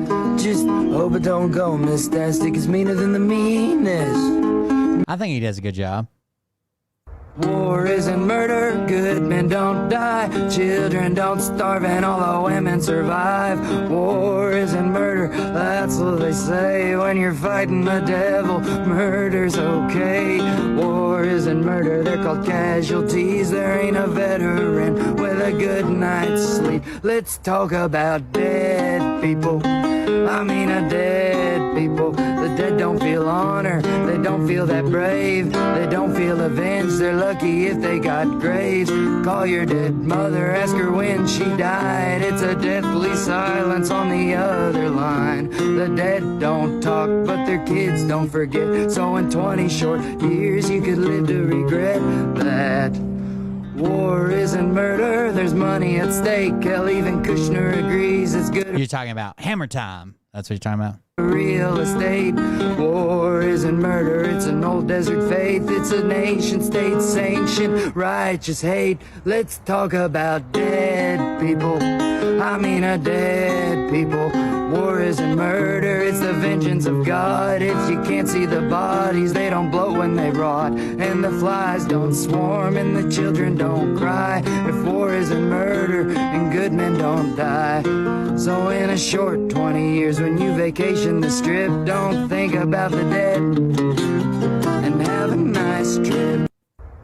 Just hope it don't go mistastic. It's meaner than the meanness. I think he does a good job. War isn't murder, good men don't die, children don't starve, and all the women survive. War isn't murder, that's what they say when you're fighting the devil. Murder's okay. War isn't murder, they're called casualties. There ain't a veteran with a good night's sleep. Let's talk about dead people. I mean dead people. The dead don't feel honor, they don't feel that brave, they don't feel avenged. They're lucky if they got graves. Call your dead mother, ask her when she died. It's a deathly silence on the other line. The dead don't talk, but their kids don't forget. So in 20 short years you could live to regret that. War isn't murder, there's money at stake. Hell, even Kushner agrees it's good. You're talking about Hammer Time. That's what you're talking about. Real estate. War isn't murder, it's an old desert faith. It's a nation state sanctioned righteous hate. Let's talk about dead people. I mean dead people. War isn't murder, it's the vengeance of God. If you can't see the bodies, they don't blow when they rot, and the flies don't swarm and the children don't cry. If war isn't murder and good men don't die. So in a short 20 years when you vacation the strip, don't think about the dead and have a nice trip.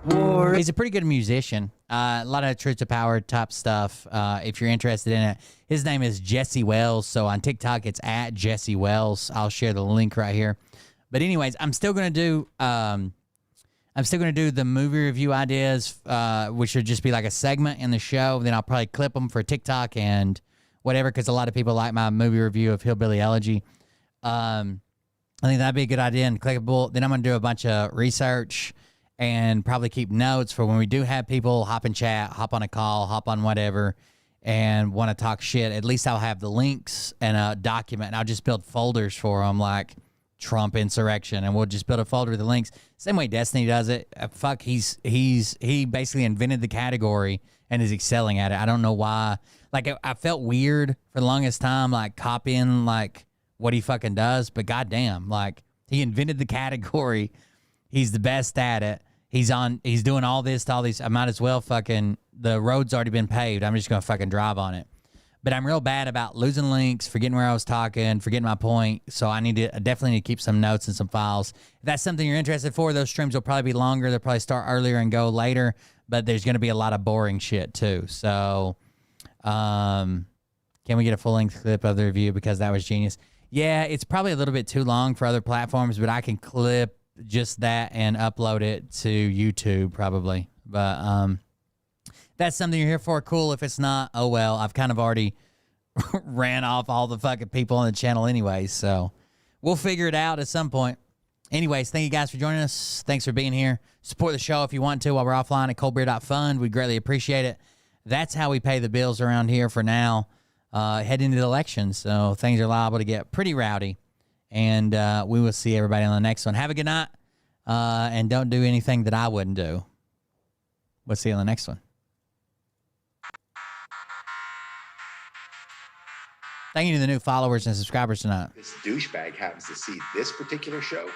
He's a pretty good musician. A lot of Truth to Power type stuff. If you're interested in it, his name is Jesse Wells. So on TikTok, it's at Jesse Wells. I'll share the link right here. But anyways, I'm still gonna do the movie review ideas, which should just be like a segment in the show. Then I'll probably clip them for TikTok and whatever, because a lot of people like my movie review of Hillbilly Elegy. I think that'd be a good idea and clickable. Then I'm gonna do a bunch of research and probably keep notes for when we do have people hop in chat, hop on a call, hop on whatever, and want to talk shit. At least I'll have the links and a document, and I'll just build folders for them, like Trump insurrection, and we'll just build a folder with the links. Same way Destiny does it. He basically invented the category and is excelling at it. I don't know why. Like, I felt weird for the longest time, like copying like what he fucking does, but goddamn, like he invented the category. He's the best at it. He's doing all this to all these. I might as well fucking, the road's already been paved. I'm just going to fucking drive on it. But I'm real bad about losing links, forgetting where I was talking, forgetting my point. So I definitely need to keep some notes and some files. If that's something you're interested for, those streams will probably be longer. They'll probably start earlier and go later. But there's going to be a lot of boring shit too. So can we get a full-length clip of the review, because that was genius? Yeah, it's probably a little bit too long for other platforms, but I can clip just that and upload it to YouTube probably. But that's something you're here for, cool. If it's not, oh well. I've kind of already ran off all the fucking people on the channel anyway, so we'll figure it out at some point. Anyways, thank you guys for joining us. Thanks for being here. Support the show if you want to while we're offline at coldbeer.fund. We greatly appreciate it. That's how we pay the bills around here for now, heading into the election. So things are liable to get pretty rowdy. And we will see everybody on the next one. Have a good night. And don't do anything that I wouldn't do. We'll see you on the next one. Thank you to the new followers and subscribers tonight. This douchebag happens to see this particular show.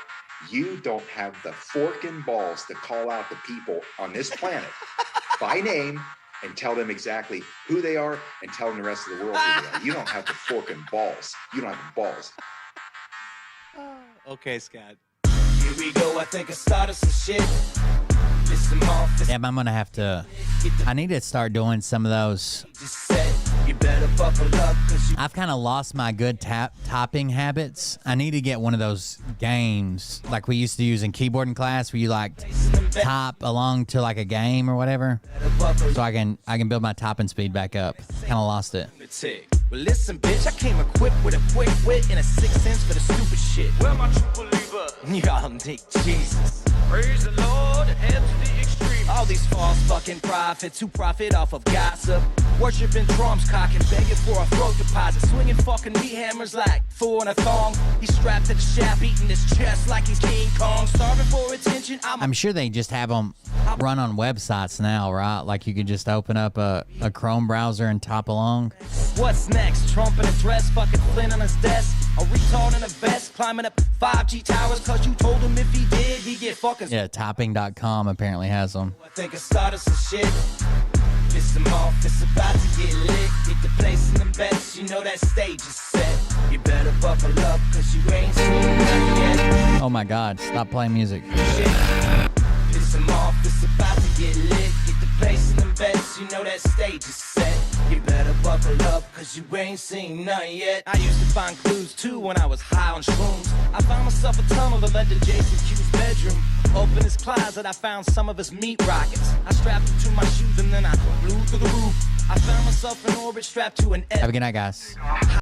You don't have the forking balls to call out the people on this planet by name and tell them exactly who they are and tell them the rest of the world who they are. You don't have the forking balls. You don't have the balls. Okay, Scott. Here we go. I think I started some shit. Yeah, but I'm going to have to... I need to start doing some of those... I've kind of lost my good topping habits. I need to get one of those games like we used to use in keyboard in class, where you like top along to like a game or whatever, so I can build my topping speed back up. Kind of lost it. Well, listen, bitch, I came equipped with a quick wit and a 6th sense for the stupid shit. Where my true believer? Y'all need Jesus. Praise the Lord, head to the extreme. All these false fucking prophets who profit off of gossip, worshiping drums, cocking, begging for a throat deposit, swinging fucking meat hammers like four in a thong. He's strapped to the shaft, eating his chest like he's King Kong, starving for attention. I'm sure they just have them run on websites now, right? Like you could just open up a Chrome browser and top along. What's next? Trump in a dress, fucking Flynn on his desk, a retard in a vest, climbing up 5G towers, cause you told him if he did, he'd get fucking... Yeah, topping.com apparently has them. I think I started some shit. Piss them off, it's about to get lit. Get the place in them bets, you know that stage is set. You better buckle up, cause you ain't seen nothing yet. Oh my God, stop playing music. Piss them off, it's about to get lit. Get the place in them bets, you know that stage is set. You better buckle up, cause you ain't seen nothing yet. I used to find clues too when I was high on shrooms. I found myself a tunnel that led to Jason Q's bedroom. Open his closet, I found some of his meat rockets. I strapped them to my shoes and then I flew through the roof. I found myself in orbit strapped to an... Have a good night, guys.